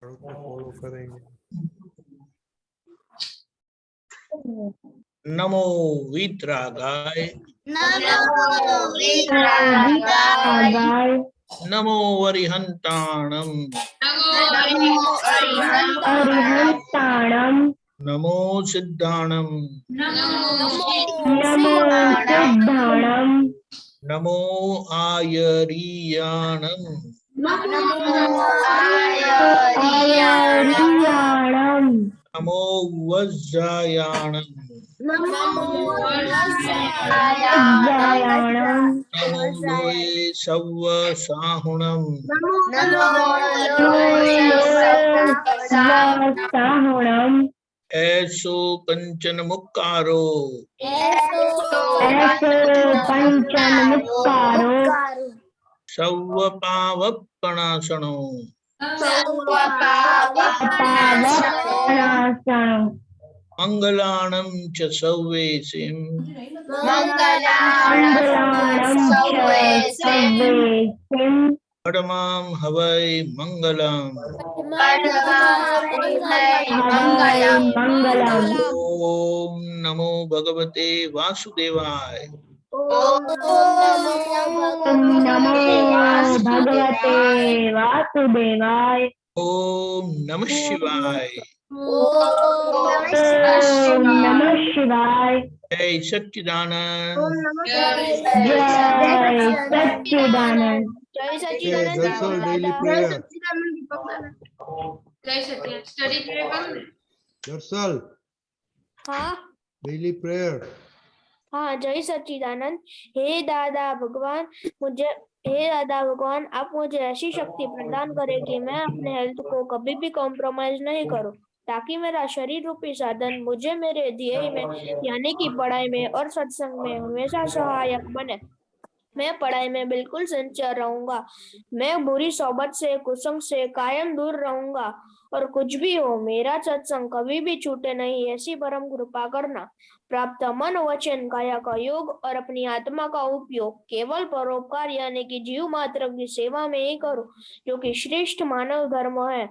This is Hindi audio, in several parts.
फॉलो करेंगे। नमो वीतरागाय नमो अरिहंताणम अरिहंताणम नमो सिद्धाणम सिद्धाणम नमो आयरीयाणम आयर्याणम नमो वज्रायाणम वज्रायाणम नमो लोये सव्व साहुणम साहुणम ऐसो कंचन मुक्कारो ऐसो पंचन मुक्कारो सव्व पावपणासनो पावपणासनम मंगलाणं च सव्वेसिं मंगलाणं च सर्वेसिं परमां हवै मंगलम् हवै मंगलम्। ओम नमो भगवते वासुदेवाय ओम नमो भगवते वासुदेवाय। ओम नमः शिवाय ओम नमः शिवाय। जय सच्चिदानंद जय सच्चिदानंद। दरअसल डेली प्रेयर दरअसल हाँ डेली प्रेयर हाँ, जय सच्चिदानंद। हे दादा भगवान आप मुझे ऐसी शक्ति प्रदान करें कि मैं अपने हेल्थ को कभी भी कॉम्प्रोमाइज नहीं करूं, ताकि मेरा शरीर रूपी साधन मुझे मेरे ध्येय में यानी कि पढ़ाई में और सत्संग में हमेशा सहायक बने। मैं पढ़ाई में बिल्कुल सिंसियर रहूंगा। मैं बुरी सोबत से कुसंग से कायम दूर रहूंगा, और कुछ भी हो मेरा सत्संग कभी भी छूटे नहीं, ऐसी परम कृपा करना। प्राप्त मन वचन काया का योग और अपनी आत्मा का उपयोग केवल परोपकार यानी कि जीव मात्र की सेवा में ही करूं, जो कि श्रेष्ठ मानव धर्म है।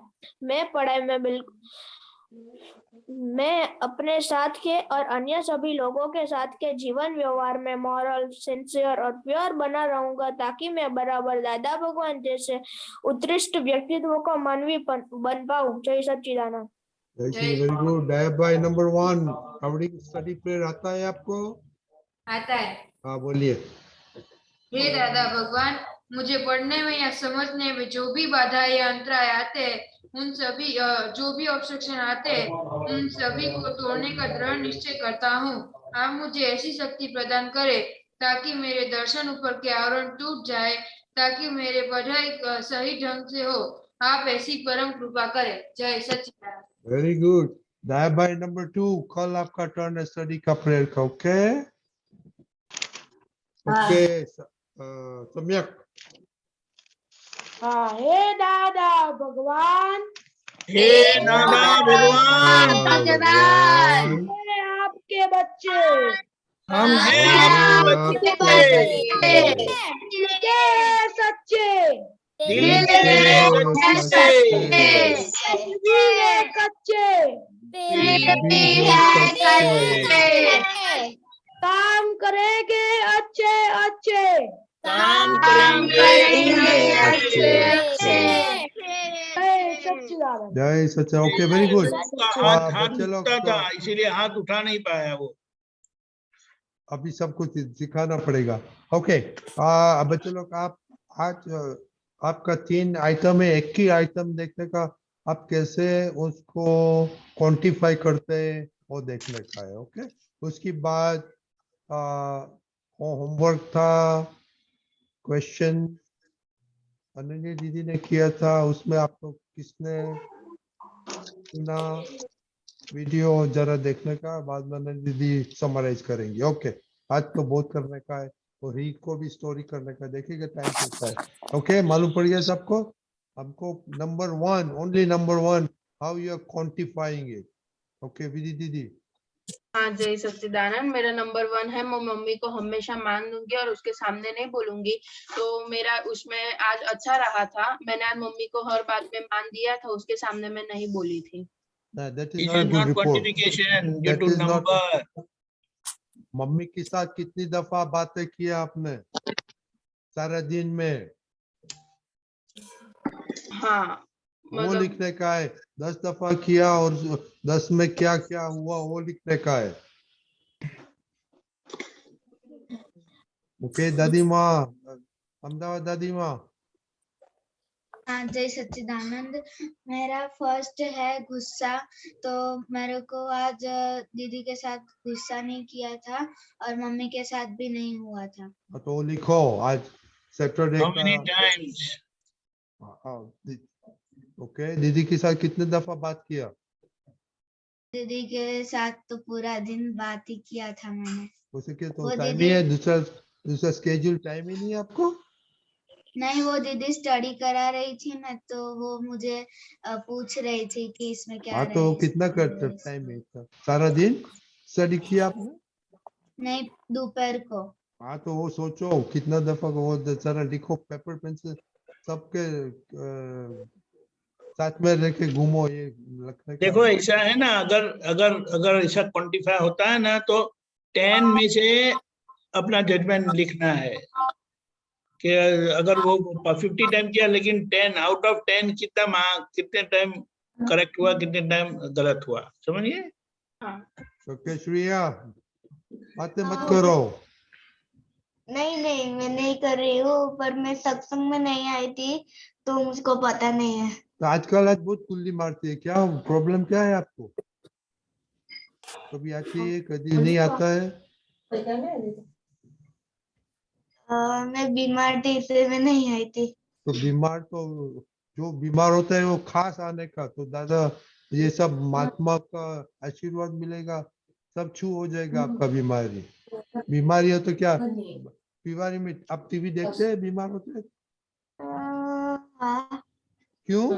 मैं अपने साथ के और अन्य सभी लोगों के साथ के जीवन व्यवहार में मॉरल, सिंसियर और प्योर बना रहूंगा, ताकि मैं बराबर दादा भगवान जैसे उत्कृष्ट व्यक्तित्व का मानवी बन पाऊं। जय सच्चिदानंद। Very good. डायब भाई नंबर 1 हाउडी स्टडी प्रेयर आता है आपको? आता है। हाँ बोलिए। हे दादा भगवान, मुझे पढ़ने में या समझने में जो भी बाधाएं या अंतराय आते हैं, उन सभी जो भी ऑब्स्ट्रक्शन आते हैं, उन सभी को तोड़ने का दृढ़ निश्चय करता हूँ। आप मुझे ऐसी शक्ति प्रदान करें ताकि मेरे दर्शन ऊपर के आवरण टूट जाए, ताकि मेरे पढ़ाई सही ढंग से हो। आप ऐसी परम कृपा करें। जय सच्चिदानंद। Very good. डायब भाई नंबर 2 कल आपका टर्न है स्टडी का प्रेयर का। ओके ओके सम्यक। हाँ, हे दादा भगवान हे दादा भगवान मैं आपके बच्चे हम हैं आपके बच्चे दिल के सच्चे दिल के सच्चे भी है कच्चे काम करेंगे अच्छे अच्छे काम करेंगे अच्छे जय सच्चिदानंद। जय सच्चा। Okay very good. उसका हाथ बच्चे लोग उठता तो था, इसीलिए हाथ उठा नहीं पाया वो। अभी सब कुछ सिखाना पड़ेगा। ओके बच्चे लोग आप आज आपका 3 आइटम है, एक ही आइटम देखने का आप कैसे उसको क्वांटिफाई करते हैं वो देखने का है। ओके उसके बाद होमवर्क था, क्वेश्चन अनन्या दीदी ने किया था, उसमें आपको किसने सुना वीडियो जरा देखने का, बाद में अनन्या दीदी समराइज करेंगे। ओके आज तो बहुत करने का है और रीड को भी स्टोरी करने का, देखिएगा टाइम कैसा है। ओके मालूम पड़ गया सबको? हमको number 1 only number 1 how you are quantifying it. Okay Vidhi दीदी हाँ जय सच्चिदानंद, मेरा नंबर 1 है, मैं मम्मी को हमेशा मान दूंगी और उसके सामने नहीं बोलूंगी। तो मेरा उसमें आज अच्छा रहा था, मैंने आज मम्मी को हर बात में मान दिया था, उसके सामने मैं नहीं बोली थी। That is This not a is good not report. quantification due That to is not. number. Mummy के साथ कितनी दफा बातें किया आपने सारा दिन में? हाँ वो मतलब लिखने का है। 10 दफा किया और 10 में क्या क्या हुआ वो लिखने का है। ओके दादी माँ, अहमदाबाद दादी माँ। हाँ जय सच्चिदानंद, मेरा फर्स्ट है गुस्सा। तो मेरे को आज दीदी के साथ गुस्सा नहीं किया था और मम्मी के साथ भी नहीं हुआ था। तो लिखो आज सैटरडे How का। many times? ओके, दीदी के साथ कितने दफा बात किया? दीदी के साथ तो पूरा दिन बात ही किया था मैंने। उसे के तो वो टाइम दीदी- ही है, दूसरा स्केड्यूल टाइम ही नहीं है आपको? नहीं, वो दीदी स्टडी करा रही थी ना, तो वो मुझे पूछ रही थी कि इसमें क्या हाँ तो रहे, कितना इसमें करते रहे। टाइम है इसका? सारा दिन स्टडी किया आपने? नहीं, दोपहर को। हाँ तो वो सोचो कितना दफा वो सारा लिखो, पेपर पेंसिल सबके साथ में रह के घूमो, ये लिखने का देखो है। ऐसा है ना, अगर अगर अगर ऐसा क्वांटिफाई होता है ना तो 10 में से अपना जजमेंट लिखना है कि अगर वो 50 टाइम किया लेकिन 10 आउट ऑफ 10 कितना मार्क, कितने टाइम करेक्ट हुआ, कितने टाइम गलत हुआ, समझिए। हाँ ओके श्रेया, बातें मत करो। नहीं नहीं, मैं नहीं कर रही हूँ, पर मैं सत्संग में नहीं आई थी तो मुझको पता नहीं है। तो आजकल आज बहुत कुल्ली मारती है, क्या प्रॉब्लम क्या है आपको? कभी आती है कभी नहीं आता है? मैं बीमार थी इसलिए मैं नहीं आई थी। तो बीमार तो जो बीमार होता है वो खास आने का, तो दादा ये सब महात्मा का आशीर्वाद मिलेगा, सब छू हो जाएगा आपका बीमारी। बीमारी हो तो क्या बीमारी में आप टीवी देखते हैं बीमार होते हैं? हाँ। क्यों?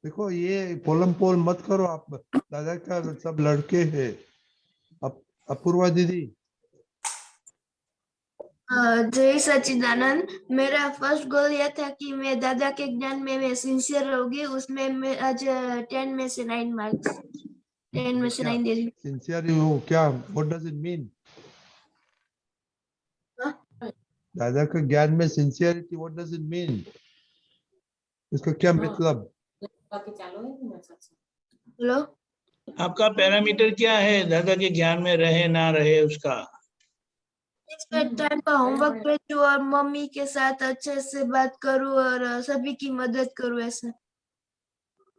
देखो ये पोलम पोल मत करो आप, दादा का सब लड़के हैं। अपूर्वा दीदी। जय सच्चिदानंद, मेरा फर्स्ट गोल यह था कि मैं दादा के ज्ञान में मैं सिंसियर रहूंगी। उसमें मैं आज 10 में से 9 मार्क्स, 10 में से 9 दे दी। सिंसियर हो क्या? What does it mean? दादा के ज्ञान में sincerity, what does it mean? इसका क्या मतलब? हेलो, आपका पैरामीटर क्या है दादा के ज्ञान में रहे ना रहे उसका? टाइम का होमवर्क भेजूं और मम्मी के साथ अच्छे से बात करूं और सभी की मदद करूं, ऐसा।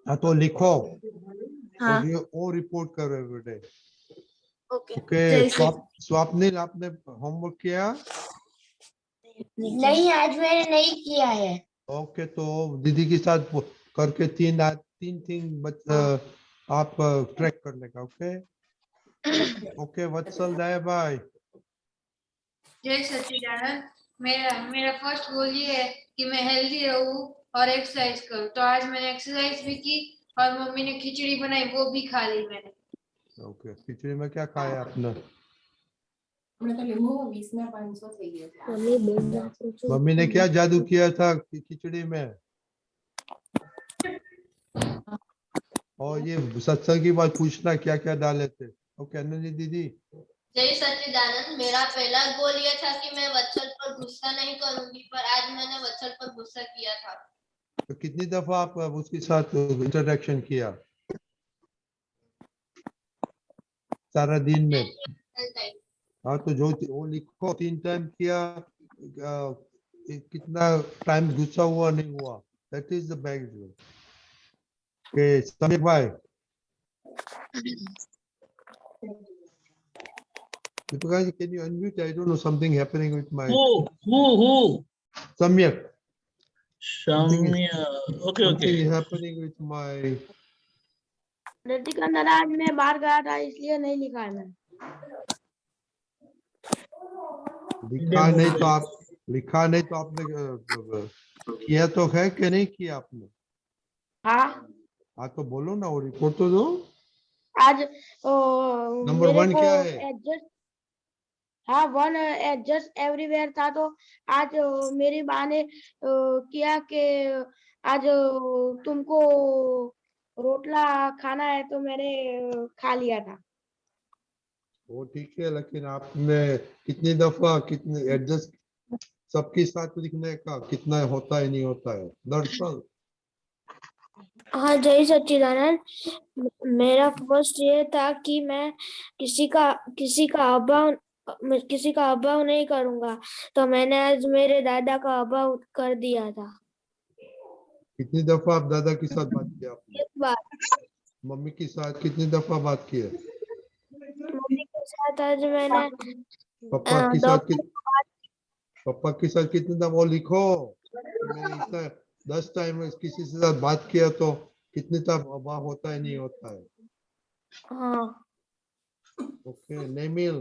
हाँ तो लिखो। हाँ वो रिपोर्ट करो एवरीडे। ओके। ओके जय स्वप्निल, आपने होमवर्क किया? नहीं, आज मैंने नहीं किया है। ओके तो दीदी के साथ करके तीन आप ट्रैक करने का। ओके ओके वत्सल दया भाई। जय सच्चिदानंद, मेरा मेरा फर्स्ट गोल ये है कि मैं हेल्दी रहूं और एक्सरसाइज करूं। तो आज मैंने एक्सरसाइज भी की और मम्मी ने खिचड़ी बनाई, वो भी खा ली मैंने। ओके खिचड़ी में क्या खाया आपने? मम्मी ने क्या जादू किया था खिचड़ी में? और ये सत्संग की बात पूछना क्या क्या डाले थे? ओके अनन्या दीदी। जय सच्चिदानंद, मेरा पहला गोल ये था कि मैं वत्सल पर गुस्सा नहीं करूंगी, पर आज मैंने वत्सल पर गुस्सा किया था। तो कितनी दफा आप उसके साथ इंटरेक्शन किया सारा दिन में? हाँ तो जो वो लिखो 3 टाइम किया, कितना टाइम गुस्सा हुआ नहीं हुआ, that is the bag. Okay Sameer भाई। Guys, can you unmute? I don't know, something happening with my Who? Samyak. Samya. Okay, Something okay. is happening with my Ritika, आज मैं बाहर गया था इसलिए नहीं लिखा है मैंने। लिखा नहीं तो आपने किया तो है कि नहीं किया आपने? हाँ हाँ तो बोलो ना, वो रिपोर्ट तो दो। आज नंबर मेरे 1 को क्या है? एडजस्ट, हाँ, वन एडजस्ट एवरीवेयर था। तो आज मेरी माँ ने किया कि आज तुमको रोटला खाना है, तो मैंने खा लिया था। वो ठीक है, लेकिन आपने कितनी दफा कितने एडजस्ट सबके साथ लिखने का कितना होता है नहीं होता है? दरअसल हाँ, जय सच्चिदानंद। मेरा फर्स्ट ये था कि मैं किसी का अभाव नहीं करूंगा, तो मैंने आज मेरे दादा का अभाव कर दिया था। कितनी दफा आप दादा के साथ बात किया आपने? एक बार मम्मी के साथ कितनी दफा बात की है? मम्मी के साथ आज मैंने पापा के साथ पापा के साथ कितनी दफा? वो लिखो कि मैंने इतना 10 टाइम किसी से साथ बात किया, तो कितनी दफा अभाव होता है नहीं होता है? हाँ, ओके नेमिल।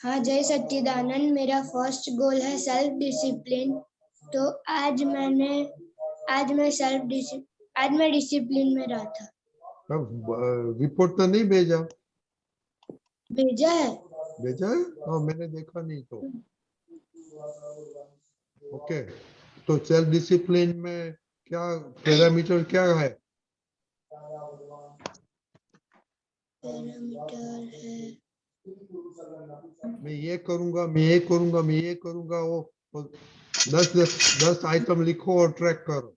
हाँ, जय सच्चिदानंद। मेरा फर्स्ट गोल है सेल्फ डिसिप्लिन। तो आज मैं डिसिप्लिन में रहा था। रिपोर्ट तो नहीं भेजा? भेजा है। भेजा है? हाँ मैंने देखा नहीं तो। ओके, तो सेल्फ डिसिप्लिन में क्या पैरामीटर क्या है? पैरामीटर है, मैं ये करूंगा, मैं ये करूंगा, मैं ये करूंगा, वो 10 आइटम लिखो और ट्रैक करो।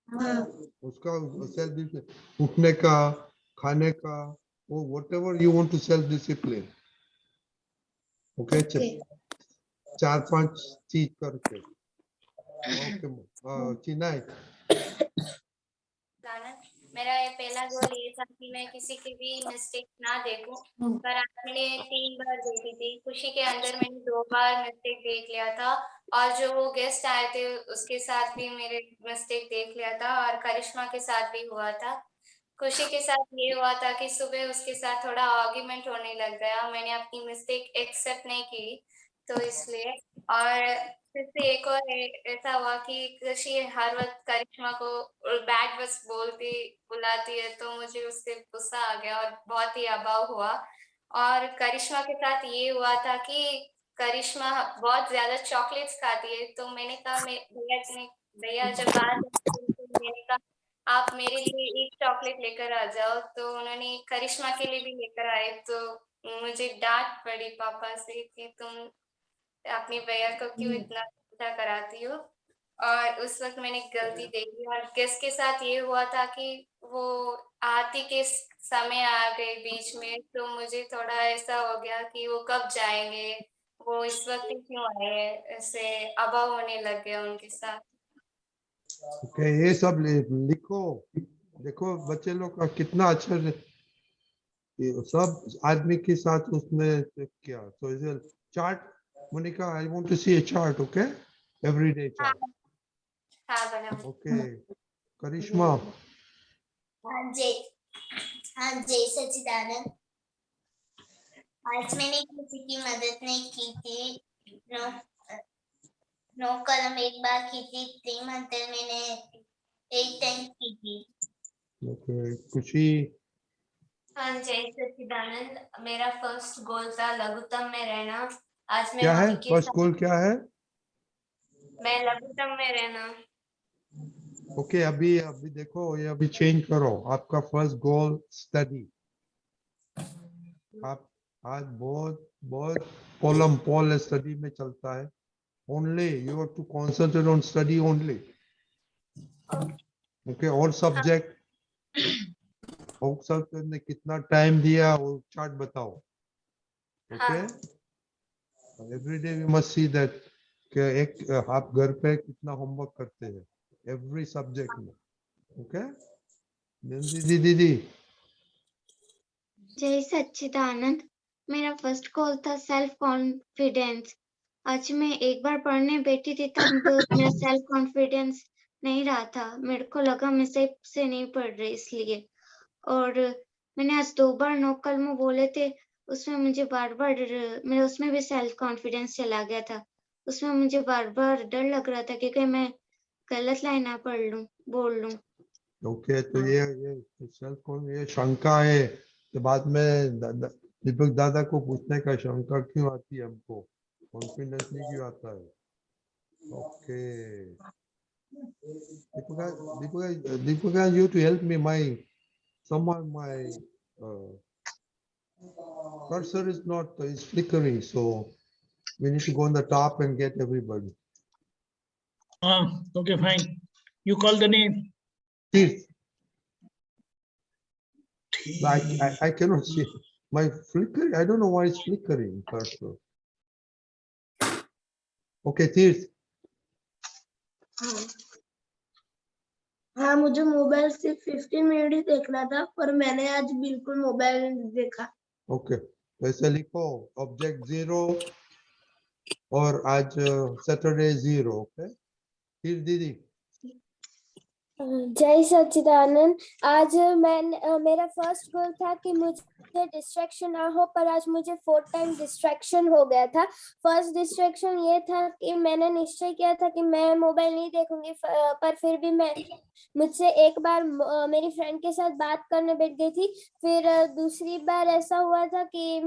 हाँ, उसका सेल्फ डिसिप्लिन, उठने का, खाने का, वो whatever you want to self discipline. Okay, okay. 4-5 चीज करके। ओके चिनाई। मेरा ये पहला गोल ये था कि मैं किसी की भी मिस्टेक ना देखूं, पर आज मैंने 3 बार देखी थी। खुशी के अंदर मैंने 2 बार मिस्टेक देख लिया था, और जो वो गेस्ट आए थे उसके साथ भी मेरे मिस्टेक देख लिया था, और करिश्मा के साथ भी हुआ था। खुशी के साथ ये हुआ था कि सुबह उसके साथ थोड़ा आर्ग्यूमेंट होने लग गया, मैंने अपनी मिस्टेक एक्सेप्ट नहीं की, तो इसलिए। और फिर से एक और ऐसा हुआ कि खुशी हर वक्त करिश्मा को बैड वर्ड्स बुलाती है, तो मुझे उससे गुस्सा आ गया और बहुत ही अभाव हुआ। और करिश्मा के साथ ये हुआ था कि करिश्मा बहुत ज्यादा चॉकलेट्स खाती है, तो मैंने कहा भैया जब बात तो मैंने कहा आप मेरे लिए एक चॉकलेट लेकर आ जाओ, तो उन्होंने करिश्मा के लिए भी लेकर आए। तो मुझे डांट पड़ी पापा से कि तुम अपनी भैया को क्यों इतना चिंता कराती हो, और उस वक्त मैंने गलती देखी। और गेस्ट के साथ ये हुआ था कि वो आरती के समय आ गए बीच में, तो मुझे थोड़ा ऐसा हो गया कि वो कब जाएंगे, वो इस वक्त ही क्यों आए हैं, ऐसे अभाव होने लग गया उनके साथ। ओके, ये सब लिखो। देखो बच्चे लोग का कितना अच्छा ये सब आदमी के साथ उसने किया। तो is chart, Monica, I want to see a chart, okay, everyday chart. हाँ बराबर। ओके करिश्मा। हाँ जय सच्चिदानंद। आज मैंने किसी की मदद नहीं की थी। नो कलम एक बार की थी। 3 मंत्र मैंने 8 टाइम की थी। ओके खुशी। हाँ जय सच्चिदानंद। मेरा फर्स्ट गोल था लघुत्तम में रहना। आज मैं क्या है मम्मी के फर्स्ट साथ गोल? क्या है? मैं लघुत्तम में रहना। ओके अभी देखो, ये अभी चेंज करो। आपका फर्स्ट गोल स्टडी। आप आज बहुत बहुत पोल स्टडी में चलता है। Only you have to concentrate on study only. Okay, और सब्जेक्ट ने कितना टाइम दिया वो चार्ट बताओ। Okay, every day we must see that कि एक आप घर पे कितना होमवर्क करते हैं एवरी सब्जेक्ट में। ओके दीदी। जय सच्चिदानंद। मेरा फर्स्ट गोल था सेल्फ कॉन्फिडेंस। आज मैं एक बार पढ़ने बैठी थी, तब मेरा सेल्फ कॉन्फिडेंस नहीं रहा था। मेरे को लगा मैं सही से नहीं पढ़ रही इसलिए। और मैंने आज 2 बार नो कलम बोले थे, उसमें मुझे बार-बार मेरा उसमें भी सेल्फ कॉन्फिडेंस चला गया था। उसमें मुझे बार बार डर लग रहा था कि कहीं मैं गलत लाइन ना पढ़ लूं, बोल लूं। ओके, तो ये सेल्फ कौन, ये शंका है तो बाद में दीपक दादा को पूछने का, शंका क्यों आती है हमको, कॉन्फिडेंस नहीं क्यों आता है। Okay Deepika, you to help me, my cursor is not, is flickering, so we need to go on the top and get everybody. Okay, fine. You call the name. Teeth. I cannot see my flickering. I don't know why it's flickering cursor. Okay, Teeth. हाँ, मुझे मोबाइल सिर्फ 15 मिनट ही देखना था, पर मैंने आज बिल्कुल मोबाइल नहीं देखा। ओके, तो ऐसे लिखो ऑब्जेक्ट 0 और आज सैटरडे 0। ओके, फिर दीदी। जय सच्चिदानंद। आज मेरा फर्स्ट गोल था कि मुझे डिस्ट्रैक्शन ना हो, पर आज मुझे 4 टाइम डिस्ट्रैक्शन हो गया था। फर्स्ट डिस्ट्रैक्शन ये था कि मैंने निश्चय किया था कि मैं मोबाइल नहीं देखूंगी, पर फिर भी मुझसे एक बार मेरी फ्रेंड के साथ बात करने बैठ गई थी। फिर दूसरी बार ऐसा हुआ था कि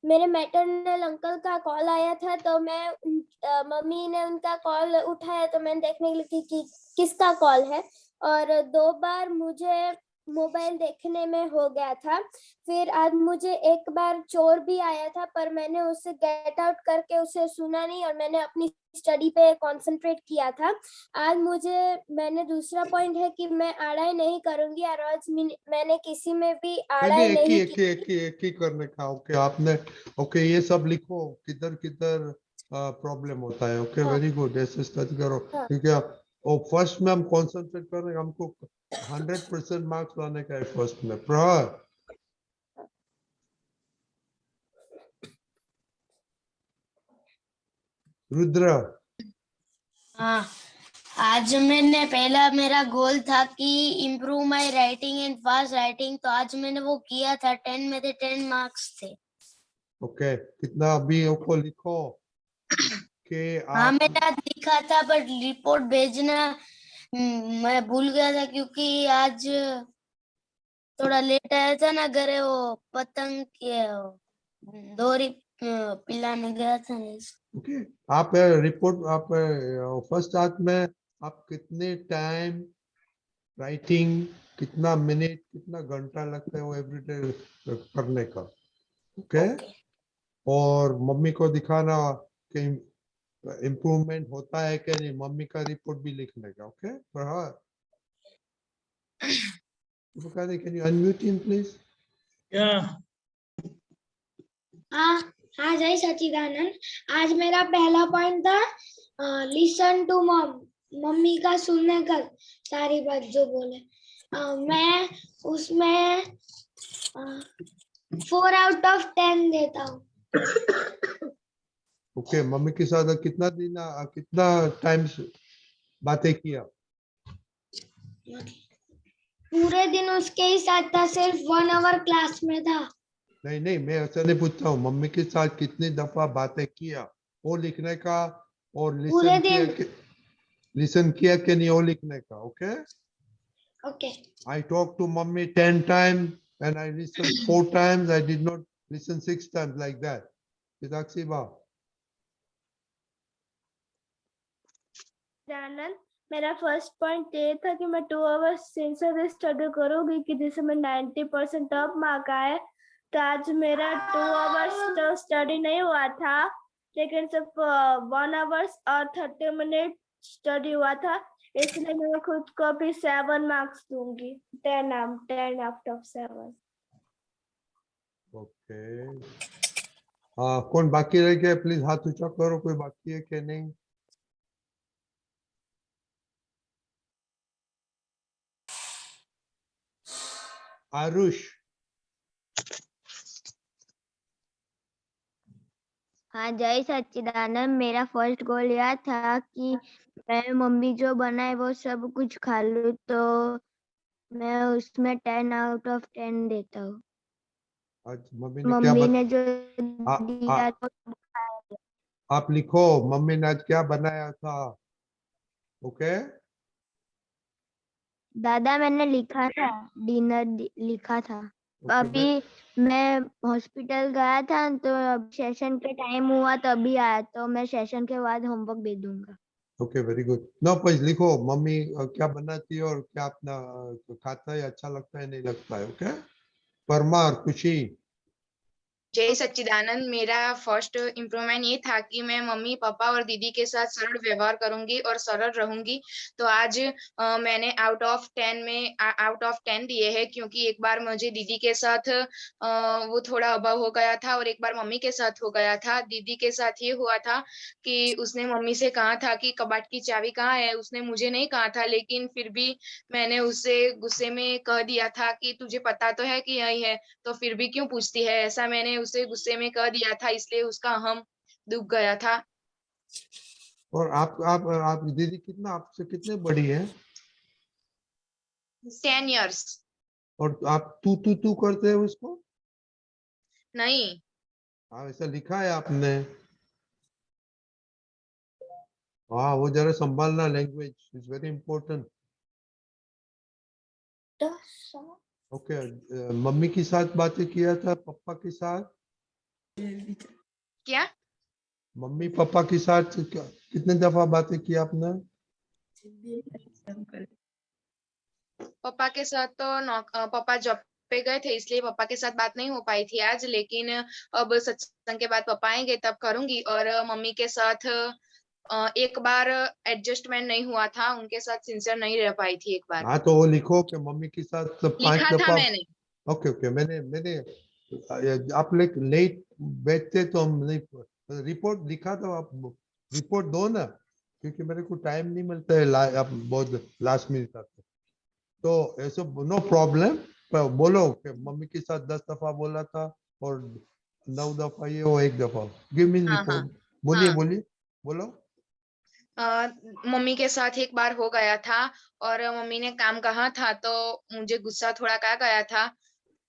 मेरे मैटरनल अंकल का कॉल आया था, तो मम्मी ने उनका कॉल उठाया, तो मैंने देखने लगी कि किसका कॉल है, और 2 बार मुझे मोबाइल देखने में हो गया था। फिर आज मुझे एक बार चोर भी आया था, पर मैंने उससे गेट आउट करके उसे सुना नहीं और मैंने अपनी स्टडी पे कंसंट्रेट किया था। आज मैंने दूसरा पॉइंट है कि मैं आड़ाई नहीं करूंगी, और आज मैंने किसी में भी आड़ाई नहीं की। एक ही करने का। ओके, आपने ओके ये सब लिखो, किधर किधर प्रॉब्लम होता है। ओके, वेरी गुड, ऐसे स्टडी करो, क्योंकि और फर्स्ट में हम कॉन्सेंट्रेट कर रहे हैं, हमको 100% मार्क्स लाने का है फर्स्ट में। प्रहर। रुद्र। हाँ, आज मेरा गोल था कि improve my writing and fast writing, तो आज मैंने वो किया था। 10 में से 10 मार्क्स थे। ओके, कितना अभी आपको लिखो कि हाँ, आप मैंने आज लिखा था, पर रिपोर्ट भेजना मैं भूल गया था, क्योंकि आज थोड़ा लेट आया था ना घरे, वो पतंग के डोरी पिलाने गया था। ओके, आप रिपोर्ट, आप फर्स्ट हाथ में आप कितने टाइम राइटिंग, कितना मिनट, कितना घंटा लगता है वो एवरीडे करने का। ओके, और मम्मी को दिखाना कि इम्प्रूवमेंट होता है कि नहीं, मम्मी का रिपोर्ट भी लिखने का। Okay, can you unmute him please? Yeah. हाँ, जय सच्चिदानंद। आज मेरा पहला पॉइंट था लिसन टू मॉम, मम्मी का सुनने का, सारी बात जो बोले। मैं उसमें 4 आउट ऑफ 10 देता हूँ। ओके, मम्मी के साथ कितना टाइम बातें किया? पूरे दिन उसके ही साथ था, सिर्फ 1 आवर क्लास में था। नहीं, मैं ऐसा नहीं पूछता हूँ, मम्मी के साथ कितनी दफा बातें किया वो लिखने का, और लिसन किया कि नहीं वो लिखने का। Okay, I talked to mommy 10 times and I listened 4 times. I did not listen 6 times like that. Pitakshi ba. आनंद, मेरा फर्स्ट पॉइंट ये था कि मैं 2 आवर्स सिंसियरली स्टडी करूंगी कि जिससे मैं 90% टॉप मार्क आए। तो आज मेरा 2 आवर्स तो स्टडी नहीं हुआ था, लेकिन सिर्फ 1 आवर्स और 30 मिनट स्टडी हुआ था, इसलिए मैं खुद को भी 7 मार्क्स दूंगी। 10 आउट ऑफ 7। ओके, कौन बाकी रह गया? प्लीज हाथ ऊंचा करो, कोई बाकी है कि नहीं? आरुष। हाँ, जय सच्चिदानंद। मेरा फर्स्ट गोल यह था कि मैं मम्मी जो बनाए वो सब कुछ खा लूं, तो मैं उसमें 10 आउट ऑफ 10 देता हूँ। आज मम्मी ने क्या जो आ, दिया आ, तो आप लिखो मम्मी ने आज क्या बनाया था। ओके दादा मैंने लिखा था, डिनर लिखा था। ओके अभी मैं हॉस्पिटल गया था तो अब सेशन के टाइम हुआ तो अभी आया, तो मैं सेशन के बाद होमवर्क दे दूंगा। Okay very good. No point लिखो मम्मी क्या बनाती है और क्या अपना खाता है, अच्छा लगता है नहीं लगता है। ओके परमार खुशी। जय सच्चिदानंद। मेरा फर्स्ट इम्प्रूवमेंट ये था कि मैं मम्मी पापा और दीदी के साथ सरल व्यवहार करूंगी और सरल रहूंगी। तो आज मैंने आउट ऑफ 10 दिए हैं, क्योंकि एक बार मुझे दीदी के साथ वो थोड़ा अभाव हो गया था और एक बार मम्मी के साथ हो गया था। दीदी के साथ ये हुआ था कि उसने मम्मी से कहा था कि कबाट की चाबी कहाँ है, उसने मुझे नहीं कहा था, लेकिन फिर भी मैंने उससे गुस्से में कह दिया था कि तुझे पता तो है कि यही है, तो फिर भी क्यों पूछती है, ऐसा मैंने उसे गुस्से में कह दिया था, इसलिए उसका अहम दुख गया था। और आप दीदी कितना आपसे कितने बड़ी है? 10 years। और आप तू करते हैं उसको? नहीं। हाँ ऐसा लिखा है आपने। हाँ वो जरा संभालना, language is very important. Okay mummy के साथ बातें किया था, पापा के साथ? क्या? मम्मी पापा के साथ कितने दफा बातें की आपने? पापा के साथ तो पापा जॉब पे गए थे, इसलिए पापा के साथ बात नहीं हो पाई थी आज, लेकिन अब सत्संग के बाद पापा आएंगे तब करूंगी। और मम्मी के साथ एक बार एडजस्टमेंट नहीं हुआ था, उनके साथ सिंसियर नहीं रह पाई थी एक बार। हाँ तो वो लिखो कि मम्मी के साथ 5 लिखा था दफा। मैंने। ओके मैंने आप लेट बैठते तो हम नहीं रिपोर्ट लिखा था। आप रिपोर्ट दो ना, क्योंकि मेरे को टाइम नहीं मिलता है आप बहुत लास्ट मिनट आते। तो ऐसे नो प्रॉब्लम, बोलो कि मम्मी के साथ 10 दफा बोला था और 9 दफा ये और 1 दफा। गिव मी हाँ रिपोर्ट। हाँ बोलिए हाँ। बोलिए बोलो। मम्मी के साथ एक बार हो गया था और मम्मी ने काम कहा था तो मुझे गुस्सा थोड़ा आ गया था,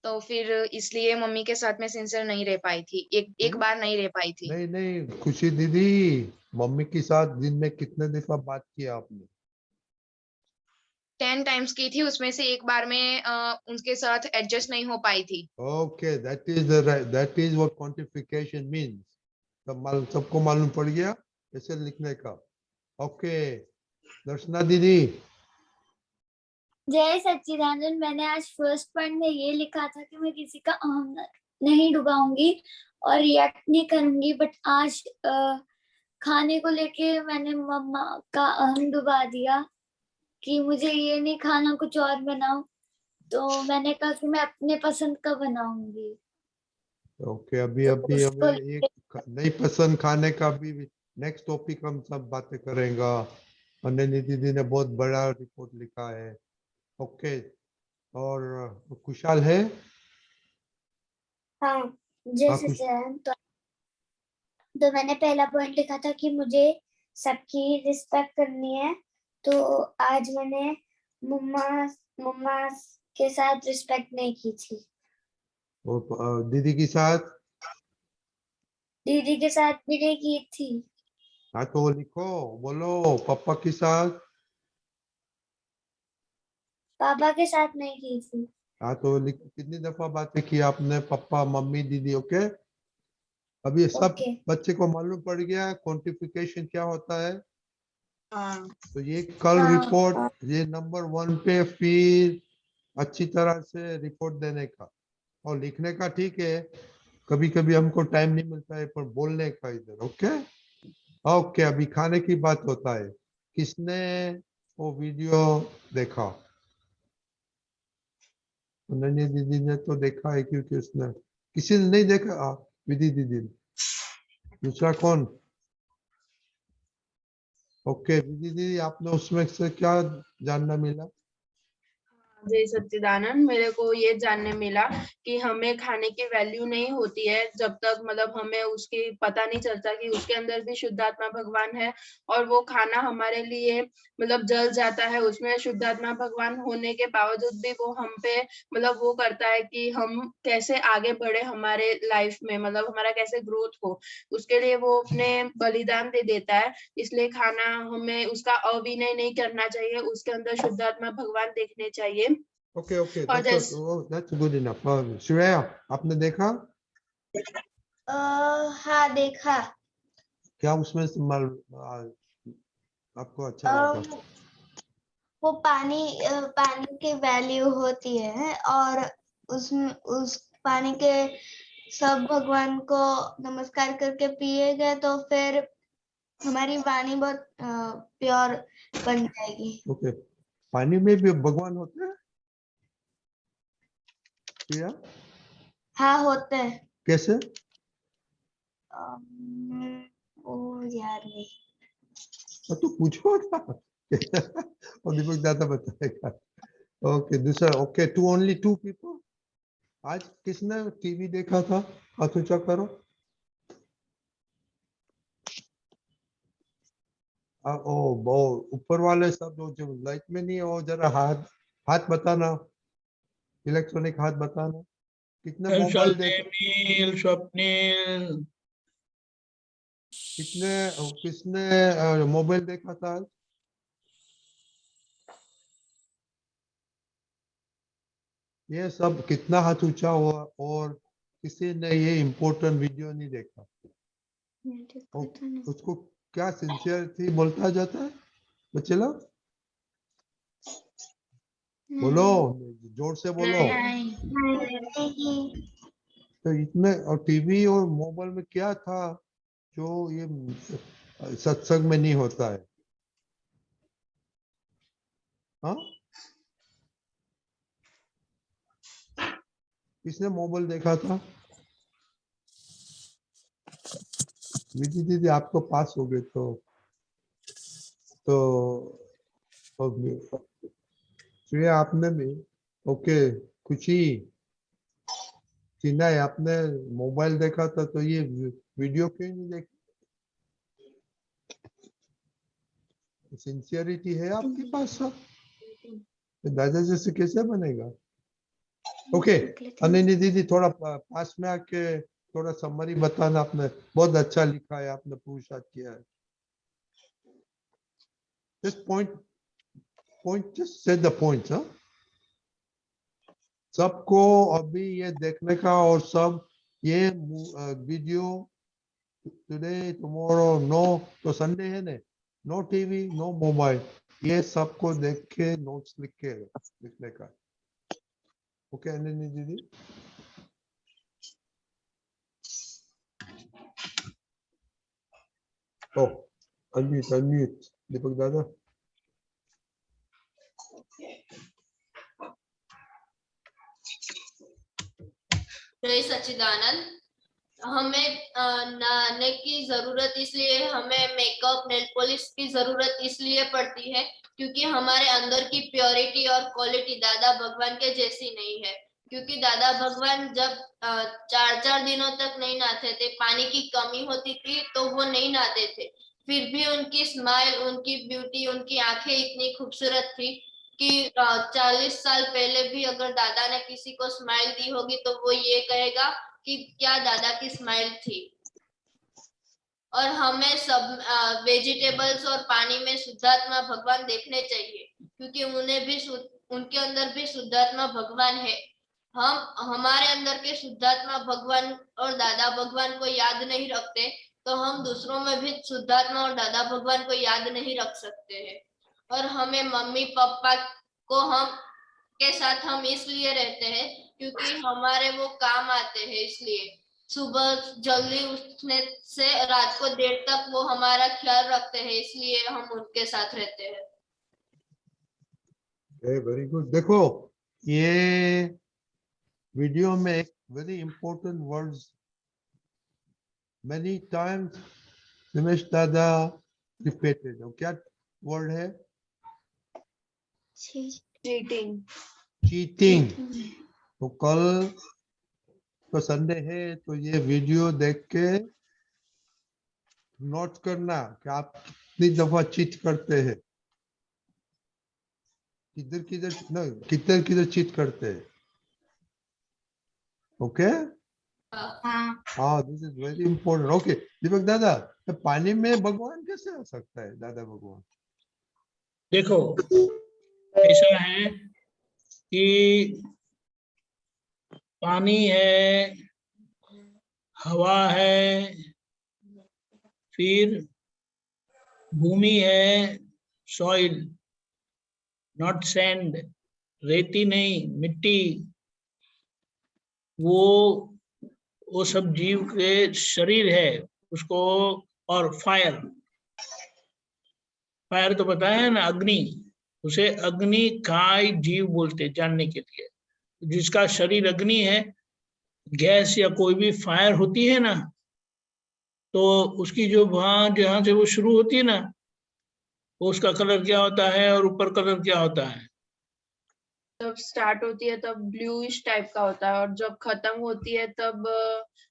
तो फिर इसलिए मम्मी के साथ में सिंसियर नहीं रह पाई थी, एक बार नहीं रह पाई थी। नहीं खुशी दीदी, मम्मी के साथ दिन में कितने दफा बात किया आपने? 10 टाइम्स की थी, उसमें से एक बार में उनके साथ एडजस्ट नहीं हो पाई थी। Okay that is what quantification means. सबको मालूम पड़ गया ऐसे लिखने का। ओके दर्शना दीदी। जय सच्चिदानंद। मैंने आज फर्स्ट पॉइंट में ये लिखा था कि मैं किसी का अहम नहीं डुबाऊंगी और रिएक्ट नहीं करूंगी, बट आज खाने को लेके मैंने मम्मा का अहम डुबा दिया कि मुझे ये नहीं खाना, कुछ और बनाओ। तो मैंने कहा कि मैं अपने पसंद का बनाऊंगी। ओके अभी तो अभी उसको हमें एक नहीं पसंद खाने का भी नेक्स्ट टॉपिक हम सब बातें करेंगे। अनन्या दीदी ने बहुत बड़ा रिपोर्ट लिखा है। ओके और खुशहाल है? हाँ जय हाँ सच्चिदानंद। तो मैंने पहला पॉइंट लिखा था कि मुझे सबकी रिस्पेक्ट करनी है, तो आज मैंने मम्मा मम्मा के साथ रिस्पेक्ट नहीं की थी। और दीदी के साथ? दीदी के साथ भी नहीं की थी। हाँ तो लिखो, बोलो पापा के साथ? पापा के साथ नहीं की थी। हाँ तो कितनी दफा बातें की आपने, पापा मम्मी दीदी? ओके अभी ये सब ओके बच्चे को मालूम पड़ गया क्वांटिफिकेशन क्या होता है। हाँ। तो ये कल हाँ रिपोर्ट ये नंबर 1 पे फिर अच्छी तरह से रिपोर्ट देने का और लिखने का। ठीक है कभी कभी हमको टाइम नहीं मिलता है पर बोलने का इधर। ओके ओके अभी खाने की बात होता है। किसने वो वीडियो देखा? अनन्या दीदी ने तो देखा है क्योंकि उसने, किसी ने नहीं देखा? विधि दीदी ने। दूसरा कौन? ओके विधि दीदी आपने उसमें से क्या जानना मिला? जय सच्चिदानंद। मेरे को ये जानने मिला कि हमें खाने की वैल्यू नहीं होती है जब तक मतलब हमें उसकी पता नहीं चलता कि उसके अंदर भी शुद्धात्मा भगवान है, और वो खाना हमारे लिए मतलब जल जाता है, उसमें शुद्धात्मा भगवान होने के बावजूद भी वो हम पे मतलब वो करता है कि हम कैसे आगे बढ़े हमारे लाइफ में, मतलब हमारा कैसे ग्रोथ हो, उसके लिए वो अपने बलिदान दे देता है। इसलिए खाना हमें उसका अविनय नहीं करना चाहिए, उसके अंदर शुद्धात्मा भगवान देखने चाहिए। ओके ओके, और दैट्स गुड इनफ। श्रेया, आपने देखा हाँ देखा। क्या उसमें से आपको अच्छा लगा? वो पानी की वैल्यू होती है और उस पानी के सब भगवान को नमस्कार करके पिएगा तो फिर हमारी वाणी बहुत प्योर बन जाएगी। ओके, पानी में भी भगवान होते हैं क्या? हाँ होते हैं। कैसे? ओ यार नहीं। तो पूछो ना। और दीपक दादा बताएगा। ओके, दूसरा। Okay, only two people. आज किसने टीवी देखा था? हाथ ऊंचा करो। ओ वो ऊपर वाले सब जो लाइट में नहीं है, वो जरा हाथ बताना, इलेक्ट्रॉनिक हाथ बताना। कितने मोबाइल देखे? स्वप्निल स्वप्निल किसने मोबाइल देखा था आज? ये सब कितना हाथ ऊंचा हुआ, और किसी ने ये इम्पोर्टेंट वीडियो नहीं देखा? उसको क्या सिंसियर थी बोलता जाता है बच्चे लोग? बोलो, जोर से बोलो। तो इसमें और टीवी और मोबाइल में क्या था जो ये सत्संग में नहीं होता है? हाँ, किसने मोबाइल देखा था? विधि दीदी, आप तो पास हो गए तो श्रेया आपने भी। ओके, खुशी चिन्हा, आपने मोबाइल देखा था तो ये वीडियो क्यों नहीं देखी? सिंसियरिटी है आपके पास सब? दादा जैसे कैसे बनेगा? ओके, अनिनी दीदी थोड़ा पास में आके थोड़ा समरी बताना। आपने बहुत अच्छा लिखा है, आपने पुरुषार्थ किया है। Just just say the point, हाँ? सबको अभी ये देखने का, और सब ये वीडियो टुडे टुमारो, नो तो संडे है ने, नो टीवी नो मोबाइल, ये सबको देख के नोट्स लिखने का। ओके अनिनी दीदी। ओ अनम्यूट दीपक दादा। जय सच्चिदानंद। हमें नहाने की जरूरत इसलिए, हमें मेकअप नेल पॉलिश की जरूरत इसलिए पड़ती है क्योंकि हमारे अंदर की प्योरिटी और क्वालिटी दादा भगवान के जैसी नहीं है। क्योंकि दादा भगवान जब 4-4 दिनों तक नहीं नहाते थे, पानी की कमी होती थी तो वो नहीं नहाते थे, फिर भी उनकी स्माइल, उनकी ब्यूटी, उनकी आंखें इतनी खूबसूरत थी कि 40 साल पहले भी अगर दादा ने किसी को स्माइल दी होगी तो वो ये कहेगा कि क्या दादा की स्माइल थी। और हमें सब वेजिटेबल्स और पानी में शुद्धात्मा भगवान देखने चाहिए क्योंकि उन्हें भी उनके अंदर भी शुद्धात्मा भगवान है। हम हमारे अंदर के शुद्धात्मा भगवान और दादा भगवान को याद नहीं रखते तो हम दूसरों में भी शुद्धात्मा और दादा भगवान को याद नहीं रख सकते हैं। और हमें मम्मी पापा को हम के साथ हम इसलिए रहते हैं क्योंकि हमारे वो काम आते हैं, इसलिए सुबह जल्दी उठने से रात को देर तक वो हमारा ख्याल रखते हैं, इसलिए हम उनके साथ रहते हैं। Very good. देखो ये वीडियो में एक very important words many times Nimesh दादा रिपीटेड। क्या वर्ड है? चीटिंग। चीटिंग। तो कल तो संडे है, तो ये वीडियो देख के नोट करना कि आप कितनी दफा चीट करते हैं, किधर किधर चीट करते हैं। ओके, हाँ, this is very important. Okay Deepak दादा, तो पानी में भगवान कैसे आ सकता है दादा भगवान? देखो, ऐसा है कि पानी है, हवा है, फिर भूमि है, सॉइल, नॉट सैंड, रेती नहीं, मिट्टी, वो सब जीव के शरीर है उसको। और फायर, फायर तो पता है ना, अग्नि, उसे अग्नि काय जीव बोलते हैं जानने के लिए। जिसका शरीर अग्नि है, गैस या कोई भी फायर होती है ना, तो उसकी जो वहां जहां से वो शुरू होती है ना, वो उसका कलर क्या होता है और ऊपर कलर क्या होता है? जब स्टार्ट होती है तब ब्लूइश टाइप का होता है, और जब खत्म होती है तब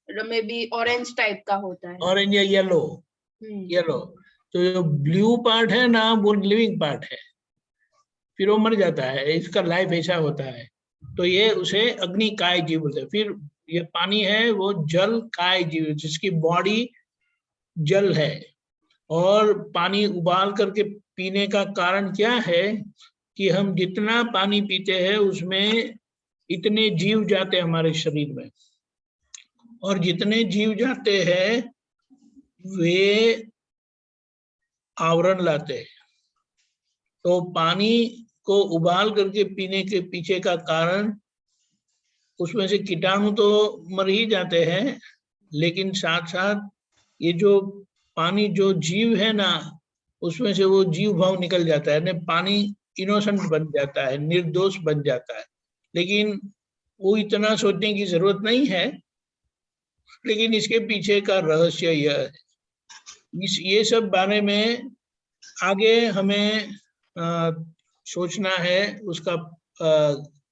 मे बी ऑरेंज टाइप का होता है। ऑरेंज या येलो। येलो। तो जो ब्लू पार्ट है ना, वो लिविंग पार्ट है, फिर वो मर जाता है, इसका लाइफ ऐसा होता है। तो ये उसे अग्नि काय जीव बोलते हैं। फिर ये पानी है, वो जल काय जीव, जिसकी बॉडी जल है। और पानी उबाल करके पीने का कारण क्या है कि हम जितना पानी पीते हैं उसमें इतने जीव जाते हैं हमारे शरीर में, और जितने जीव जाते हैं वे आवरण लाते हैं। तो पानी को उबाल करके पीने के पीछे का कारण, उसमें से कीटाणु तो मर ही जाते हैं, लेकिन साथ साथ ये जो पानी जो जीव है ना, उसमें से वो जीव भाव निकल जाता है, पानी इनोसेंट बन जाता है, निर्दोष बन जाता है। लेकिन वो इतना सोचने की जरूरत नहीं है, लेकिन इसके पीछे का रहस्य यह है। ये सब बारे में आगे हमें सोचना है, उसका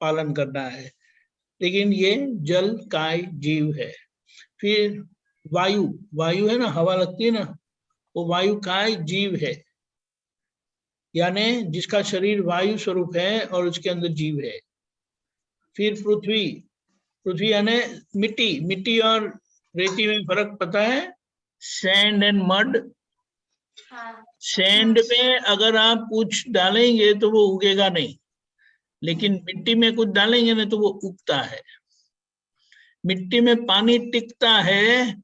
पालन करना है। लेकिन ये जल काय जीव है। फिर वायु, वायु है ना, हवा लगती है ना, वो वायु काय जीव है, यानी जिसका शरीर वायु स्वरूप है और उसके अंदर जीव है। फिर पृथ्वी, पृथ्वी यानी मिट्टी। मिट्टी और रेती में फर्क पता है? Sand and mud. सैंड में अगर आप कुछ डालेंगे तो वो उगेगा नहीं, लेकिन मिट्टी में कुछ डालेंगे ना तो वो उगता है। मिट्टी में पानी टिकता है,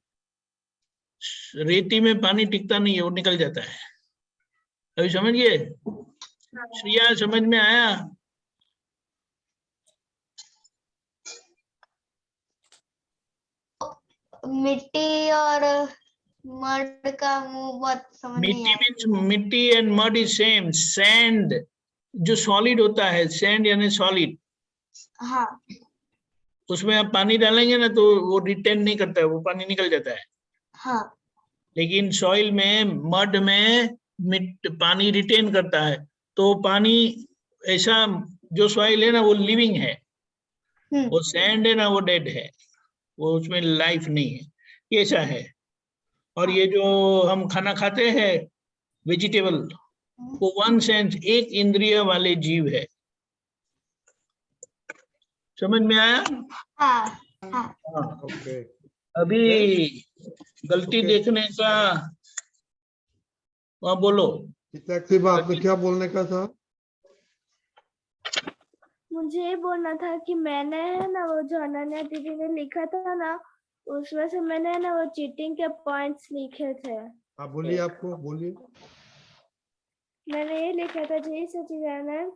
रेती में पानी टिकता नहीं है, वो निकल जाता है। अभी समझिए श्रिया, समझ में आया? मिट्टी और मड का मुंह बहुत समझ नहीं मिट्टी आया। मीन्स मिट्टी and mud is same. Sand जो सॉलिड होता है, सैंड यानी सॉलिड, हाँ उसमें आप पानी डालेंगे ना तो वो रिटेन नहीं करता है, वो पानी निकल जाता है। हाँ। लेकिन सॉइल में, मड में पानी रिटेन करता है। तो पानी ऐसा, जो सॉइल है ना वो लिविंग है, वो सैंड है ना वो डेड है, वो उसमें लाइफ नहीं है, ये ऐसा है। और ये जो हम खाना खाते हैं वेजिटेबल, वो वन सेंस, एक इंद्रिय वाले जीव है। समझ में आया? हाँ हाँ। ओके, अभी गलती देखने का, वहाँ बोलो। आपने क्या बोलने का था? मुझे ये बोलना था कि मैंने है ना, वो जो अनन्या दीदी ने लिखा था ना, उसमें से मैंने है ना वो चीटिंग के पॉइंट्स लिखे थे। हाँ बोलिए, आपको बोलिए। मैंने ये लिखा था जय सच्चिदानंद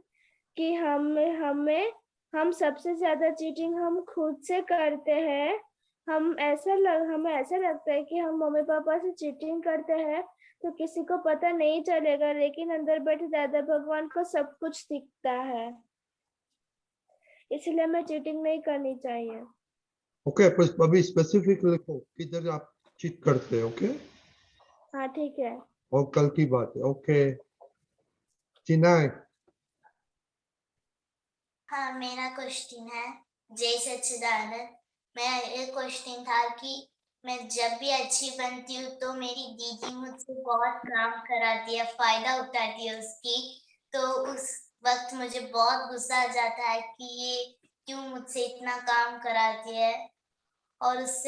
कि हम सबसे ज्यादा चीटिंग हम खुद से करते हैं। हमें ऐसा लगता है कि हम मम्मी पापा से चीटिंग करते हैं तो किसी को पता नहीं चलेगा, लेकिन अंदर बैठे दादा भगवान को सब कुछ दिखता है, इसलिए हमें चीटिंग नहीं करनी चाहिए। ओके, अभी स्पेसिफिक लिखो किधर आप चीट करते हैं। ओके, हाँ ठीक है। और कल की बात है। ओके चिनाई, हाँ, मेरा क्वेश्चन है। जय सच्चिदानंद। मेरा एक क्वेश्चन था कि मैं जब भी अच्छी बनती हूँ तो मेरी दीदी मुझसे बहुत काम कराती है, फायदा उठाती है उसकी। तो उस वक्त मुझे बहुत गुस्सा आ जाता है कि ये क्यों मुझसे इतना काम कराती है, और उस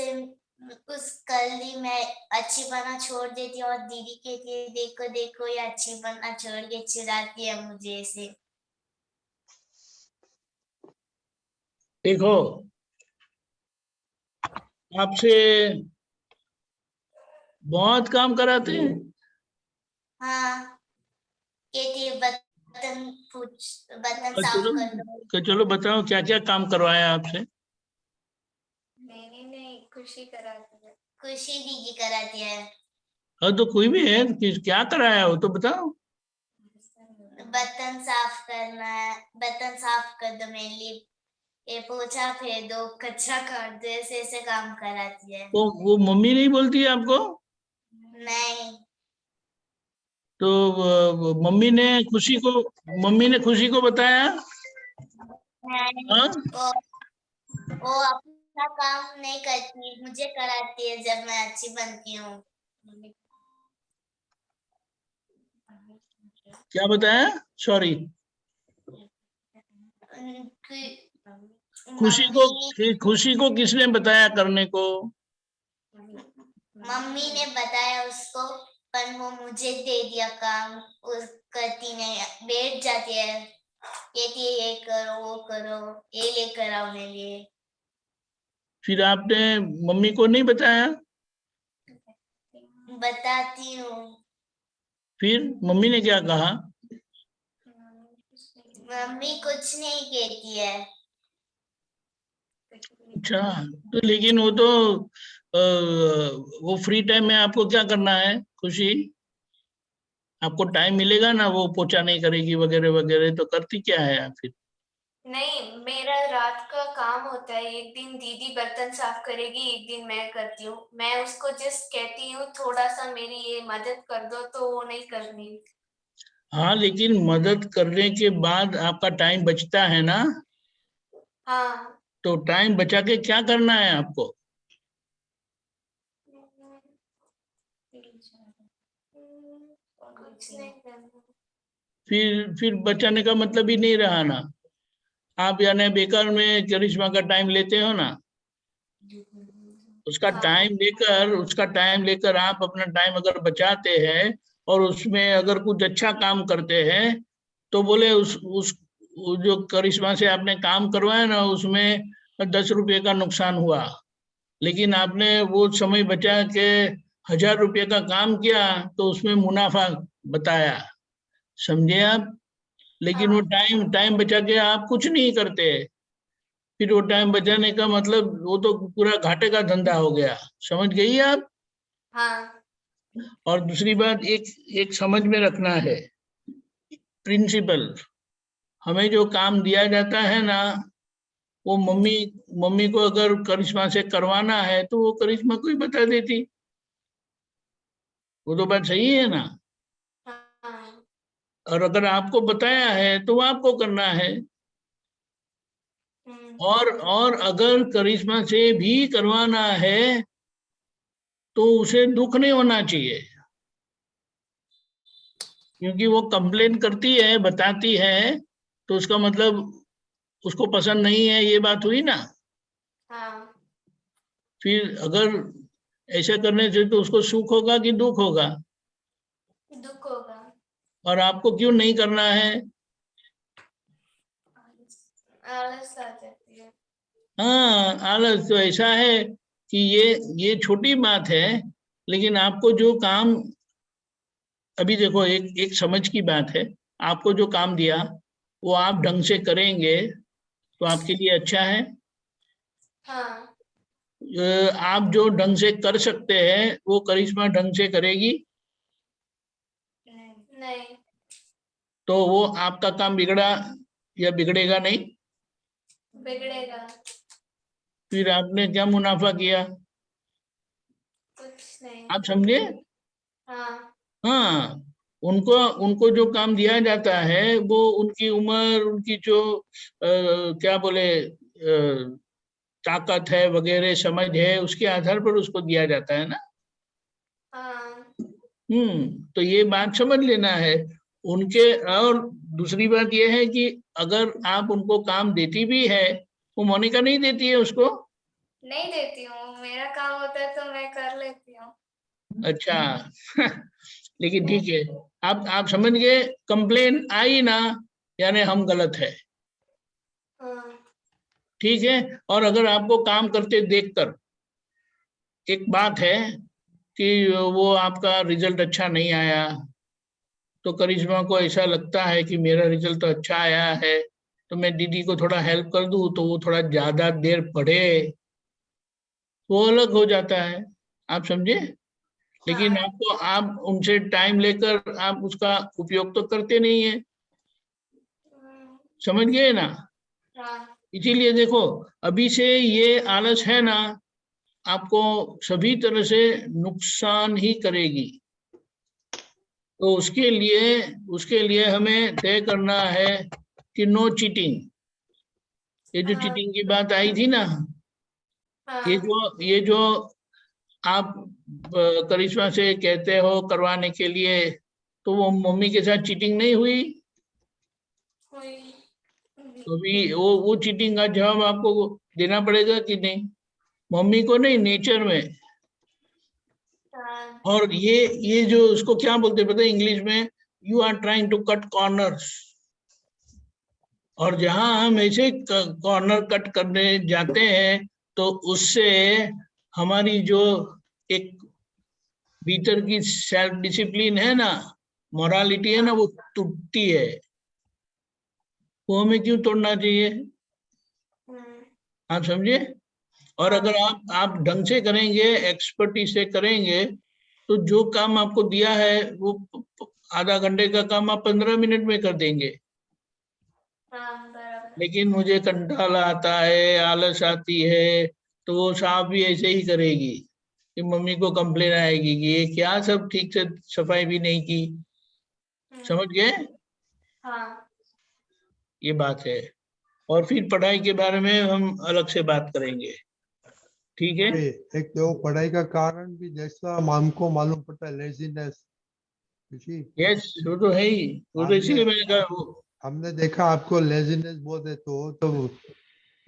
कल ही मैं अच्छी बनना छोड़ देती हूँ और दीदी कहती है देखो देखो ये अच्छी बनना छोड़ के चिढ़ाती है मुझे ऐसे। देखो, आपसे बहुत काम कराते हैं। हाँ, कहती है बर्तन और साफ चलो, कर दो। तो चलो बताओ क्या क्या काम करवाया आपसे। मैंने नहीं, खुशी कराती है। खुशी दीदी कराती है। हाँ तो कोई भी है, क्या कराया हो तो बताओ। बर्तन साफ करना है, बर्तन साफ कर दो मेरे लिए, ये पोछा फेर दो, कचरा काट दो, ऐसे ऐसे काम कराती है। तो वो मम्मी नहीं बोलती है आपको? नहीं। तो मम्मी ने खुशी को बताया? नहीं, हाँ? वो अपना काम नहीं करती, मुझे कराती है जब मैं अच्छी बनती हूँ। क्या बताया? सॉरी। खुशी को किसने बताया करने को? मम्मी ने बताया उसको, पर वो मुझे दे दिया काम, उस करती नहीं, बैठ जाती है, कहती है ये करो वो करो, ये लेकर आओ मेरे लिए। फिर आपने मम्मी को नहीं बताया? बताती हूँ। फिर मम्मी ने क्या कहा? मम्मी कुछ नहीं कहती है। अच्छा, तो लेकिन वो तो वो फ्री टाइम में आपको क्या करना है खुशी? आपको टाइम मिलेगा ना, वो पोछा नहीं करेगी वगैरह वगैरह, तो करती क्या है आप फिर? नहीं, मेरा रात का काम होता है। एक दिन दीदी बर्तन साफ करेगी, एक दिन मैं करती हूँ। मैं उसको जस्ट कहती हूँ थोड़ा सा मेरी ये मदद कर दो, तो वो नहीं करनी। हाँ, लेकिन मदद करने के बाद आपका टाइम बचता है ना, हाँ। तो टाइम बचा के क्या करना है आपको? कुछ नहीं करना। फिर बचाने का मतलब ही नहीं रहा ना। आप यानी बेकार में करिश्मा का टाइम लेते हो ना। उसका टाइम लेकर आप अपना टाइम अगर बचाते हैं और उसमें अगर कुछ अच्छा काम करते हैं, तो बोले उस वो जो करिश्मा से आपने काम करवाया ना, उसमें 10 रुपये का नुकसान हुआ, लेकिन आपने वो समय बचा के 1000 रुपये का काम किया, तो उसमें मुनाफा बताया। समझे आप? लेकिन वो टाइम टाइम बचा के आप कुछ नहीं करते, फिर वो टाइम बचाने का मतलब वो तो पूरा घाटे का धंधा हो गया। समझ गई आप? हाँ। और दूसरी बात, एक एक समझ में रखना है प्रिंसिपल। हमें जो काम दिया जाता है ना, वो मम्मी मम्मी को अगर करिश्मा से करवाना है तो वो करिश्मा को ही बता देती। वो तो बात सही है ना। हाँ। और अगर आपको बताया है तो वो आपको करना है। और अगर करिश्मा से भी करवाना है तो उसे दुख नहीं होना चाहिए, क्योंकि वो कंप्लेन करती है, बताती है, तो उसका मतलब उसको पसंद नहीं है, ये बात हुई ना। हाँ। फिर अगर ऐसा करने से तो उसको सुख होगा कि दुख होगा? दुख होगा। और आपको क्यों नहीं करना है? आलस आ जाती है। हाँ, आलस तो ऐसा है कि ये छोटी बात है, लेकिन आपको जो काम, अभी देखो, एक एक समझ की बात है। आपको जो काम दिया वो आप ढंग से करेंगे तो आपके लिए अच्छा है। हाँ। आप जो ढंग से कर सकते हैं वो करिश्मा ढंग से करेगी, नहीं। तो वो आपका काम बिगड़ा या बिगड़ेगा नहीं? बिगड़ेगा। फिर आपने क्या मुनाफा किया? कुछ नहीं। आप समझे? हाँ। हाँ, उनको उनको जो काम दिया जाता है वो उनकी उम्र, उनकी जो क्या बोले ताकत है वगैरह, समझ है, उसके आधार पर उसको दिया जाता है ना। हाँ। तो ये बात समझ लेना है उनके। और दूसरी बात ये है कि अगर आप उनको काम देती भी है, वो मोनिका नहीं देती है उसको। नहीं देती हूँ, मेरा काम होता है तो मैं कर लेती हूँ। अच्छा लेकिन ठीक है, आप समझ गए, कंप्लेन आई ना यानी हम गलत है, हाँ। ठीक है। और अगर आपको काम करते देखकर एक बात है कि वो आपका रिजल्ट अच्छा नहीं आया, तो करिश्मा को ऐसा लगता है कि मेरा रिजल्ट तो अच्छा आया है, तो मैं दीदी को थोड़ा हेल्प कर दूं, तो वो थोड़ा ज्यादा देर पढ़े, वो अलग हो जाता है, आप समझे। लेकिन हाँ। आपको, आप उनसे टाइम लेकर आप उसका उपयोग तो करते नहीं है, समझ गए ना। हाँ। इसीलिए देखो, अभी से ये आलस है ना, आपको सभी तरह से नुकसान ही करेगी। तो उसके लिए हमें तय करना है कि नो चीटिंग। ये जो चीटिंग की बात आई थी ना, ये जो आप करिश्मा से कहते हो करवाने के लिए, तो वो मम्मी के साथ चीटिंग नहीं हुई, तो भी वो चीटिंग का जवाब आपको देना पड़ेगा कि नहीं, मम्मी को नहीं, नेचर में। और ये जो उसको क्या बोलते पता है इंग्लिश में, you are trying to cut corners. और जहां हम ऐसे कॉर्नर कट करने जाते हैं, तो उससे हमारी जो एक भीतर की सेल्फ डिसिप्लिन है ना, मोरालिटी है ना, वो टूटती है। वो हमें क्यों तोड़ना चाहिए, आप समझे। और अगर आप ढंग से करेंगे, एक्सपर्टी से करेंगे, तो जो काम आपको दिया है वो आधा घंटे का काम आप 15 मिनट में कर देंगे। लेकिन मुझे कंटाला आता है, आलस आती है, तो वो साहब भी ऐसे ही करेगी कि मम्मी को कंप्लेन आएगी कि ये क्या सब ठीक से सफाई भी नहीं की, समझ गए। हाँ। ये बात है। और फिर पढ़ाई के बारे में हम अलग से बात करेंगे, ठीक है। एक तो पढ़ाई का कारण भी जैसा हमको मालूम पड़ता है, लेजीनेस। यस, वो तो है ही, वो तो इसीलिए मैंने कहा हमने देखा आपको लेजीनेस बहुत है, तो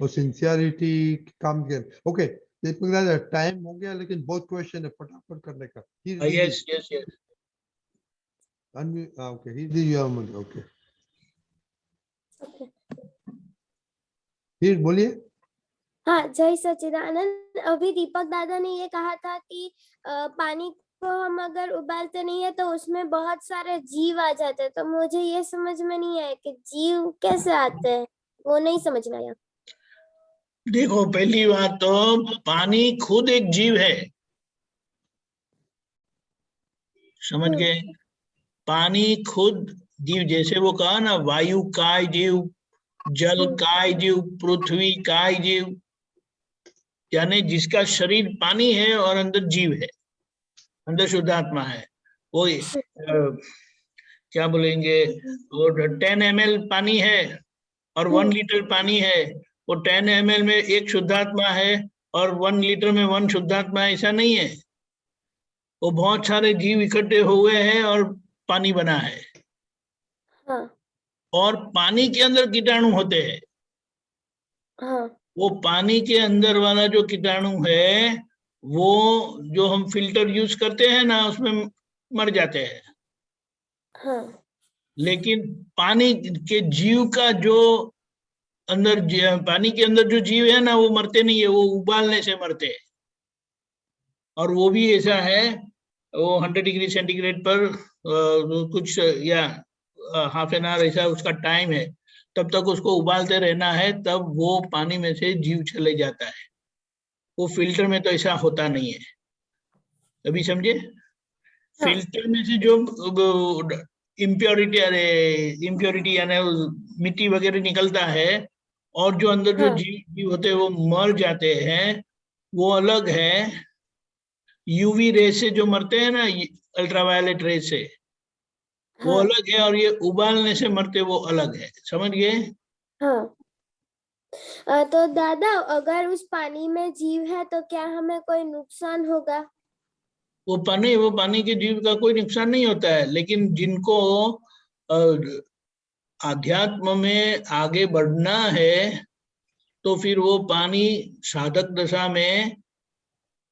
वो सिंसियरिटी काम कर। ओके, टाइम हो गया, लेकिन बहुत क्वेश्चन है, फटाफट करने का। Yes yes yes. Okay, okay, फिर बोलिए। हाँ, जय सच्चिदानंद। अभी दीपक दादा ने ये कहा था कि पानी को हम अगर उबालते नहीं है तो उसमें बहुत सारे जीव आ जाते हैं। तो मुझे ये समझ में नहीं आया कि जीव कैसे आते हैं, वो नहीं समझ में आया। देखो, पहली बात तो पानी खुद एक जीव है, समझ गए। पानी खुद जीव, जैसे वो कहा ना, वायु काय जीव, जल काय जीव, पृथ्वी काय जीव, यानी जिसका शरीर पानी है और अंदर जीव है, अंदर शुद्धात्मा है। वो क्या बोलेंगे, वो 10 ml पानी है और 1 लीटर पानी है। वो 10 ml में एक शुद्धात्मा है और 1 लीटर में 1 शुद्धात्मा है, ऐसा नहीं है। वो बहुत सारे जीव इकट्ठे हुए हैं और पानी बना है। हाँ। और पानी के अंदर कीटाणु होते हैं। हाँ। वो पानी के अंदर वाला जो कीटाणु है, वो जो हम फिल्टर यूज करते हैं ना, उसमें मर जाते हैं। हाँ। लेकिन पानी के जीव का जो अंदर, पानी के अंदर जो जीव है ना, वो मरते नहीं है, वो उबालने से मरते हैं। और वो भी ऐसा है, वो 100 डिग्री सेंटीग्रेड पर कुछ या हाफ एन आवर ऐसा उसका टाइम है, तब तक उसको उबालते रहना है, तब वो पानी में से जीव चले जाता है। वो फिल्टर में तो ऐसा होता नहीं है, अभी समझे। फिल्टर में से जो इम्प्योरिटी यानी मिट्टी वगैरह निकलता है, और जो अंदर जो जीव होते हैं वो मर जाते हैं, वो अलग है। यूवी रे से जो मरते हैं ना, अल्ट्रावायलेट रे से, वो हाँ अलग है, और ये उबालने से मरते वो अलग है, समझ गए? हाँ। तो दादा अगर उस पानी में जीव है तो क्या हमें कोई नुकसान होगा? वो पानी के जीव का कोई नुकसान नहीं होता है, लेकिन जिनको अ, आध्यात्म में आगे बढ़ना है तो फिर वो पानी साधक दशा में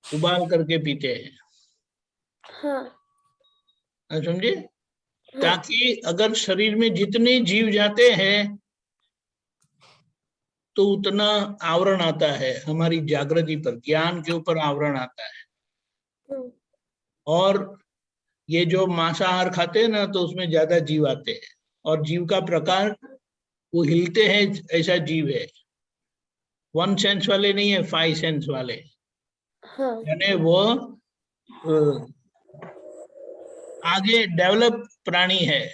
उबाल करके पीते हैं, हाँ समझे? हाँ ताकि अगर शरीर में जितने जीव जाते हैं तो उतना आवरण आता है, हमारी जागृति पर, ज्ञान के ऊपर आवरण आता है। हम्म, और ये जो मांसाहार खाते हैं ना, तो उसमें ज्यादा जीव आते हैं, और जीव का प्रकार वो हिलते हैं, ऐसा जीव है। 1 सेंस वाले नहीं है, 5 सेंस वाले, हाँ यानी वो आगे डेवलप प्राणी है।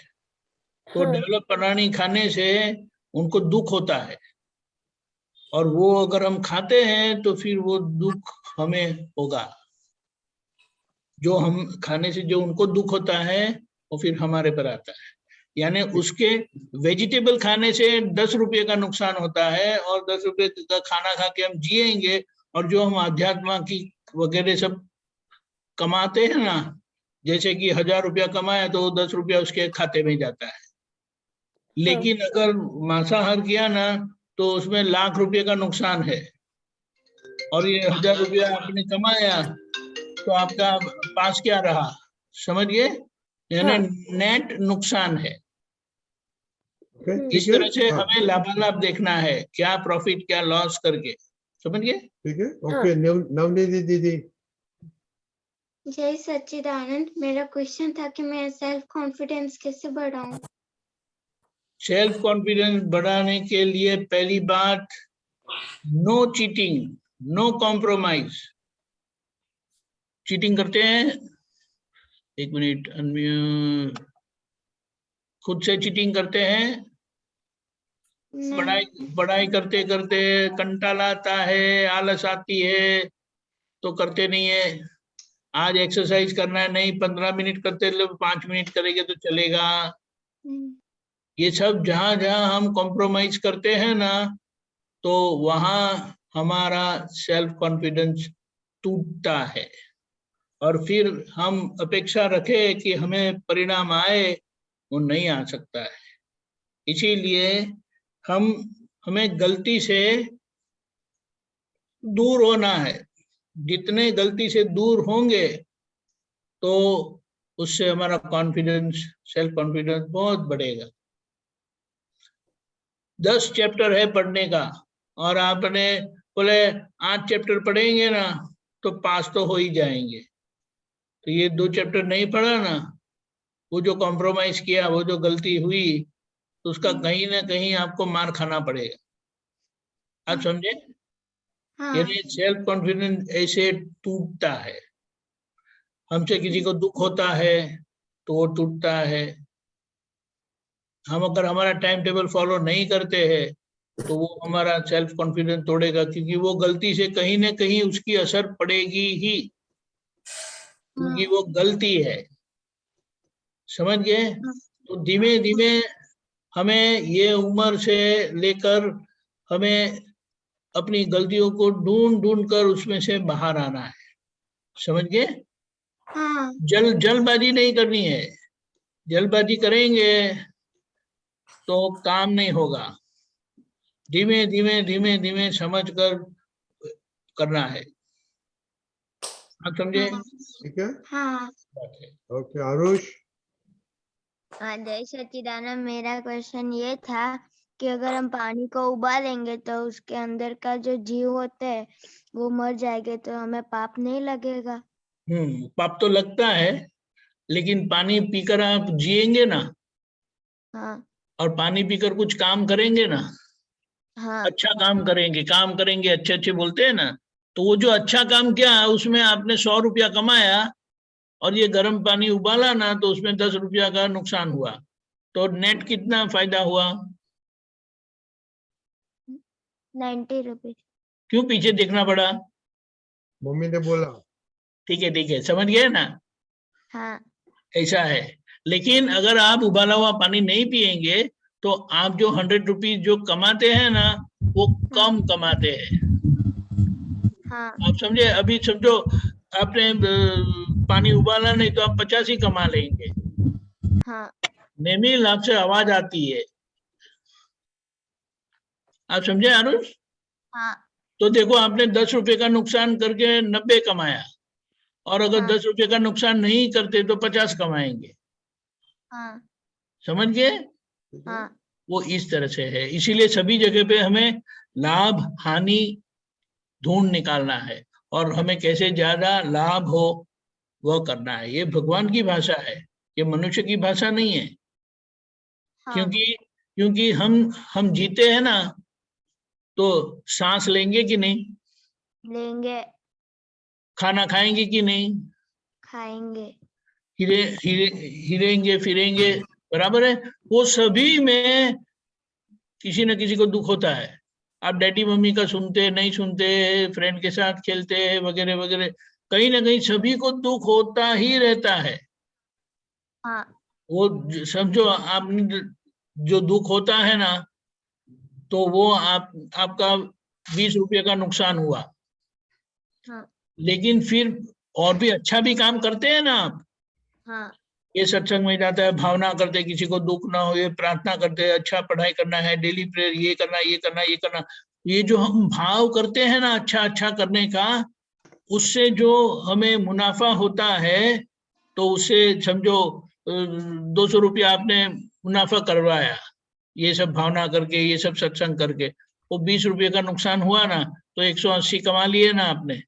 तो हाँ डेवलप प्राणी खाने से उनको दुख होता है, और वो अगर हम खाते हैं तो फिर वो दुख हमें होगा। जो हम खाने से जो उनको दुख होता है वो फिर हमारे पर आता है। यानी उसके वेजिटेबल खाने से 10 रुपये का नुकसान होता है, और 10 रुपये का खाना खा के हम जिएंगे, और जो हम आध्यात्मा की वगैरह सब कमाते हैं ना, जैसे कि 1000 रुपया कमाया तो 10 रुपया उसके खाते में जाता है। लेकिन अगर मांसाहार किया ना तो उसमें लाख रुपए का नुकसान है, और ये 1000 रुपया आपने कमाया तो आपका पास क्या रहा, समझिए? यानी नेट नुकसान है। इस तरह से हाँ, हमें लाभालाभ देखना है, क्या प्रॉफिट क्या लॉस करके, समझिए? ठीक है। ओके, नवनीति दीदी। जय सच्चिदानंद, मेरा क्वेश्चन था कि मैं सेल्फ कॉन्फिडेंस कैसे बढ़ाऊं? सेल्फ कॉन्फिडेंस बढ़ाने के लिए पहली बात, no cheating, no compromise. Cheating करते हैं, 1 मिनट, अनम्यूट। खुद से चीटिंग करते हैं, पढ़ाई करते करते कंटाला आता है, आलस आती है तो करते नहीं है। आज एक्सरसाइज करना है, नहीं 15 मिनट करते, 5 मिनट करेंगे तो चलेगा। ये सब जहां जहां हम कॉम्प्रोमाइज करते हैं ना, तो वहां हमारा सेल्फ कॉन्फिडेंस टूटता है, और फिर हम अपेक्षा रखें कि हमें परिणाम आए, वो नहीं आ सकता है। इसीलिए हमें गलती से दूर होना है। जितने गलती से दूर होंगे तो उससे हमारा कॉन्फिडेंस, सेल्फ कॉन्फिडेंस बहुत बढ़ेगा। 10 चैप्टर है पढ़ने का, और आपने बोले 8 चैप्टर पढ़ेंगे ना तो पास तो हो ही जाएंगे, तो ये 2 चैप्टर नहीं पढ़ा ना, वो जो कॉम्प्रोमाइज किया, वो जो गलती हुई, तो उसका कहीं ना कहीं आपको मार खाना पड़ेगा। आप समझे? यानी सेल्फ कॉन्फिडेंस ऐसे टूटता है। हमसे किसी को दुख होता है तो वो टूटता है। हम अगर हमारा टाइम टेबल फॉलो नहीं करते हैं तो वो हमारा सेल्फ कॉन्फिडेंस तोड़ेगा, क्योंकि वो गलती से कहीं ना कहीं उसकी असर पड़ेगी ही, क्योंकि वो गलती है, समझ गए? तो धीमे धीमे हमें ये उम्र से लेकर हमें अपनी गलतियों को ढूंढ ढूंढ कर उसमें से बाहर आना है, समझ गए? जल्दबाजी नहीं करनी है। जल्दबाजी करेंगे तो काम नहीं होगा। धीमे धीमे धीमे धीमे समझ कर करना है। आप समझे? ठीक है। हाँ। ओके, आरुष। हाँ, जय सच्चिदानंद, मेरा क्वेश्चन ये था कि अगर हम पानी को उबालेंगे तो उसके अंदर का जो जीव होते हैं वो मर जाएंगे, तो हमें पाप नहीं लगेगा? पाप तो लगता है, लेकिन पानी पीकर आप जिएंगे ना, हाँ और पानी पीकर कुछ काम करेंगे ना, हाँ अच्छा काम करेंगे, अच्छे अच्छे बोलते हैं ना, तो वो जो अच्छा काम किया उसमें आपने 100 रुपया कमाया, और ये गर्म पानी उबाला ना तो उसमें 10 रुपया का नुकसान हुआ, तो नेट कितना फायदा हुआ? 90 रुपीज। क्यों पीछे देखना पड़ा? मम्मी ने बोला। ठीक है, समझ गए ना? हाँ ऐसा है। लेकिन अगर आप उबाला हुआ पानी नहीं पिएंगे तो आप जो 100 रुपीज जो कमाते हैं ना वो कम कमाते हैं। हाँ आप समझे? अभी समझो आपने पानी उबाला नहीं तो आप 50 ही कमा लेंगे। हाँ नेमिल आपसे आवाज आती है, आप समझे आरुष? हाँ तो देखो आपने 10 रुपए का नुकसान करके 90 कमाया, और अगर हाँ 10 रुपए का नुकसान नहीं करते तो 50 कमाएंगे। हाँ समझ गए? हाँ वो इस तरह से है। इसीलिए सभी जगह पे हमें लाभ हानि ढूंढ निकालना है और हमें कैसे ज्यादा लाभ हो वह करना है। ये भगवान की भाषा है, ये मनुष्य की भाषा नहीं है। हाँ क्योंकि हम जीते हैं ना, तो सांस लेंगे कि नहीं, लेंगे, खाना खाएंगे कि नहीं, खाएंगे, हिरेंगे फिरेंगे, बराबर है। वो सभी में किसी न किसी को दुख होता है। आप डैडी मम्मी का सुनते नहीं सुनते, फ्रेंड के साथ खेलते वगैरह वगैरह, कहीं ना कहीं सभी को दुख होता ही रहता है। हाँ वो समझो आपने जो दुख होता है ना, तो वो आपका 20 रुपये का नुकसान हुआ, हाँ लेकिन फिर और भी अच्छा भी काम करते हैं ना आप। हाँ ये सत्संग में जाता है, भावना करते, किसी को दुख ना हो, ये प्रार्थना करते, अच्छा पढ़ाई करना है, डेली प्रेयर, ये करना ये करना ये करना, ये जो हम भाव करते हैं ना अच्छा अच्छा करने का, उससे जो हमें मुनाफा होता है, तो उससे समझो 200 रुपया आपने मुनाफा करवाया, ये सब भावना करके, ये सब सत्संग करके, वो 20 रुपये का नुकसान हुआ ना, तो 180 कमा लिए ना आपने।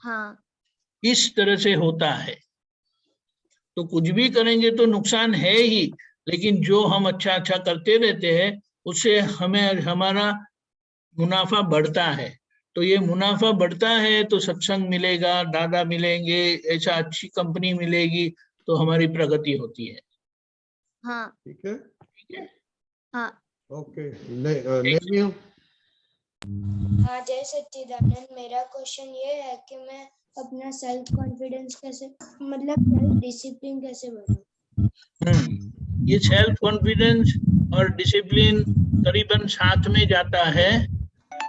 हाँ इस तरह से होता है। तो कुछ भी करेंगे तो नुकसान है ही, लेकिन जो हम अच्छा अच्छा करते रहते हैं उससे हमें हमारा मुनाफा बढ़ता है। तो ये मुनाफा बढ़ता है तो सत्संग मिलेगा, दादा मिलेंगे, ऐसा अच्छी कंपनी मिलेगी, तो हमारी प्रगति होती है। हाँ ठीक है, हाँ ओके। नेमिल, हाँ जय सच्चिदानंद, मेरा क्वेश्चन ये है कि मैं अपना सेल्फ कॉन्फिडेंस कैसे, मतलब सेल्फ डिसिप्लिन कैसे बढ़ाऊं? ये सेल्फ कॉन्फिडेंस और डिसिप्लिन करीबन साथ में जाता है।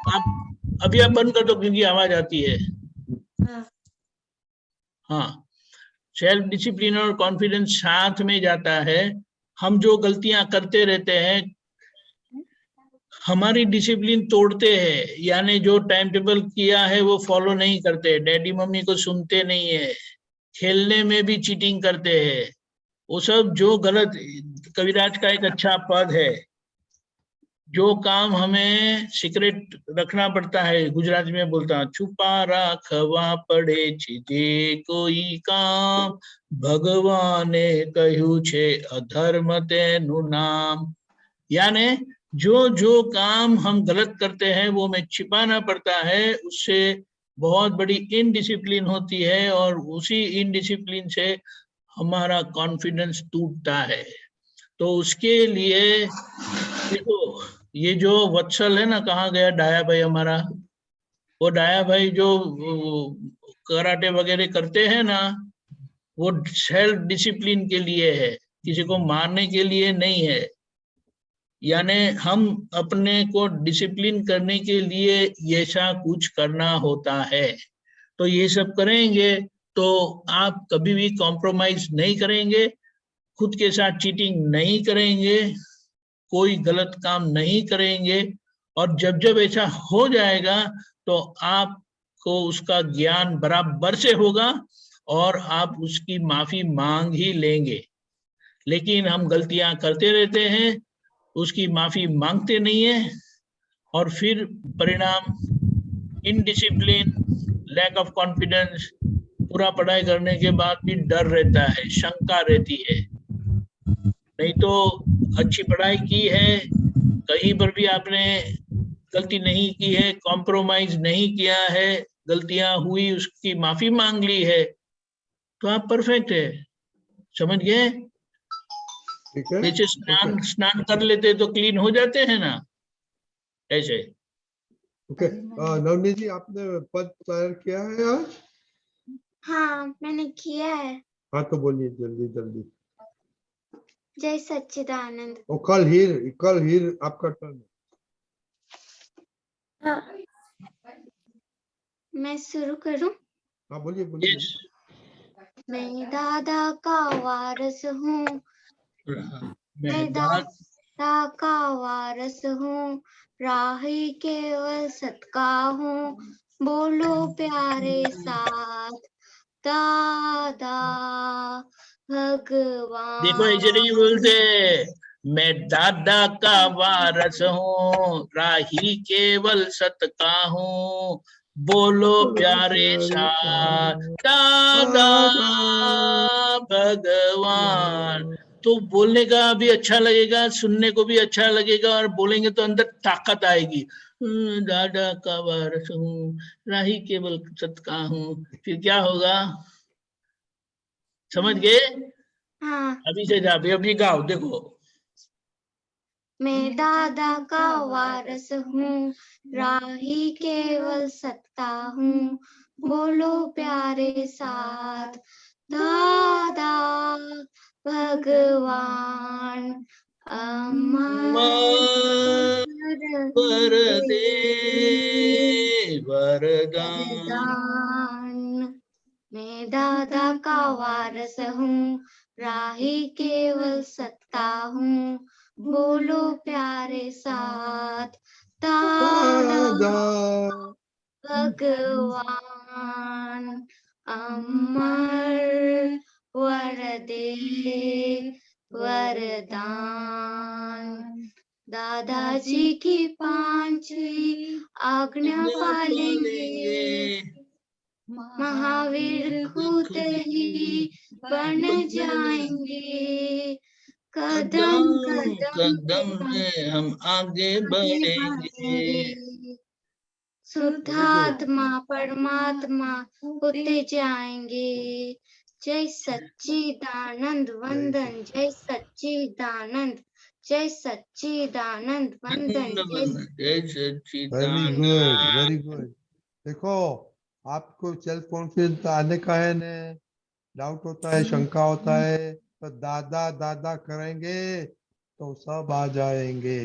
आप अभी आप बंद कर दो क्योंकि आवाज आती है। हाँ हाँ, सेल्फ डिसिप्लिन और कॉन्फिडेंस साथ में जाता है। हम जो गलतियां करते रहते हैं, हमारी डिसिप्लिन तोड़ते हैं, यानी जो टाइम टेबल किया है वो फॉलो नहीं करते, डैडी मम्मी को सुनते नहीं है, खेलने में भी चीटिंग करते हैं, वो सब जो गलत। कविराज का एक अच्छा पद है, जो काम हमें सीक्रेट रखना पड़ता है, गुजराती में बोलता हूँ, छुपा राखवा पड़े जे कोई काम, भगवाने कहू छे अधर्म तेनु नाम। यानी जो जो काम हम गलत करते हैं वो हमें छिपाना पड़ता है, उससे बहुत बड़ी इनडिसिप्लिन होती है, और उसी इनडिसिप्लिन से हमारा कॉन्फिडेंस टूटता है। तो उसके लिए देखो, ये जो वत्सल है ना, कहाँ गया डाया भाई हमारा, वो डाया भाई जो कराटे वगैरह करते हैं ना, वो सेल्फ डिसिप्लिन के लिए है, किसी को मारने के लिए नहीं है। यानी हम अपने को डिसिप्लिन करने के लिए ऐसा कुछ करना होता है। तो ये सब करेंगे तो आप कभी भी कॉम्प्रोमाइज नहीं करेंगे, खुद के साथ चीटिंग नहीं करेंगे, कोई गलत काम नहीं करेंगे, और जब जब ऐसा हो जाएगा तो आपको उसका ज्ञान बराबर से होगा और आप उसकी माफी मांग ही लेंगे। लेकिन हम गलतियां करते रहते हैं, उसकी माफी मांगते नहीं है, और फिर परिणाम इनडिसिप्लिन, लैक ऑफ कॉन्फिडेंस, पूरा पढ़ाई करने के बाद भी डर रहता है, शंका रहती है। नहीं तो अच्छी पढ़ाई की है, कहीं पर भी आपने गलती नहीं की है, कॉम्प्रोमाइज नहीं किया है, गलतियां हुई उसकी माफी मांग ली है, तो आप परफेक्ट है। समझ गए? ठीक है, जैसे स्नान स्नान कर लेते तो क्लीन हो जाते हैं ना, ऐसे। ओके। नवनीत जी, आपने पद तैयार किया है आज? हाँ मैंने किया है। हाँ तो बोलिए जल्दी जल्दी। जय सच्चिदानंद। ओ कल हीर आपका टर्न है। हाँ, मैं शुरू करूं? हाँ बोलिए बोलिए। Yes. मैं दादा का वारस हूँ, मैं मैं दादा का वारस हूँ, राही केवल सत्का हूँ, बोलो प्यारे साथ दादा भगवान। देखो ऐसे नहीं बोलते, मैं दादा का वारस हूँ, राही केवल सत का हूँ, बोलो प्यारे साथ दादा भगवान। तो बोलने का भी अच्छा लगेगा, सुनने को भी अच्छा लगेगा, और बोलेंगे तो अंदर ताकत आएगी। दादा का वारस हूँ, राही केवल सत का हूँ, फिर क्या होगा समझ गए? हाँ। अभी से जा, अभी गाओ देखो। मैं दादा का वारस हूँ, राही केवल सत्ता हूँ, बोलो प्यारे साथ दादा भगवान। अमर वर दे वरदान। वरदान। मैं दादा का वारस हूँ, राही केवल सत्ता हूँ, बोलो प्यारे साथ दादा भगवान। अमर वर दे वरदान। दादाजी की पांचवी आज्ञा पालेंगे, महावीर खुद ही बन जाएंगे, कदम कदम में हम आगे बढ़ेंगे। शुद्धात्मा परमात्मा होते जाएंगे। जय सच्चिदानंद वंदन, जय सच्चिदानंद, जय सच्चिदानंद वंदन, जय जय वेरी गुड वेरी गुड। देखो आपको सेल्फ कॉन्फिडेंस आने का है ना, डाउट होता है, शंका होता है, तो दादा दादा करेंगे तो सब आ जाएंगे।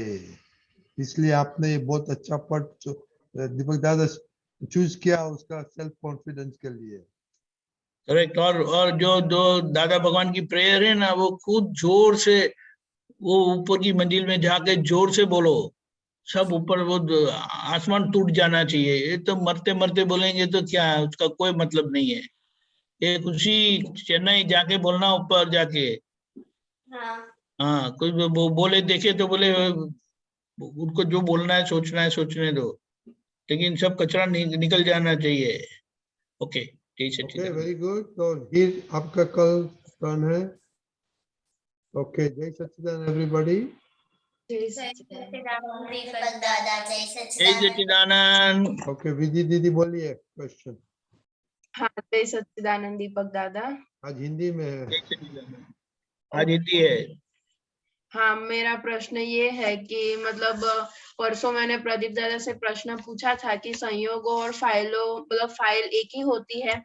इसलिए आपने ये बहुत अच्छा पद दीपक दादा चूज किया उसका सेल्फ कॉन्फिडेंस के लिए। करेक्ट। और जो जो दादा भगवान की प्रेयर है ना, वो खुद जोर से वो ऊपर की मंजिल में जाके जोर से बोलो, सब ऊपर वो आसमान टूट जाना चाहिए। ये तो मरते मरते बोलेंगे तो क्या है, उसका कोई मतलब नहीं है। ये उसी चेन्नई जाके बोलना ऊपर जाके। हाँ कोई बोले देखे तो बोले उनको जो बोलना है सोचना है सोचने दो, लेकिन सब कचरा निकल जाना चाहिए। ओके ठीक है। Very good. तो हीर आपका कल टर्न है। ओके जय सच्चिदानंद एवरीबॉडी। जय सच्चिदानंद दीपक दादा, जय जय सच्चिदानंद। सच्चिदानंद। ओके विधि दीदी बोलिए क्वेश्चन। हाँ, जय सच्चिदानंद दीपक दादा। आज हिंदी में है। आज हिंदी है। हाँ, मेरा प्रश्न ये है कि मतलब परसों मैंने प्रदीप दादा से प्रश्न पूछा था कि संयोगों और फाइलों मतलब फाइल एक ही होती है,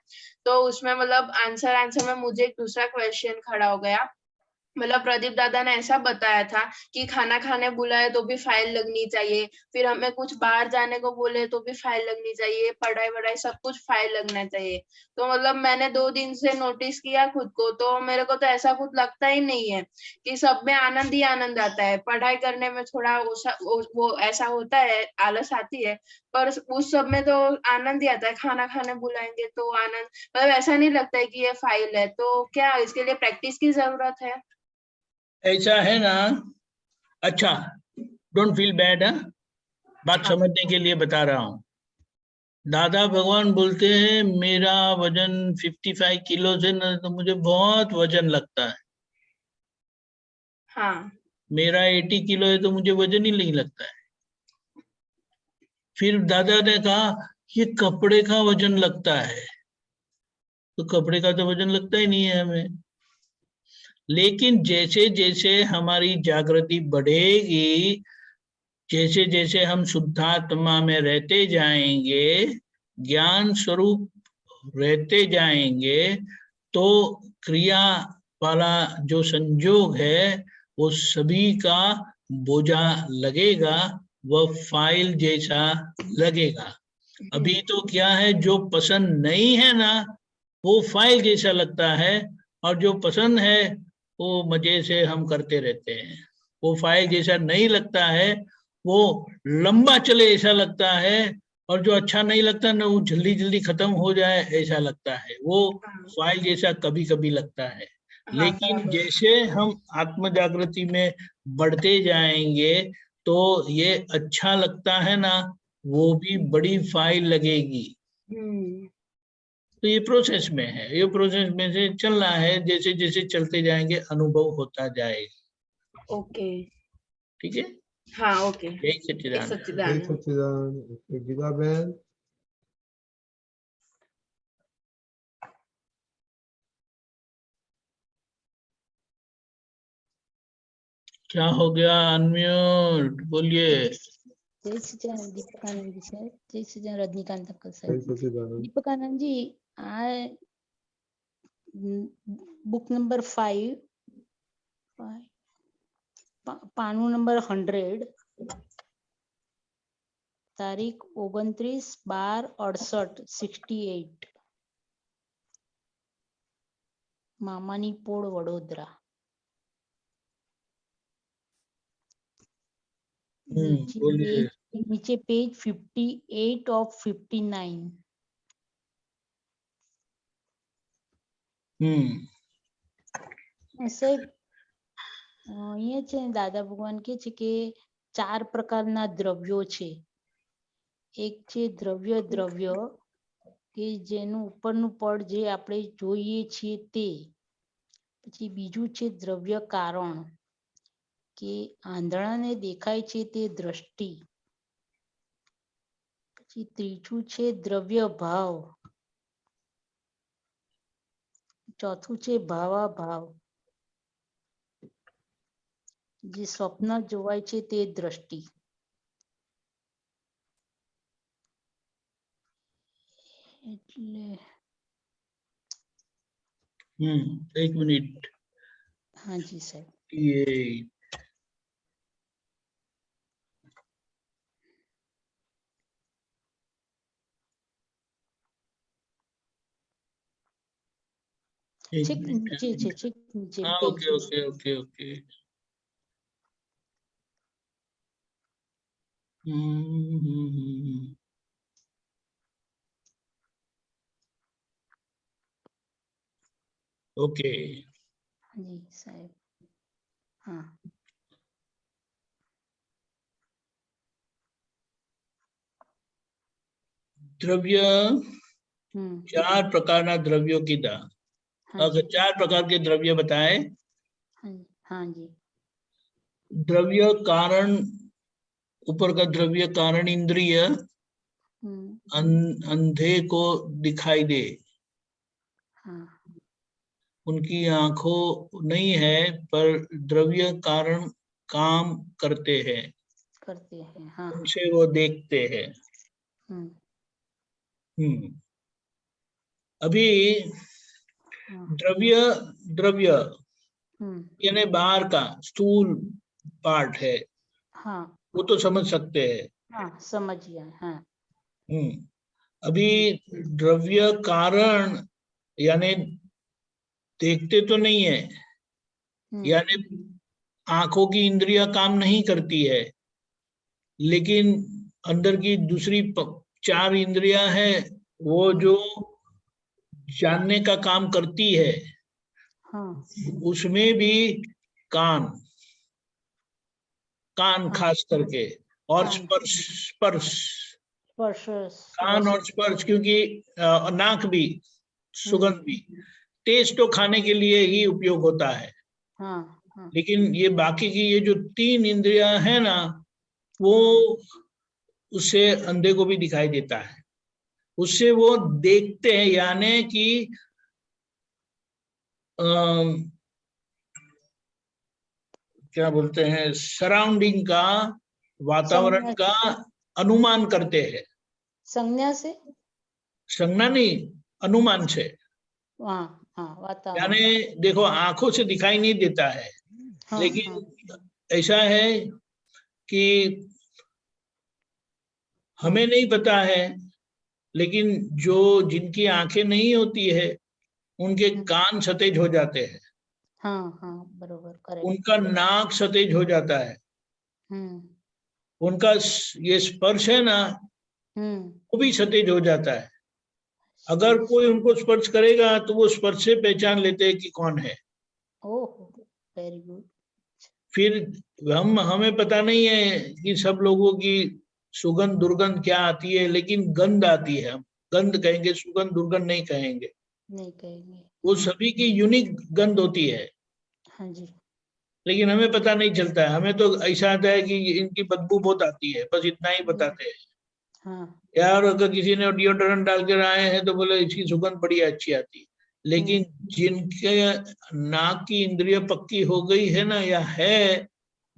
तो उसमें मतलब आंसर में मुझे एक दूसरा क्वेश्चन खड़ा हो गया। मतलब प्रदीप दादा ने ऐसा बताया था कि खाना खाने बुलाए तो भी फाइल लगनी चाहिए, फिर हमें कुछ बाहर जाने को बोले तो भी फाइल लगनी चाहिए, पढ़ाई वढ़ाई सब कुछ फाइल लगना चाहिए। तो मतलब मैंने 2 दिन से नोटिस किया खुद को, तो मेरे को तो ऐसा कुछ लगता ही नहीं है कि सब में आनंद ही आनंद आता है। पढ़ाई करने में थोड़ा वो ऐसा होता है, आलस आती है, पर उस सब में तो आनंद ही आता है। खाना खाने बुलाएंगे तो आनंद, मतलब ऐसा नहीं लगता है कि ये फाइल है। तो क्या इसके लिए प्रैक्टिस की जरूरत है? ऐसा है ना, अच्छा डोंट फील बैड। बात समझने के लिए बता रहा हूँ। दादा भगवान बोलते हैं मेरा वजन 55 किलो से न तो मुझे बहुत वजन लगता है। हाँ। मेरा 80 किलो है तो मुझे वजन ही नहीं लगता है। फिर दादा ने कहा ये कपड़े का वजन लगता है, तो कपड़े का तो वजन लगता ही नहीं है हमें। लेकिन जैसे जैसे हमारी जागृति बढ़ेगी, जैसे जैसे हम शुद्धात्मा में रहते जाएंगे, ज्ञान स्वरूप रहते जाएंगे, तो क्रिया वाला जो संयोग है वो सभी का बोझा लगेगा, वह फाइल जैसा लगेगा। अभी तो क्या है, जो पसंद नहीं है ना वो फाइल जैसा लगता है, और जो पसंद है वो मजे से हम करते रहते हैं। वो फाइल जैसा नहीं लगता है, वो लंबा चले ऐसा लगता है, और जो अच्छा नहीं लगता ना वो जल्दी जल्दी खत्म हो जाए ऐसा लगता है। वो फाइल जैसा कभी कभी लगता है। लेकिन जैसे हम आत्म जागृति में बढ़ते जाएंगे तो ये अच्छा लगता है ना, वो भी बड़ी फाइल लगेगी। तो ये प्रोसेस में है, ये प्रोसेस में से चलना है, जैसे जैसे चलते जाएंगे अनुभव होता जाएगा। ओके, ठीक है। हाँ ओके। जय सच्चिदानंद। जय सच्चिदानंद। सच्चिदानंद। गीता बहन, क्या हो गया? अनम्यूट बोलिए। जय सच्चिदानंद दीपकानंद जी सर, जय सच्चिदानंद रजनीकांत अंकल सर। जय सच्चिदानंद। दीपकानंद जी, बुक नंबर 5, पानु नंबर 100, तारीख 29/12/68, मामानी पोड़ वडोदरा। बोलिए। नीचे पेज 58 of 59। સાહેબ અહીંયા છે દાદા ભગવાન કે છે કે 4 પ્રકારના દ્રવ્યો છે। એક છે દ્રવ્ય દ્રવ્ય કે જેનું ઉપરનું પડ જે આપણે જોઈએ છીએ તે, પછી બીજું છે દ્રવ્ય કારણ કે આંધળાને દેખાય છે તે દ્રષ્ટિ, પછી ત્રીજું છે દ્રવ્ય ભાવ, ચોથું છે ભાવાભાવ, જે સ્વપ્ન જોવાય છે તે દ્રષ્ટિ। એટલે एक मिनट। हाँ जी साहब। ये छेक नीचे छे, छेक नीचे हाँ, page. Okay okay okay okay. Okay. हाँ जी साहब। हाँ દ્રવ્ય 4 પ્રકારના દ્રવ્યો કીધા। अगर 4 प्रकार के द्रव्य बताए। हाँ जी। द्रव्य कारण, ऊपर का द्रव्य कारण इंद्रिय अंधे को दिखाई दे। हाँ। उनकी आंखों नहीं है पर द्रव्य कारण काम करते हैं, हाँ। उनसे वो देखते हैं। अभी द्रव्य द्रव्य यानी बाहर का स्थूल पार्ट है। हाँ। वो तो समझ सकते हैं। हाँ समझ गया। हाँ। अभी द्रव्य कारण यानी देखते तो नहीं है, यानी आंखों की इंद्रियां काम नहीं करती है, लेकिन अंदर की दूसरी 4 इंद्रियां हैं वो जो जानने का काम करती है। हाँ। उसमें भी कान खास करके, और स्पर्श स्पर्श कान और स्पर्श, क्योंकि नाक भी, सुगंध भी, टेस्ट तो खाने के लिए ही उपयोग होता है। हाँ। लेकिन ये बाकी की ये जो 3 इंद्रियां है ना, वो उससे अंधे को भी दिखाई देता है, उससे वो देखते हैं, यानी कि क्या बोलते हैं, सराउंडिंग का, वातावरण का अनुमान करते हैं। संज्ञा से? संज्ञा नहीं, अनुमान से। हाँ वातावरण। यानी देखो आंखों से दिखाई नहीं देता है, हाँ, लेकिन ऐसा है कि हमें नहीं पता है, लेकिन जो जिनकी आंखें नहीं होती है उनके कान सतेज हो जाते हैं, हाँ, हाँ, बरोबर, करेक्ट। उनका नाक सतेज हो जाता है, उनका ये स्पर्श है ना वो भी सतेज हो जाता है। अगर कोई उनको स्पर्श करेगा तो वो स्पर्श से पहचान लेते हैं कि कौन है। ओह, वेरी गुड। फिर हमें पता नहीं है कि सब लोगों की सुगंध दुर्गंध क्या आती है, लेकिन गंध आती है। हम गंध कहेंगे, सुगंध दुर्गंध नहीं कहेंगे। नहीं कहेंगे। वो सभी की यूनिक गंध होती है, हाँ जी। लेकिन हमें पता नहीं चलता है। हमें तो ऐसा आता है कि इनकी बदबू बहुत आती है, बस इतना ही बताते हैं। हाँ, यार अगर किसी ने डिओड्रेंट डाल कर आए हैं तो बोले इसकी सुगंध बड़ी अच्छी आती है, लेकिन जिनके नाक की इंद्रिय पक्की हो गई है ना या है,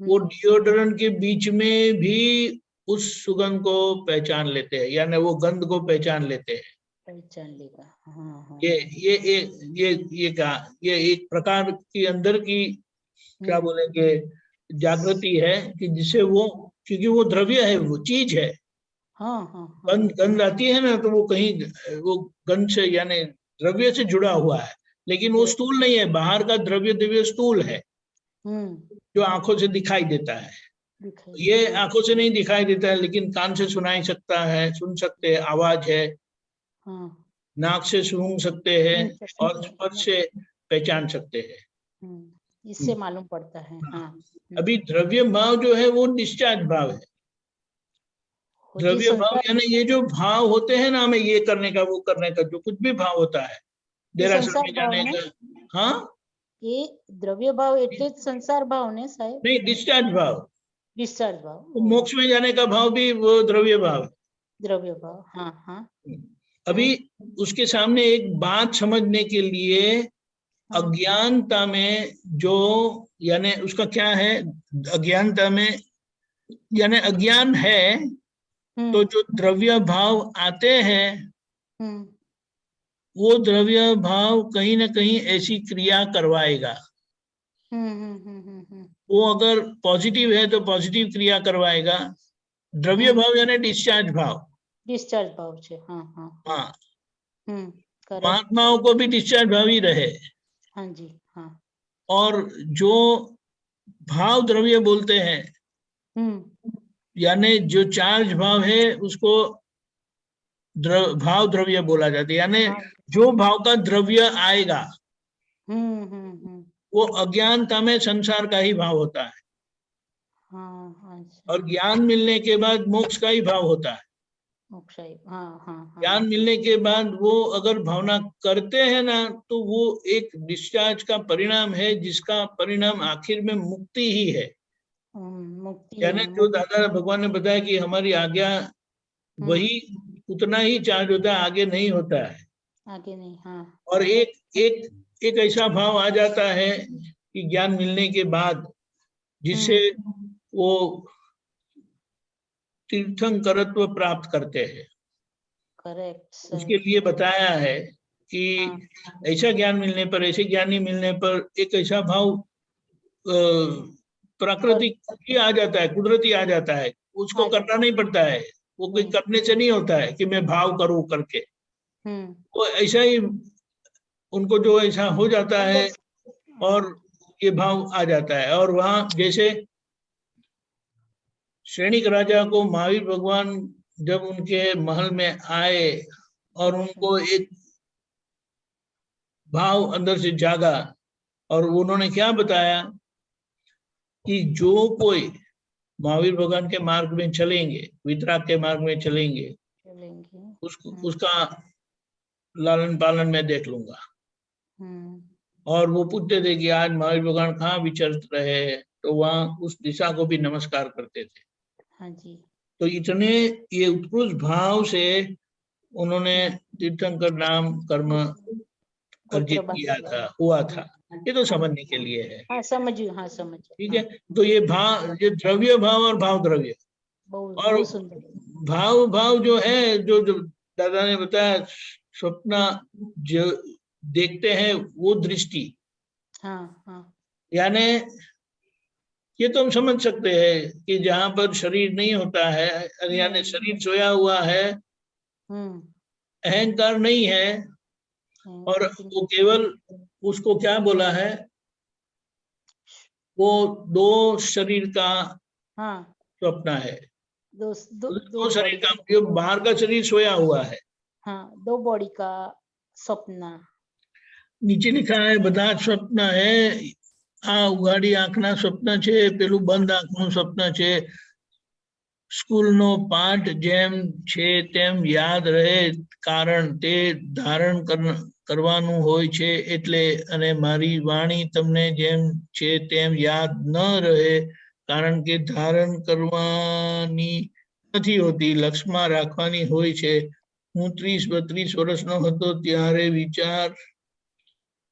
वो डिओड्रेंट के बीच में भी उस सुगंध को पहचान लेते हैं, यानी वो गंध को पहचान लेते हैं। पहचान लेगा। हाँ, हाँ। ये एक प्रकार की अंदर की क्या बोलेंगे जागृति है कि जिसे वो, क्योंकि वो द्रव्य है, वो चीज है। हाँ, हाँ, गंध आती है ना तो वो कहीं वो गंध से यानी द्रव्य से जुड़ा हुआ है, लेकिन वो स्थूल नहीं है। बाहर का द्रव्य स्थूल है जो आंखों से दिखाई देता है। ये आंखों से नहीं दिखाई देता है, लेकिन कान से सुनाई सकता है, सुन सकते हैं, आवाज है। नाक से सूंघ सकते हैं और स्पर्श से पहचान सकते हैं। इससे मालूम पड़ता है। हाँ। अभी द्रव्य भाव जो है वो डिस्चार्ज भाव है। द्रव्य भाव यानी ये जो भाव होते हैं ना, हमें ये करने का वो करने का, जो कुछ भी भाव होता है, देरासर में जाने का। हाँ, ये द्रव्य भाव એટલે જ संसार भाव ने साहेब? नहीं, डिस्चार्ज भाव। डिस्चार्ज भाव, मोक्ष में जाने का भाव भी वो द्रव्य भाव है। द्रव्य भाव, हाँ, हाँ। अभी उसके सामने एक बात समझने के लिए, अज्ञानता में जो यानी उसका क्या है, अज्ञानता में यानी अज्ञान है, तो जो द्रव्य भाव आते हैं वो द्रव्य भाव कहीं ना कहीं ऐसी क्रिया करवाएगा। वो अगर पॉजिटिव है तो पॉजिटिव क्रिया करवाएगा। द्रव्य भाव यानी डिस्चार्ज भाव। डिस्चार्ज भाव से, हाँ, हाँ। हाँ, महात्माओं को भी डिस्चार्ज भाव ही रहे। हाँ जी, हाँ। और जो भाव द्रव्य बोलते हैं, यानी जो चार्ज भाव है उसको भाव द्रव्य बोला जाता है। यानी जो भाव का द्रव्य आएगा वो अज्ञानता में संसार का ही भाव होता है। और ज्ञान मिलने के बाद मोक्ष का ही भाव होता है। ज्ञान मिलने के बाद वो अगर भावना करते हैं ना, तो वो एक डिस्चार्ज का परिणाम है, जिसका परिणाम आखिर में मुक्ति ही है। यानी जो दादा भगवान ने बताया कि हमारी आज्ञा वही उतना ही चार्ज होता है, आगे नहीं होता है। आगे नहीं, हाँ। और एक ऐसा भाव आ जाता है कि ज्ञान मिलने के बाद, जिसे वो तीर्थंकरत्व प्राप्त करते हैं। करेक्ट। उसके लिए बताया है कि ऐसा ज्ञान मिलने पर, ऐसे ज्ञानी मिलने पर एक ऐसा भाव प्राकृतिक ही आ जाता है, कुदरती आ जाता है। उसको करना नहीं पड़ता है, वो कोई करने से नहीं होता है कि मैं भाव करूं करके। वो ऐसा ही उनको जो ऐसा हो जाता है और ये भाव आ जाता है। और वहां जैसे श्रेणिक राजा को महावीर भगवान जब उनके महल में आए और उनको एक भाव अंदर से जागा, और उन्होंने क्या बताया कि जो कोई महावीर भगवान के मार्ग में चलेंगे, वितराग के मार्ग में चलेंगे, उसका लालन पालन मैं देख लूंगा। और वो पूछते थे कि आज महावीर भगवान कहाँ विचर रहे, तो वहां उस दिशा को भी नमस्कार करते थे। हाँ जी। तो इतने ये उत्कृष्ट भाव से उन्होंने तीर्थंकर नाम कर्म अर्जित किया था, हुआ था। ये तो समझने के लिए है। हाँ, समझिए, हाँ, समझिए। ठीक है। तो ये भाव, ये द्रव्य भाव और भाव द्रव्य, और भाव जो है, जो दादा ने बताया, स्वप्न जो देखते हैं वो दृष्टि। हाँ, हाँ। यानी ये तो हम समझ सकते हैं कि जहां पर शरीर नहीं होता है, यानी शरीर सोया हुआ है, अहंकार नहीं है, और वो केवल उसको क्या बोला है, वो दो शरीर का स्वप्न है। दो शरीर का, जो बाहर का शरीर सोया हुआ है, दो बॉडी का सपना। નીચે लिखा है બધા સ્વપ્ન है, આ ઉઘાડી આંખના સ્વપ્ન છે, પેલું બંધ આંખનું સ્વપ્ન છે, સ્કૂલનો પાઠ જેમ છે તેમ યાદ રહે, કારણ તે ધારણ કરવાનું હોય છે એટલે, અને મારી વાણી તમને જેમ છે તેમ યાદ ન રહે, કારણ કે ધારણ કરવાની નથી હોતી, લક્ષમાં રાખવાની હોય છે। હું 30-32 વર્ષનો હતો ત્યારે વિચાર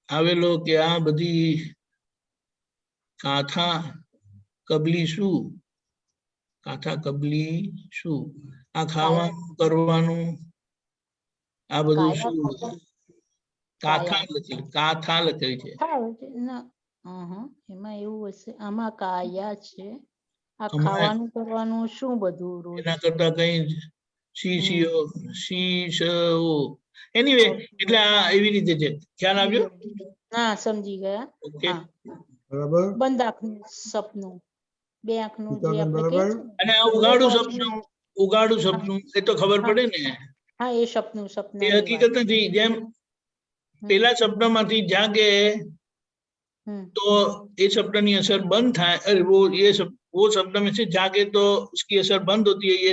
આવેલો કે આ બધી કાથા કબલી શું, કાથા કબલી શું, આ ખાવાનું કરવાનું આ બધું શું, કાથા લખેલી છે। એમાં એવું હશે, આમાં કાયા છે, આ ખાવાનું કરવાનું શું બધું રોજ એના કરતા કઈ સીસીઓ એનીવે, એટલે આ એવી રીતે છે, ખ્યાલ આવ્યો? સમજી ગયા। ઓકે, બરાબર, બંધ આંખનું સપનું, બે આંખનું જે આપણે બરાબર। કહીએ છીએ અને આ ઉગાડું સપનું એ તો ખબર પડે ને, હા એ સપનું એ હકીકત નથી। જેમ પેલા સપનામાંથી જાગે तो ये सपने असर बंद था, वो सपने में से जागे तो उसकी असर बंद होती है। ये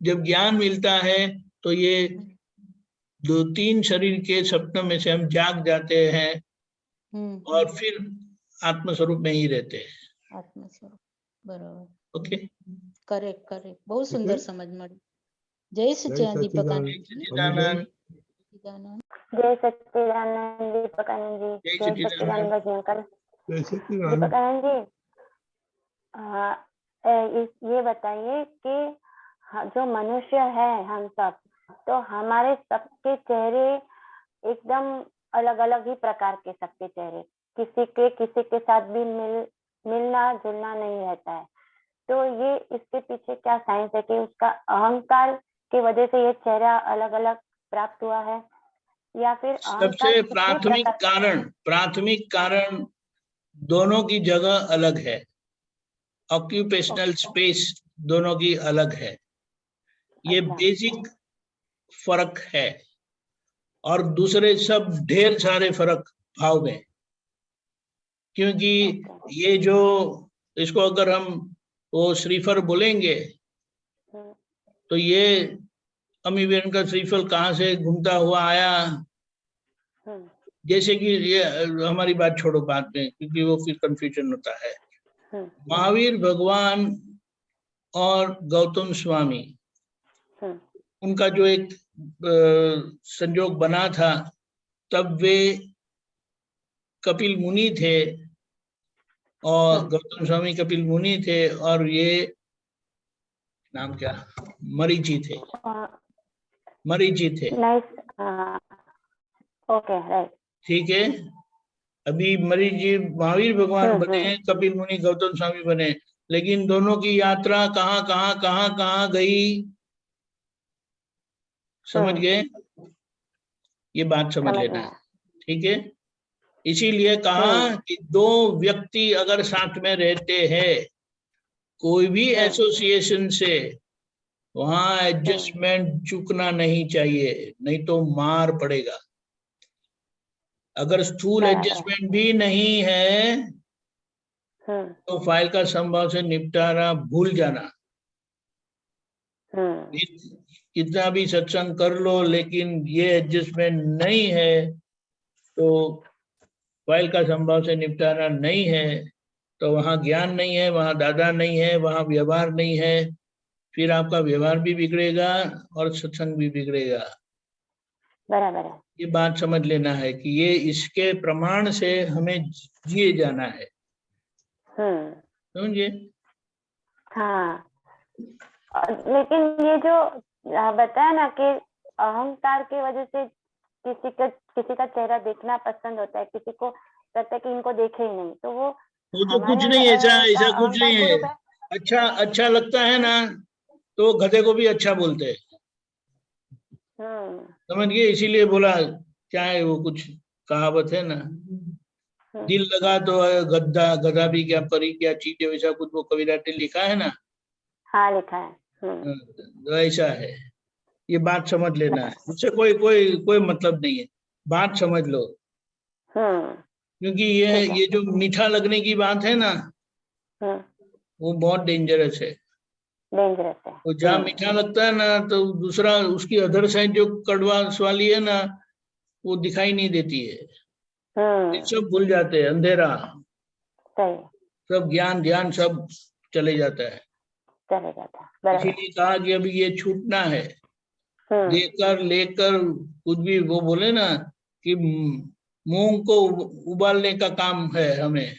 जब ज्ञान मिलता है तो ये 2-3 शरीर के सपनों में से हम जाग जाते हैं और फिर आत्मस्वरूप में ही रहते हैं। आत्मस्वरूप, बराबर, ओके, करेक्ट करेक्ट, बहुत सुंदर समझ मળી। जय सच्चिदानंद दीपकानंद जय सच्चिदानंद दीपकानंद जी, जय जय सच्चिदानंद भजनकर जय सच्चिदानंद। दीपकानंद जी, ये बताइए कि जो मनुष्य है हम सब, तो हमारे सबके चेहरे एकदम अलग अलग ही प्रकार के, सबके चेहरे किसी के साथ भी मिलना जुलना नहीं रहता है। तो ये इसके पीछे क्या साइंस है कि उसका अहंकार की वजह से ये चेहरा अलग अलग प्राप्त हुआ है, या फिर सबसे प्राथमिक कारण दोनों की जगह अलग है, ऑक्यूपेशनल स्पेस दोनों की अलग है, ये बेसिक फर्क है। और दूसरे सब ढेर सारे फर्क भाव में, क्योंकि ये जो इसको अगर हम वो श्रीफल बोलेंगे तो ये अमीबेन का श्रीफल कहाँ से घूमता हुआ आया, जैसे कि ये हमारी बात छोड़ो बाद में, क्योंकि वो फिर कंफ्यूजन होता है। महावीर भगवान और गौतम स्वामी, उनका जो एक संयोग बना था, तब वे कपिल मुनि थे और गौतम स्वामी कपिल मुनि थे, और ये नाम क्या, मरीचि थे, मरीचि थे। ओके, राइट, ठीक है। अभी मरीचि महावीर भगवान बने, कपिल मुनि गौतम स्वामी बने, लेकिन दोनों की यात्रा कहाँ गई, समझ गए? ये बात समझ लेना है, ठीक है। इसीलिए कहा कि दो व्यक्ति अगर साथ में रहते हैं कोई भी एसोसिएशन से, वहां एडजस्टमेंट चूकना नहीं चाहिए, नहीं तो मार पड़ेगा। अगर स्थूल एडजस्टमेंट भी नहीं है तो फाइल का संभव से निपटारा भूल जाना। कितना भी सत्संग कर लो, लेकिन ये एडजस्टमेंट नहीं है तो फाइल का संभव से निपटारा नहीं है, तो वहाँ ज्ञान नहीं है, वहाँ दादा नहीं है, वहाँ व्यवहार नहीं है, फिर आपका व्यवहार भी बिगड़ेगा और सत्संग भी बिगड़ेगा। बराबर है, ये बात समझ लेना है कि ये इसके प्रमाण से हमें जिए जाना है, समझिए? हाँ, लेकिन ये जो बताया ना कि अहंकार की वजह से किसी का चेहरा देखना पसंद होता है, किसी को कहता है कि इनको देखे ही नहीं, तो वो वो तो हमारे कुछ नहीं, ऐसा का ऐसा कुछ अहंकार नहीं है। स्वरूप है। अच्छा अच्छा लगता है ना तो गधे को भी अच्छा बोलते हैं, समझ गए? इसीलिए बोला, क्या है वो कुछ कहावत है ना, दिल लगा तो गद्दा, गधा भी क्या परी क्या चीज है, वैसा कुछ वो कविराज ने लिखा है ना। हाँ लिखा है। तो ऐसा है, ये बात समझ लेना है, उससे कोई कोई कोई मतलब नहीं है, बात समझ लो। क्योंकि ये जो मीठा लगने की बात है ना, वो बहुत डेंजरस है। डेंजरस है। वो जहाँ मीठा लगता है ना, तो दूसरा उसकी अदर साइड जो कड़वास वाली है ना, वो दिखाई नहीं देती है, ये सब भूल जाते हैं, अंधेरा सही। सब ज्ञान ध्यान सब चले जाता है। चले जाता है। इसीलिए कहा कि अभी ये छूटना है, लेकर लेकर कुछ भी, वो बोले ना कि मूंग को उबालने का काम है हमें।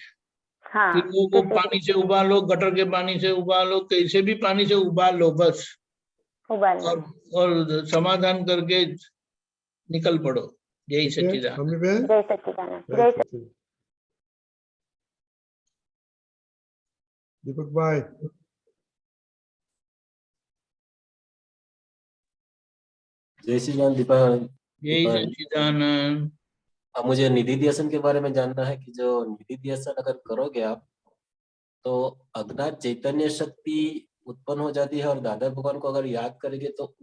हाँ, फिर वो पानी से उबालो, गटर के पानी से उबालो, कैसे भी पानी से उबाल लो बस, उबालना और समाधान करके निकल पड़ो। जय सच्चिदानंद। मम्मी बहन, जय सच्चिदानंद। जय जय सच्चिदानंद। दीपक भाई, जय श्री राम। जय सच्चिदानंद। अब मुझे निधि ध्यान के बारे में जानना है कि जो निधि ध्यान अगर करोगे आप, तो अज्ञात चैतन्य शक्ति उत्पन्न हो जाती है, और दादा भगवान को अगर याद करेंगे तो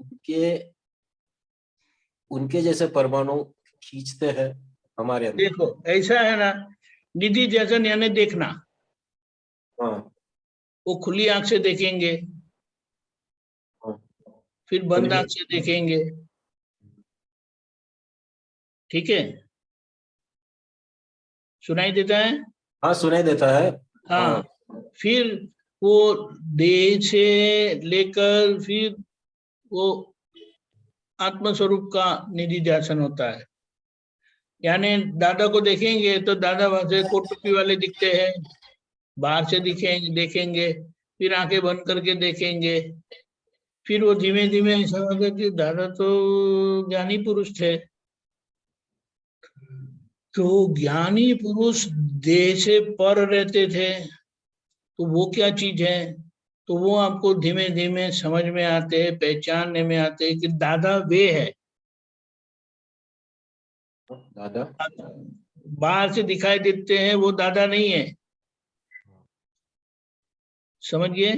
उनके जैसे परमाणु खींचते हैं हमारे अंदर। देखो ऐसा है ना, निधि ध्यान यानी देखना, वो खुली आंख से देखेंगे, फिर बंद आंख से देखेंगे, ठीक है? सुनाई देता है? हाँ सुनाई देता है। हाँ, फिर वो देह से लेकर फिर वो आत्म स्वरूप का निधि ध्यान होता है। यानी दादा को देखेंगे तो दादा वहां से कोट टोपी वाले दिखते हैं, बाहर से देखेंगे, फिर आंखें बंद करके देखेंगे, फिर वो धीमे धीमे ऐसा होगा कि दादा तो ज्ञानी पुरुष थे। तो ज्ञानी पुरुष देह से पर रहते थे, तो वो क्या चीज है, तो वो आपको धीमे धीमे समझ में आते हैं, पहचानने में आते हैं कि दादा वे है। दादा बाहर से दिखाई देते हैं, वो दादा नहीं है, समझिए?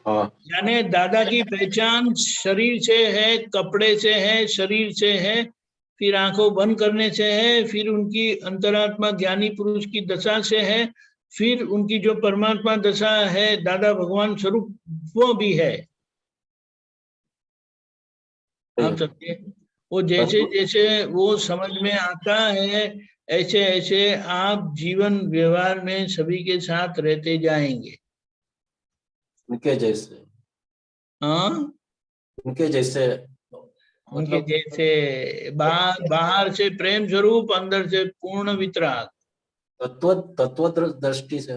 यानी दादा की पहचान शरीर से है, कपड़े से है, शरीर से है, फिर आंखों बंद करने से है, फिर उनकी अंतरात्मा ज्ञानी पुरुष की दशा से है, फिर उनकी जो परमात्मा दशा है दादा भगवान स्वरूप, वो भी है। आप समझिए? वो जैसे जैसे वो समझ में आता है, ऐसे ऐसे आप जीवन व्यवहार में सभी के साथ रहते जाएंगे। उनके जैसे। हाँ, उनके जैसे उनके जैसे बाहर से प्रेम स्वरूप, अंदर से पूर्ण वितराग। तत्व दृष्टि से।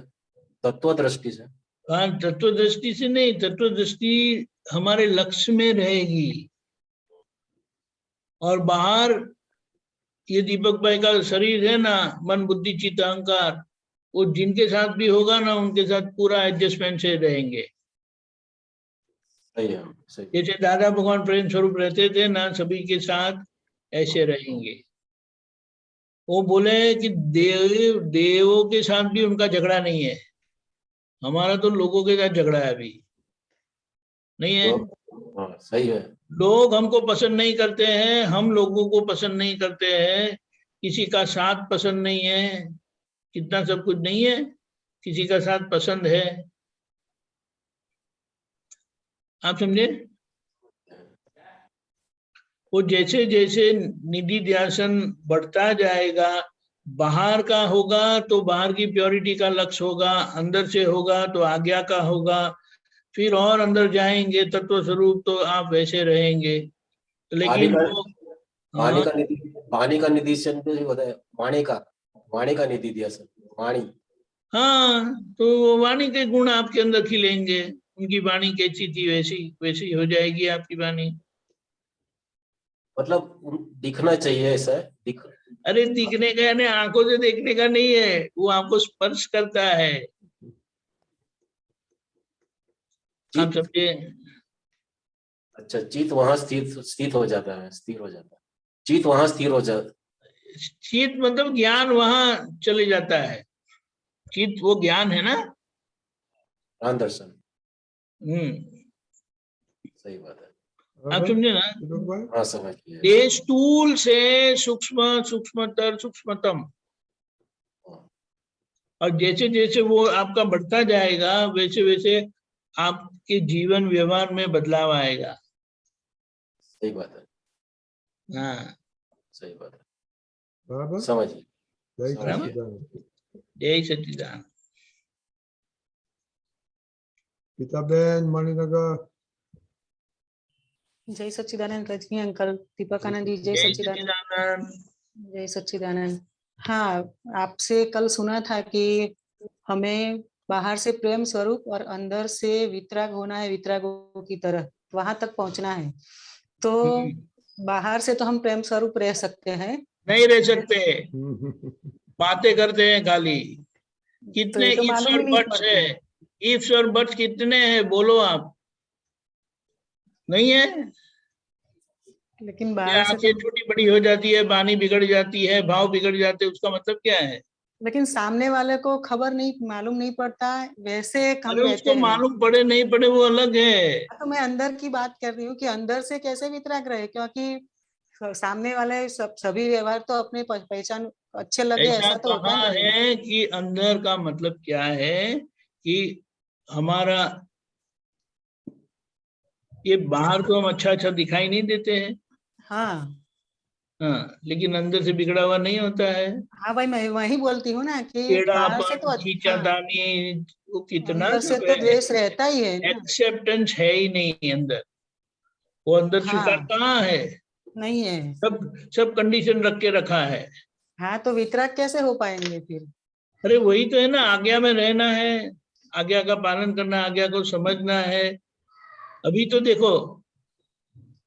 हाँ, तत्व दृष्टि से नहीं, तत्व दृष्टि हमारे लक्ष्य में रहेगी, और बाहर ये दीपक भाई का शरीर है ना, मन बुद्धि चित्त अहंकार, वो जिनके साथ भी होगा ना उनके साथ पूरा एडजस्टमेंट से रहेंगे। सही है, सही। जैसे दादा भगवान प्रेम स्वरूप रहते थे ना सभी के साथ, ऐसे रहेंगे। वो बोले कि देवों के साथ भी उनका झगड़ा नहीं है, हमारा तो लोगों के साथ झगड़ा है, अभी नहीं है। सही है। लोग हमको पसंद नहीं करते हैं, हम लोगों को पसंद नहीं करते हैं, किसी का साथ पसंद नहीं है, कितना सब कुछ नहीं है, किसी का साथ पसंद है। आप समझे? वो जैसे जैसे निधि ध्यान बढ़ता जाएगा, बाहर का होगा तो बाहर की प्योरिटी का लक्ष्य होगा, अंदर से होगा तो आज्ञा का होगा, फिर और अंदर जाएंगे तत्व स्वरूप तो आप वैसे रहेंगे। लेकिन वाणी का निधिध्यासन भी होता है। वाणी का निधिध्यासन, वाणी। हाँ, तो वाणी के गुण आपके अंदर खिलेंगे, उनकी वाणी कैसी थी वैसी वैसी हो जाएगी आपकी वाणी। मतलब दिखना चाहिए, ऐसा है अरे दिखने का यानी आंखों से देखने का नहीं है, वो आपको स्पर्श करता है। आप समझे? अच्छा, चित्त वहां स्थित हो जाता है, स्थिर हो जाता है, चित्त वहां स्थिर हो जाता। चित्त मतलब ज्ञान वहां चले जाता है। चित्त वो ज्ञान है ना। ज्ञान दर्शन, सही बात है। आप समझे ना। हाँ, समझ गया। ये स्थूल से सूक्ष्म, सूक्ष्मतर, सूक्ष्मतम, और जैसे जैसे वो आपका बढ़ता जाएगा वैसे वैसे आपके जीवन व्यवहार में बदलाव आएगा। सही बात है। हाँ, सही बात है, बराबर। समझिए। जय सच्चिदानंद। गीताबेन मणिनगर। जय सच्चिदानंद रजनी अंकल, दीपक आनंद जी, जय सच्चिदानंद। जय सच्चिदानंद। हाँ, आपसे कल सुना था कि हमें बाहर से प्रेम स्वरूप और अंदर से वितराग होना है, वितरागों की तरह वहां तक पहुंचना है। तो बाहर से तो हम प्रेम स्वरूप रह सकते हैं, नहीं रह सकते, बातें करते हैं खाली। कितने तो इफ्स मालूम और ही नहीं बट्स पड़ता है, इफ्स और बट्स कितने हैं बोलो आप? नहीं है। लेकिन बाहर से आंखें छोटी बड़ी हो जाती है, वाणी बिगड़ जाती है, भाव बिगड़ जाते हैं, उसका मतलब क्या है? लेकिन सामने वाले को खबर नहीं, मालूम नहीं पड़ता, वैसे हम अरे रहते उसको हैं। मालूम पड़े नहीं पड़े वो अलग है। तो मैं अंदर की बात कर रही हूँ कि अंदर से कैसे वितराग रहे, क्योंकि सामने वाले सभी व्यवहार तो अपने पहचान अच्छे लगे, ऐसा ऐसा तो होता कहाँ नहीं। है कि अंदर का मतलब क्या है कि हमारा ये बाहर को हम अच्छा अच्छा दिखाई नहीं देते हैं। हाँ हाँ, लेकिन अंदर से बिगड़ा हुआ नहीं होता है। हाँ भाई, मैं वही बोलती हूँ ना कि बाहर से तो टेढ़ापन, खींचातानी, वो कितना अंदर से सब तो है। द्वेष रहता ही है ना। एक्सेप्टेंस है ही नहीं अंदर, वो अंदर स्वीकार हाँ, कहाँ है? नहीं है। सब कंडीशन रख के रखा है। हाँ, तो वितराग कैसे हो पाएंगे फिर? अरे वही तो है ना, आज्ञा में रहना है, आज्ञा का पालन करना, आज्ञा को समझना है। अभी तो देखो,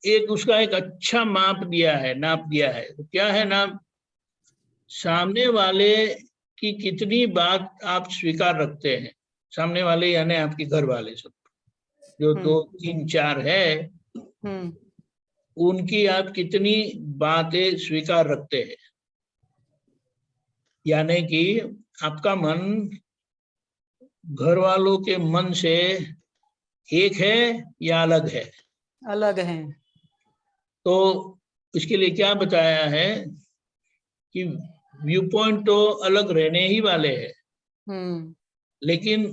एक उसका एक अच्छा नाप दिया है। तो क्या है नाप? सामने वाले की कितनी बात आप स्वीकार रखते हैं। सामने वाले यानी आपके घर वाले, सब जो 2, 3, 4 है, उनकी आप कितनी बातें स्वीकार रखते हैं। यानी कि आपका मन घर वालों के मन से एक है या अलग है? अलग है। तो इसके लिए क्या बताया है कि व्यू पॉइंट तो अलग रहने ही वाले हैं, लेकिन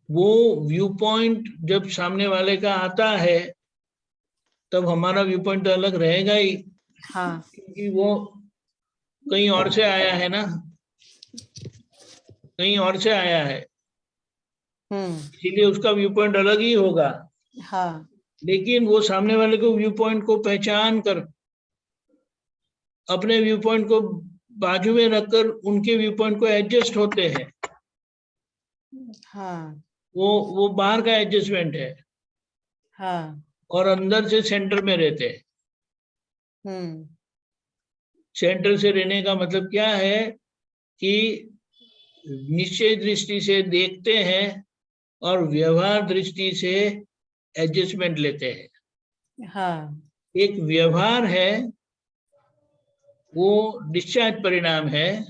वो व्यू पॉइंट जब सामने वाले का आता है तब हमारा व्यू पॉइंट तो अलग रहेगा ही। हाँ, क्योंकि वो कहीं और से आया है ना, कहीं और से आया है, इसीलिए उसका व्यू पॉइंट अलग ही होगा। हाँ, लेकिन वो सामने वाले को व्यू पॉइंट को पहचान कर अपने व्यू पॉइंट को बाजू में रखकर उनके व्यू पॉइंट को एडजस्ट होते हैं। हाँ, वो बाहर का एडजस्टमेंट है। हाँ, और अंदर से सेंटर में रहते हैं। सेंटर से रहने का मतलब क्या है कि निश्चय दृष्टि से देखते हैं और व्यवहार दृष्टि से एडजस्टमेंट लेते हैं। हाँ, एक व्यवहार है, वो डिस्चार्ज परिणाम है,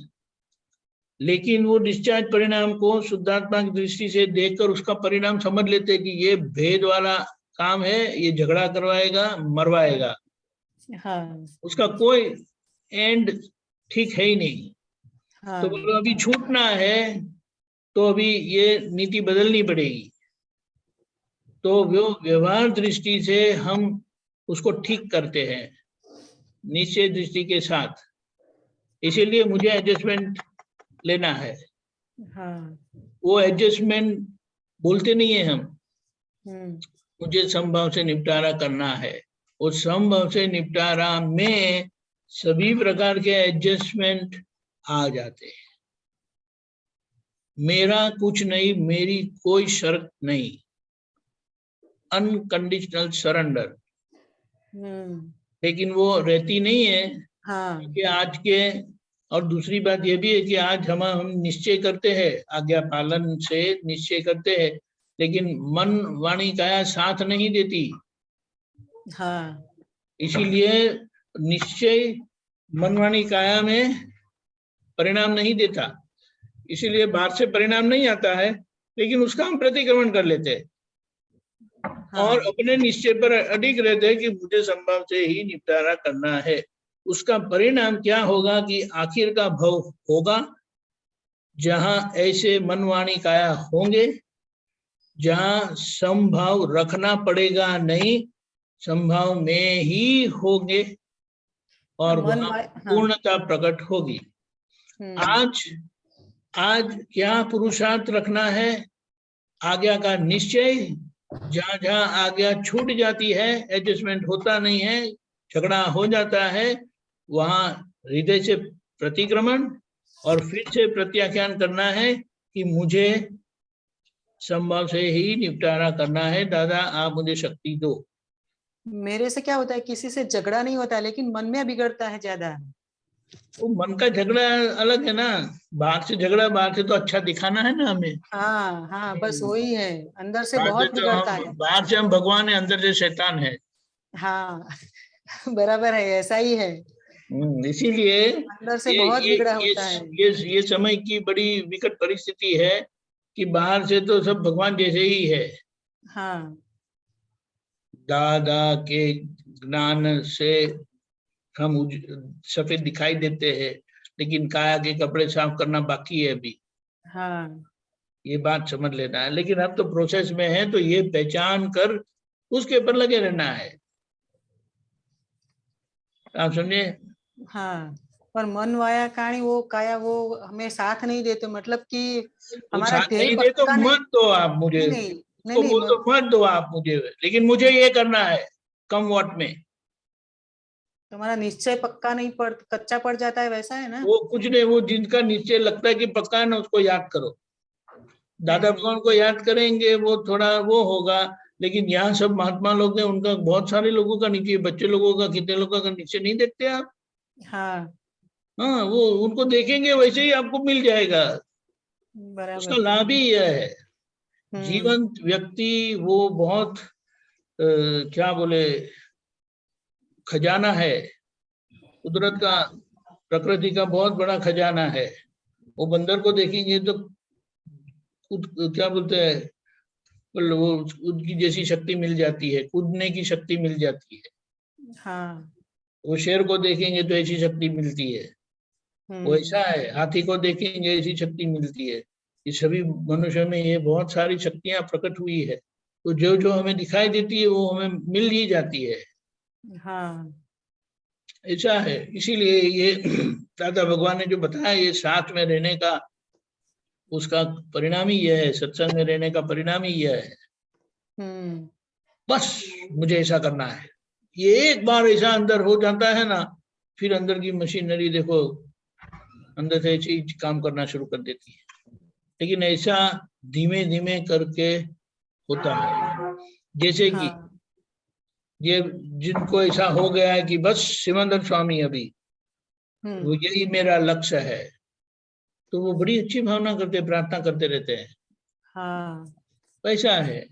लेकिन वो डिस्चार्ज परिणाम को शुद्धात्मा की दृष्टि से देखकर उसका परिणाम समझ लेते हैं कि ये भेद वाला काम है, ये झगड़ा करवाएगा, मरवाएगा। हाँ, उसका कोई एंड ठीक है ही नहीं। हाँ, तो बोलो अभी छूटना है तो अभी ये नीति बदलनी पड़ेगी। तो वो व्यवहार दृष्टि से हम उसको ठीक करते हैं निश्चय दृष्टि के साथ। इसीलिए मुझे एडजस्टमेंट लेना है। हाँ, वो एडजस्टमेंट बोलते नहीं है हम, मुझे समभाव से निपटारा करना है। उस समभाव से निपटारा में सभी प्रकार के एडजस्टमेंट आ जाते हैं। मेरा कुछ नहीं, मेरी कोई शर्त नहीं, अनकंडीशनल सरेंडर। लेकिन वो रहती नहीं है हाँ कि आज के, और दूसरी बात ये भी है कि आज हम निश्चय करते हैं, आज्ञा पालन से निश्चय करते हैं, लेकिन मन वाणी काया साथ नहीं देती। हाँ इसीलिए निश्चय मन वाणी काया में परिणाम नहीं देता, इसीलिए बाहर से परिणाम नहीं आता है, लेकिन उसका हम प्रतिक्रमण कर लेते हैं और अपने निश्चय पर अडिग रहते हैं कि मुझे संभव से ही निपटारा करना है। उसका परिणाम क्या होगा कि आखिर का भव होगा जहां ऐसे मन वाणी काया होंगे, जहां संभाव रखना पड़ेगा नहीं, संभाव में ही होंगे और वहां पूर्णता प्रकट होगी। आज क्या पुरुषार्थ रखना है? आज्ञा का निश्चय। जहां जहां आज्ञा छूट जाती है, एडजस्टमेंट होता नहीं है, झगड़ा हो जाता है, वहां हृदय से प्रतिक्रमण और फिर से प्रत्याख्यान करना है कि मुझे संभव से ही निपटारा करना है। दादा आप मुझे शक्ति दो। मेरे से क्या होता है, किसी से झगड़ा नहीं होता है, लेकिन मन में बिगड़ता है ज्यादा। वो मन का झगड़ा अलग है ना, बाहर से झगड़ा, बाहर से तो अच्छा दिखाना है ना हमें। हाँ हाँ बस वही है, अंदर से बाहर बहुत तो बिगड़ता है। बाहर से हम भगवान है, अंदर से शैतान है। हाँ बराबर है, ऐसा ही है। इसीलिए अंदर से बहुत बिगड़ा होता है। ये समय की बड़ी विकट परिस्थिति है कि बाहर से तो सब भगवान जैसे ही है। हाँ दादा के ज्ञान से हम सफेद दिखाई देते हैं, लेकिन काया के कपड़े साफ करना बाकी है अभी। हाँ ये बात समझ लेना है, लेकिन हम तो प्रोसेस में है, तो ये पहचान कर उसके ऊपर लगे रहना है। आप समझे? हाँ पर मन वाया काणी वो काया वो हमें साथ नहीं देते, मतलब कि वो हमारा साथ ध्येय नहीं दे तो पक्का नहीं। मत दो आप मुझे, नहीं उसको बोल दो मत दो आप मुझे, लेकिन मुझे ये करना है कम वॉट में। तुम्हारा निश्चय पक्का नहीं पड़, कच्चा पड़ जाता है, वैसा है ना। वो कुछ नहीं, वो जिनका निश्चय लगता है कि पक्का है ना, उसको याद करो। दादा भगवान को याद करेंगे, वो थोड़ा वो होगा, लेकिन यहाँ सब महात्मा लोग हैं, उनका बहुत सारे लोगों का नीचे, बच्चे लोगों का, कितने लोगों का नीचे नहीं देखते आप? हाँ हाँ, वो उनको देखेंगे वैसे ही आपको मिल जाएगा। उसका लाभ ही यह है। जीवंत व्यक्ति वो बहुत क्या बोले, खजाना है, कुदरत का, प्रकृति का बहुत बड़ा खजाना है। वो बंदर को देखेंगे तो क्या बोलते हैं, वो उसकी जैसी शक्ति मिल जाती है, कूदने की शक्ति मिल जाती है। हाँ वो शेर को देखेंगे तो ऐसी शक्ति मिलती है, वो ऐसा है। हाथी को देखेंगे ऐसी शक्ति मिलती है। ये सभी मनुष्य में ये बहुत सारी शक्तियां प्रकट हुई है, तो जो जो हमें दिखाई देती है वो हमें मिल ही जाती है। हाँ ऐसा है। इसीलिए ये दादा भगवान ने जो बताया, ये साथ में रहने का, उसका परिणाम ही यह है, सत्संग में रहने का परिणाम ही यह है। बस मुझे ऐसा करना है, ये एक बार ऐसा अंदर हो जाता है ना, फिर अंदर की मशीनरी देखो अंदर से ऐसी काम करना शुरू कर देती है। लेकिन ऐसा धीमे धीमे करके होता है। जैसे कि ये जिनको ऐसा हो गया है कि बस सिमंदर स्वामी अभी वो यही मेरा लक्ष्य है, तो वो बड़ी अच्छी भावना करते, प्रार्थना करते रहते हैं। हाँ ऐसा है,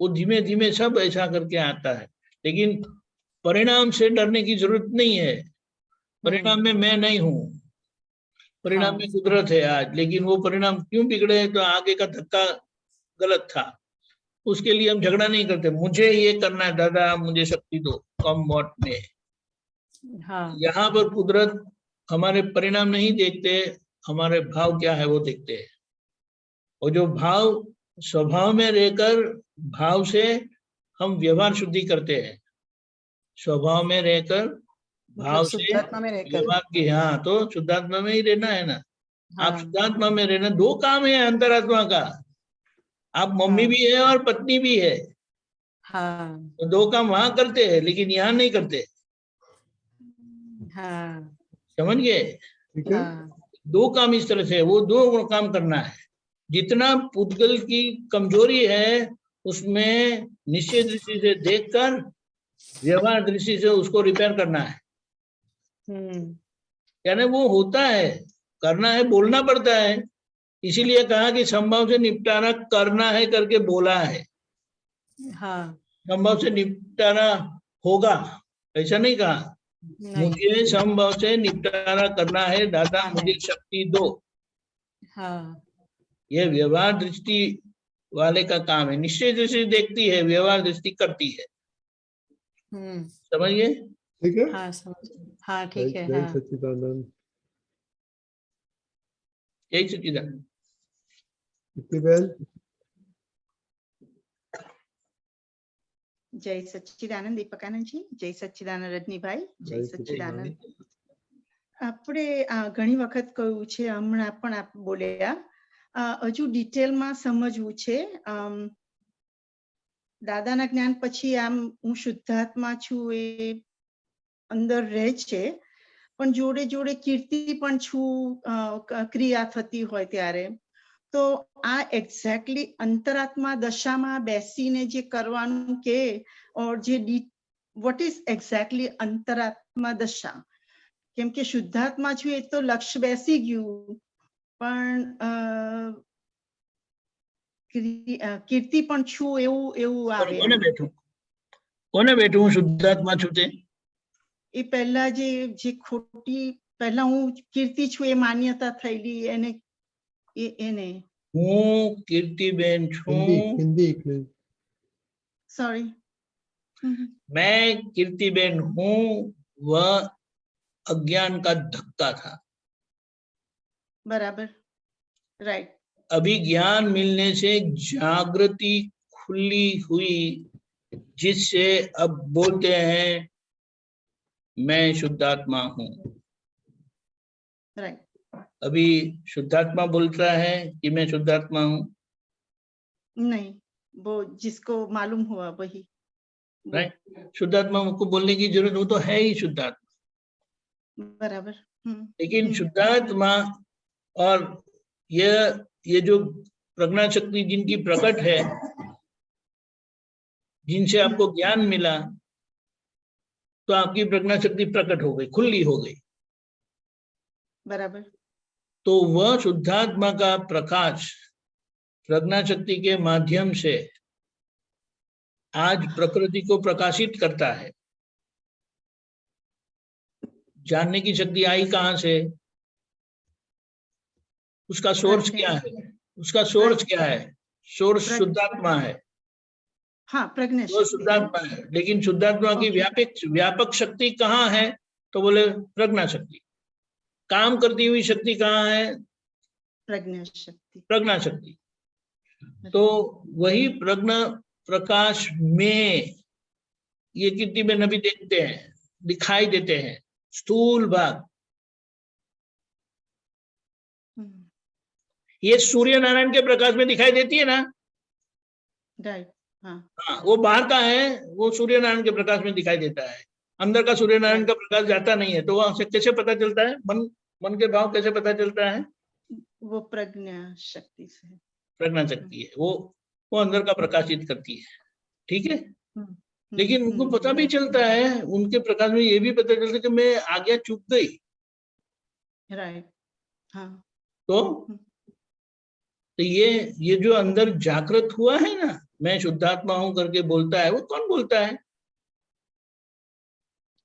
वो धीमे धीमे सब ऐसा करके आता है। लेकिन परिणाम से डरने की जरूरत नहीं है। परिणाम में मैं नहीं हूँ, परिणाम में कुदरत है आज। लेकिन वो परिणाम क्यों बिगड़े हैं, तो आगे का धक्का गलत था, उसके लिए हम झगड़ा नहीं करते। मुझे ये करना है दादा, मुझे शक्ति दो कम वॉट में। यहाँ पर कुदरत हमारे परिणाम नहीं देखते, हमारे भाव क्या है वो देखते हैं। और जो भाव स्वभाव में रहकर, भाव से हम व्यवहार शुद्धि करते हैं, स्वभाव में रहकर भाव से व्यवहार की। हाँ, तो शुद्धात्मा में ही रहना है ना। आप शुद्धात्मा में रहना, दो काम है अंतरात्मा का, आप मम्मी भी है और पत्नी भी है। हाँ तो दो काम वहां करते हैं, लेकिन यहाँ नहीं करते। हाँ समझ गए? दो काम इस तरह से, वो दो काम करना है। जितना पुद्गल की कमजोरी है उसमें निश्चय दृष्टि से देखकर, व्यवहार दृष्टि से उसको रिपेयर करना है। यानी वो होता है, करना है, बोलना पड़ता है। इसीलिए कहा कि संभव से निपटारा करना है करके बोला है। हाँ संभव से निपटारा होगा ऐसा नहीं कहा। नहीं मुझे संभव से निपटारा करना है, दादा मुझे शक्ति दो। हाँ ये व्यवहार दृष्टि वाले का काम है। निश्चय दृष्टि देखती है, व्यवहार दृष्टि करती है। समझिए? ठीक है। हाँ समझ, हाँ ठीक है। जय हाँ सच्चिदानंद। यही सच्चिदानंद। बहन जय सच्चिदानंद दीपकानंद जी, जय सच्चिदानंद રજનીભાઈ, જય સચ્ચિદાનંદ। આપણે ઘણી વખત કહ્યું છે, હમણાં પણ આપ બોલ્યા, હજુ ડિટેલમાં સમજવું છે। દાદાના જ્ઞાન પછી આમ હું શુદ્ધાત્મા છું એ અંદર રહે છે, પણ જોડે જોડે કીર્તિ પણ છું, ક્રિયા થતી હોય ત્યારે તો આ એક્ઝેક્ટલી અંતરાત્મા દશામાં બેસીને જે કરવાનું કે ઓર જે what is exactly અંતરાત્મા દશા? કેમ કે શુદ્ધાત્મા છું એ તો લક્ષ્ય બેસી ગયું, પણ કીર્તિ પણ છું એવું આવે। કોને બેઠું હું શુદ્ધાત્મા છું તે? એ પહેલા જે ખોટી પહેલા હું કીર્તિ છું એ માન્યતા થયેલી એને હું કીર્તિબેન છું। हिंदी सॉरी मैं कीर्तिबेन हूँ, वह अज्ञान का धक्का था। बराबर, राइट। अभी ज्ञान मिलने से जागृति खुली हुई, जिससे अब बोलते हैं मैं शुद्धात्मा हूँ। राइट। अभी शुद्धात्मा बोलता है कि मैं शुद्धात्मा हूँ? नहीं, वो जिसको मालूम हुआ वही। राइट। शुद्धात्मा को बोलने की जरूरत, वो तो है ही शुद्धात्मा। बराबर। लेकिन शुद्धात्मा और ये जो प्रज्ञा शक्ति जिनकी प्रकट है, जिनसे आपको ज्ञान मिला, तो आपकी प्रज्ञा शक्ति प्रकट हो गई, खुली हो गई। बराबर। तो वह शुद्धात्मा का प्रकाश प्रज्ञा शक्ति के माध्यम से आज प्रकृति को प्रकाशित करता है। जानने की शक्ति आई कहां से? उसका सोर्स क्या है? उसका सोर्स क्या है? सोर्स शुद्धात्मा है। हाँ, प्रज्ञा वो शुद्धात्मा है। लेकिन शुद्धात्मा की व्यापक शक्ति कहाँ है? तो बोले प्रज्ञा शक्ति। काम करती हुई शक्ति कहाँ है? प्रज्ञा शक्ति। प्रज्ञा शक्ति। तो वही प्रज्ञा प्रकाश में ये कीर्तिबेन अभी देखते हैं, दिखाई देते हैं, स्थूल भाग। ये सूर्य नारायण के प्रकाश में दिखाई देती है ना? राइट। हाँ, वो बाहर का है, वो सूर्य नारायण के प्रकाश में दिखाई देता है। अंदर का सूर्य नारायण का प्रकाश जाता नहीं है, तो वहां से कैसे पता चलता है? मन के भाव कैसे पता चलता है? वो प्रज्ञा शक्ति से। प्रज्ञा शक्ति है, वो अंदर का प्रकाशित करती है। ठीक है। लेकिन उनको पता भी चलता है, उनके प्रकाश में ये भी पता चलता है कि मैं आज्ञा चूक गई। राइट। हाँ। तो ये जो अंदर जागृत हुआ है ना, मैं शुद्धात्मा हूं करके बोलता है, वो कौन बोलता है?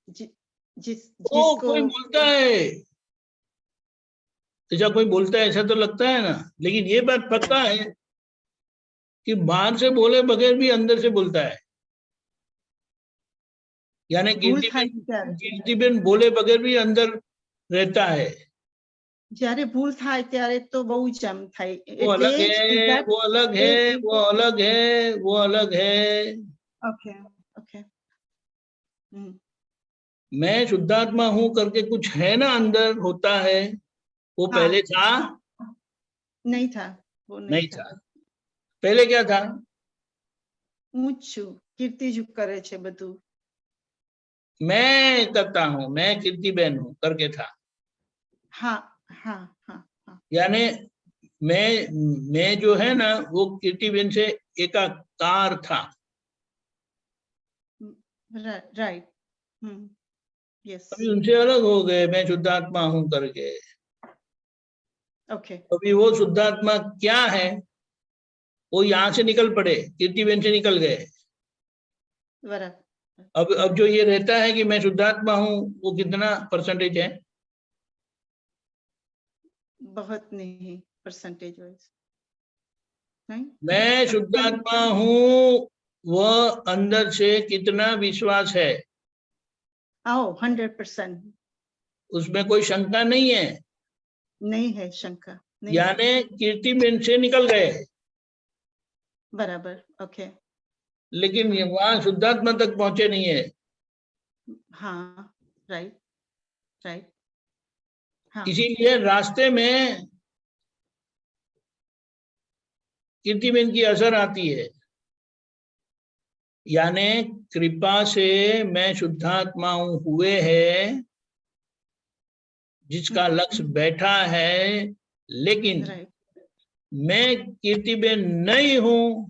जिसको कोई बोलता है। ऐसा कोई बोलता है ऐसा तो लगता है ना। लेकिन ये बात पता है कि बाहर से बोले बगैर भी अंदर से बोलता है। यानी कीर्तिबेन बोले बगैर भी अंदर रहता है। જ્યારે ભૂલ થાય ત્યારે તો બહુ જ આમ થાય। वो अलग है, वो अलग है, वो अलग है, वो अलग है। Okay okay. मैं शुद्धात्मा हूं करके कुछ है ना अंदर होता है, वो पहले था? नहीं था, वो नहीं था। पहले क्या था? હું છું, કીર્તિ જ કરે છે બધું। मैं करता हूं, मैं कीर्तिबेन हूं करके था। हाँ हाँ हाँ हाँ। यानी मैं जो है ना, वो कीर्तिबेन से एकाकार था। राइट। यस अभी उनसे अलग हो गए, मैं शुद्धात्मा हूं करके। ओके अभी वो शुद्धात्मा क्या है, वो यहाँ से निकल पड़े, कीर्तिबेन से निकल गए। बराबर अब जो ये रहता है कि मैं शुद्धात्मा हूँ, वो कितना परसेंटेज है? बहुत नहीं परसेंटेज वाइज नहीं मैं शुद्धात्मा हूँ, वह अंदर से कितना विश्वास है? आओ 100% उसमें कोई शंका नहीं है। नहीं है शंका नहीं है। यानी कीर्तिबेन से निकल गए, बराबर ओके लेकिन ये वहां शुद्धात्मा तक पहुंचे नहीं है। हाँ राइट राइट हाँ इसीलिए रास्ते में कीर्तिबेन की असर आती है। यानी कृपा से मैं शुद्धात्मा हुए है, जिसका लक्ष्य बैठा है, लेकिन मैं कीर्तिबेन नहीं हूं,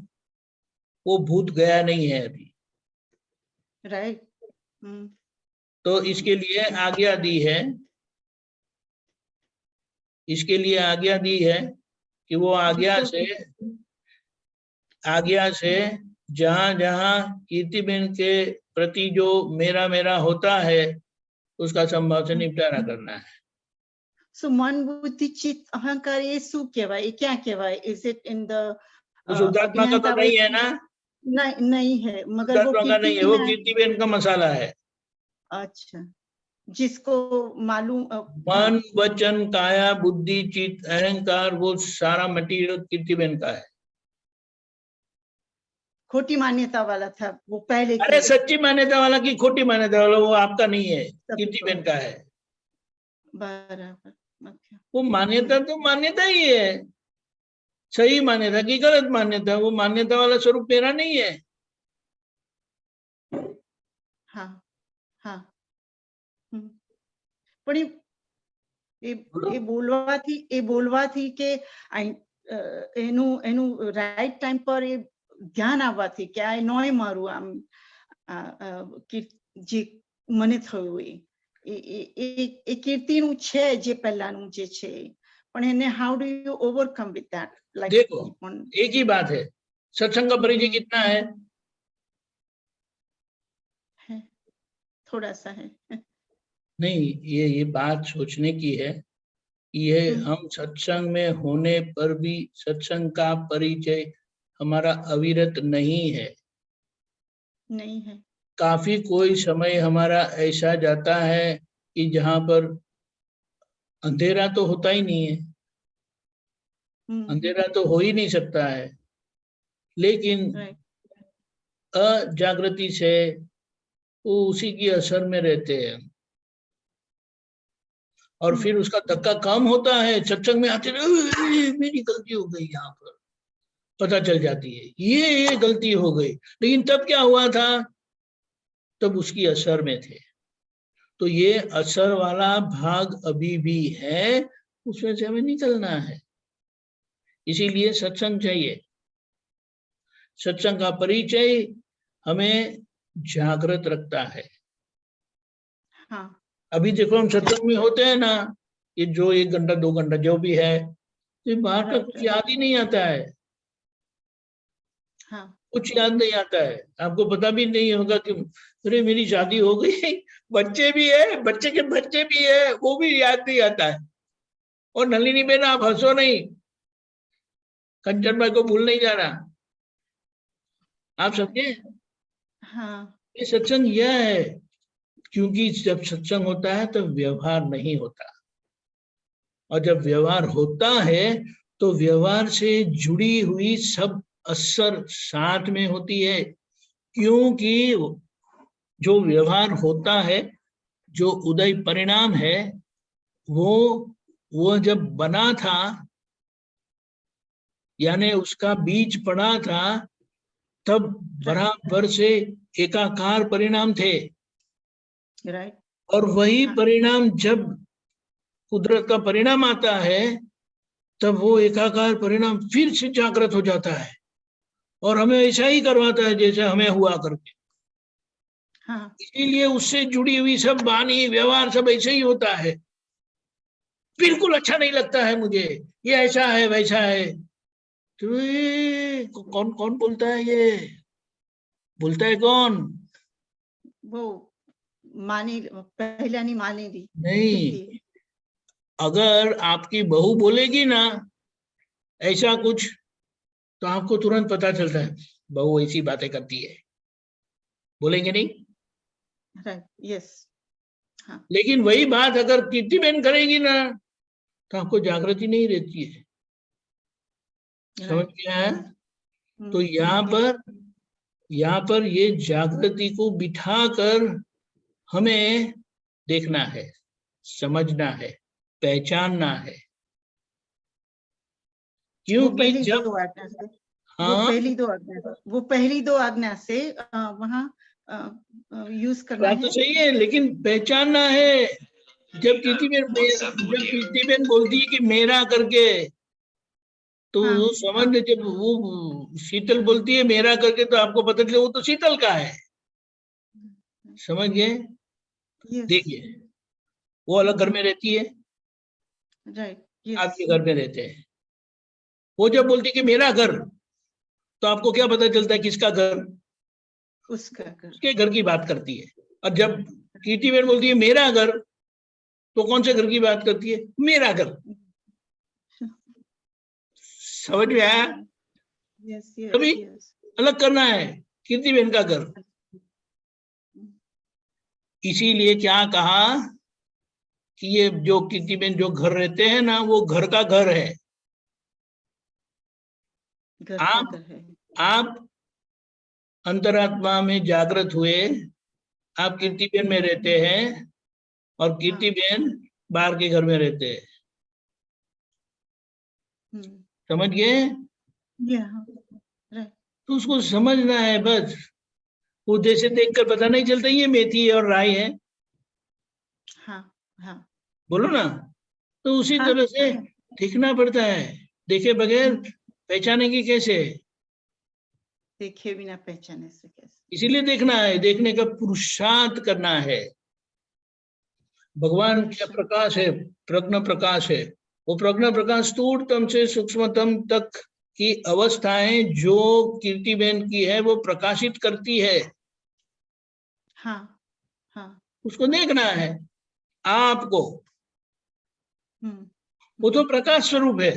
वो भूत गया नहीं है अभी। राइट तो इसके लिए आज्ञा दी है, इसके लिए आज्ञा दी है कि वो आज्ञा से जहां जहां कीर्तिबेन के प्रति जो मेरा मेरा होता है, उसका संभाव से निपटारा करना है। So મન બુદ્ધિ ચિત્ત અહંકાર એ શું કહેવાય, એ ક્યાં કહેવાય? Is it in the वो शुद्धात्मा का तो नहीं है ना, नहीं है, मगर वो शुद्धात्मा का नहीं है, वो कीर्ति कीर्तिबेन का मसाला है। अच्छा जिसको मालूम मन वचन काया बुद्धि चित्त अहंकार, वो सारा मटेरियल कीर्तिबेन का है। खोटी मान्यता वाला था वो पहले अरे सच्ची मान्यता वाला की खोटी मान्यता वाला, वो आपका नहीं है, कीर्तिबेन का है। बराबर वो मान्यता तो मान्यता ही है, सही मान्यता की गलत मान्यता, वो मान्यता वाला स्वरूप मेरा नहीं है। हाँ हाँ પણ એ બોલવાથી કે એનું રાઈટ ટાઈમ પર એ ધ્યાન આવવાથી કે આ નોય મારું આમ જે મને થયું એ કીર્તિનું છે જે પહેલાનું જે છે, પણ એને how do you overcome with that? देखो एक ही बात है, सत्संग का परिचय कितना है? थोड़ा सा है नहीं, ये बात सोचने की है। ये हम सत्संग में होने पर भी सत्संग का परिचय हमारा अविरत नहीं है। नहीं है। काफी कोई समय हमारा ऐसा जाता है कि जहां पर अंधेरा तो होता ही नहीं है, अंधेरा तो हो ही नहीं सकता है, लेकिन अजागृति से वो उसी की असर में रहते हैं, और फिर उसका धक्का कम होता है, सत्संग में आते मेरी गलती हो गई, यहाँ पर पता चल जाती है ये गलती हो गई, लेकिन तब क्या हुआ था, तब उसकी असर में थे। तो ये असर वाला भाग अभी भी है, उसमें से हमें निकलना है। इसीलिए सत्संग चाहिए। सत्संग का परिचय हमें जागृत रखता है। हाँ। अभी देखो हम सत्संग में होते हैं ना, ये जो 1 घंटा 2 घंटा जो भी है, तो बाहर का कुछ याद ही नहीं आता है। हाँ। कुछ याद नहीं आता है, आपको पता भी नहीं होगा कि अरे मेरी शादी हो गई, बच्चे भी है, बच्चे के बच्चे भी है, वो भी याद नहीं आता है। और नलिनी बेन आप हंसो नहीं, कंचन भाई को भूल नहीं जा रहा, आप समझे? हाँ। ये सत्संग यह है, क्योंकि जब सत्संग होता है तो व्यवहार नहीं होता, और जब व्यवहार होता है तो व्यवहार से जुड़ी हुई सब असर साथ में होती है। क्योंकि जो व्यवहार होता है, जो उदय परिणाम है, वो जब बना था, यानी उसका बीज पड़ा था, तब बराबर से एकाकार परिणाम थे। राइट। और वही परिणाम जब कुदरत का परिणाम आता है, तब वो एकाकार परिणाम फिर से जागृत हो जाता है और हमें ऐसा ही करवाता है जैसे हमें हुआ करके। हाँ इसीलिए उससे जुड़ी हुई सब वाणी व्यवहार सब ऐसे ही होता है। बिल्कुल अच्छा नहीं लगता है मुझे, ये ऐसा है वैसा है। तो ये कौन कौन बोलता है, ये बोलता है कौन? वो पहल्यानी मानेली नहीं, कीर्ति। अगर आपकी बहू बोलेगी ना ऐसा कुछ, तो आपको तुरंत पता चलता है बहू ऐसी बातें करती है, बोलेंगे नहीं? Right, yes. हाँ लेकिन वही बात अगर कीर्ति बहन करेगी ना, तो आपको जागृति नहीं रहती है। समझ गया है? तो यहाँ पर ये जागृति को बिठाकर हमें देखना है, समझना है, पहचानना है। क्योंकि जब वो हाँ पहली दो आज्ञा से वहाँ यूज करना बात है। तो सही है, लेकिन पहचानना है। जब कीर्ति बहन बोलती है कि मेरा करके, तो हाँ, समझ ले, जब वो शीतल बोलती है मेरा करके, तो आपको पता चले वो तो शीतल का है। समझ गए? देखिए, वो अलग घर में रहती है, राइट, आपके घर में रहते हैं। वो जब बोलती है कि मेरा घर, तो आपको क्या पता चलता है किसका घर? उसका घर, उसके घर की बात करती है। और जब कीर्ति बहन बोलती है मेरा घर, तो कौन से घर की बात करती है? मेरा घर। समझ में आया? तभी अलग करना है कीर्ति बहन का घर। इसीलिए क्या कहा कि ये जो कीर्ति बहन जो घर रहते हैं ना, वो घर का घर है। आप अंतरात्मा में जागृत हुए, आप कीर्ति बहन में रहते हैं, और कीर्ति बहन बाहर के घर में रहते हैं। समझ गए? तो उसको समझना है बस। उद्देश्य देखकर पता नहीं चलता ये मेथी है और राई है। हाँ। बोलो ना। तो उसी तरह से देखना पड़ता है, देखे बगैर पहचानेंगे कैसे? देखे बिना पहचाने से कैसे? इसीलिए देखना है, देखने का पुरुषार्थ करना है। भगवान क्या प्रकाश है, प्रज्ञा प्रकाश है। वो प्रज्ञा प्रकाश स्थूलतम से सूक्ष्मतम तक की अवस्थाएं जो कीर्ति बहन की है, वो प्रकाशित करती है। हाँ। उसको देखना है आपको। वो तो प्रकाश स्वरूप है,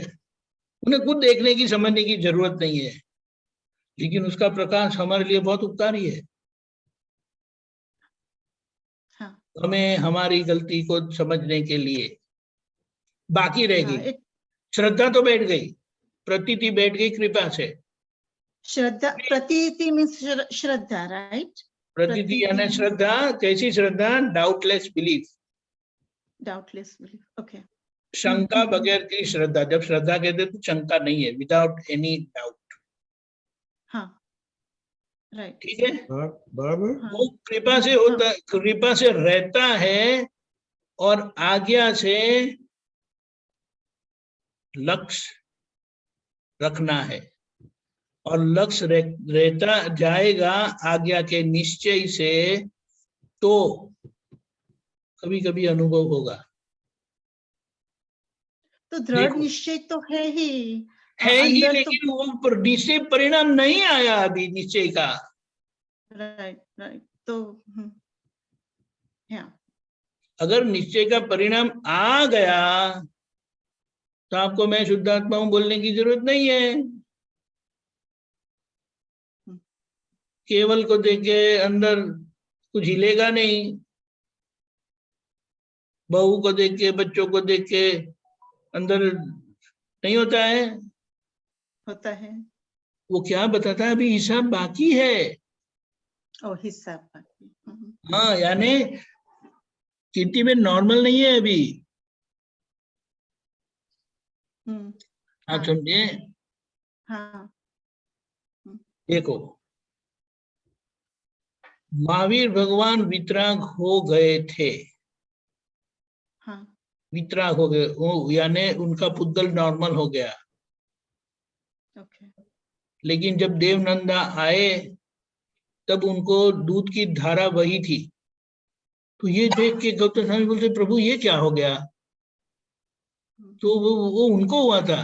उन्हें खुद देखने की समझने की जरूरत नहीं है, लेकिन उसका प्रकाश हमारे लिए बहुत उपकारी है। हमें हमारी गलती को समझने के लिए बाकी रह गई। श्रद्धा तो बैठ गई, प्रतीति बैठ गई कृपा से। श्रद्धा, प्रतीति मीन्स श्रद्धा, राइट? प्रतीति यानी श्रद्धा। कैसी श्रद्धा? Doubtless belief. Doubtless belief, okay. शंका बगैर की श्रद्धा। जब श्रद्धा कहते तो शंका नहीं है, विदाउट एनी डाउट। हाँ, राइट, ठीक है, बराबर। वो कृपा से होता, कृपा से रहता है, और आज्ञा से लक्ष्य रखना है, और लक्ष्य रहता जाएगा आज्ञा के निश्चय से, तो कभी कभी अनुभव होगा। तो दृढ़ निश्चय तो है ही, लेकिन वो निश्चय परिणाम नहीं आया अभी निश्चय का। राइट। तो अगर निश्चय का परिणाम आ गया, तो आपको मैं शुद्धात्मा हूं बोलने की जरूरत नहीं है। केवल को देख के अंदर कुछ हिलेगा नहीं, बहू को देख के, बच्चों को देख के अंदर नहीं होता है। होता है। वो क्या बताता है? अभी हिसाब बाकी है। हिसाब बाकी। हाँ, यानी कीर्ति में नॉर्मल नहीं है अभी। आप समझे? हाँ। देखो, महावीर भगवान वितराग हो गए थे। वितराग हो गए, यानी उनका पुद्गल नॉर्मल हो गया। लेकिन जब देवनंदा आए, तब उनको दूध की धारा वही थी। तो ये देख के गौतम स्वामी बोलते प्रभु ये क्या हो गया? तो वो उनको हुआ था,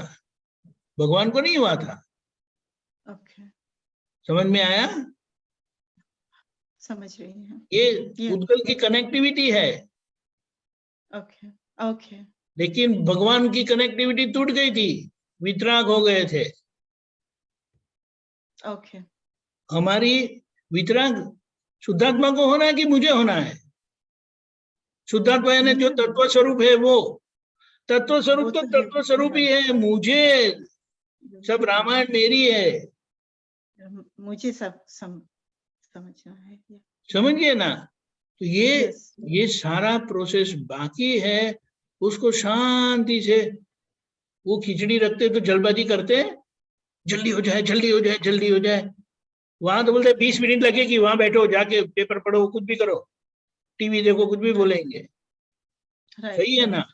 भगवान को नहीं हुआ था। ओके, समझ में आया? समझ रही हूँ। ये उद्गल की कनेक्टिविटी है, ओके ओके लेकिन भगवान की कनेक्टिविटी टूट गई थी, वितराग हो गए थे। ओके। हमारी वितराग शुद्धात्मा को होना है कि मुझे होना है? शुद्धात्मा यानी जो तत्व स्वरूप है, वो तत्व स्वरूप तो तत्व स्वरूप ही है। मुझे सब रामायण मेरी है, मुझे सब समझना है। समझिए ना? तो ये सारा प्रोसेस बाकी है। उसको शांति से, वो खिचड़ी रखते तो जल्दबाजी करते, जल्दी हो जाए जल्दी हो जाए जल्दी हो जाए। वहां तो बोलते 20 मिनट लगेगी, वहां बैठो, जाके पेपर पढ़ो, कुछ भी करो, टीवी देखो, कुछ भी बोलेंगे। सही है ना?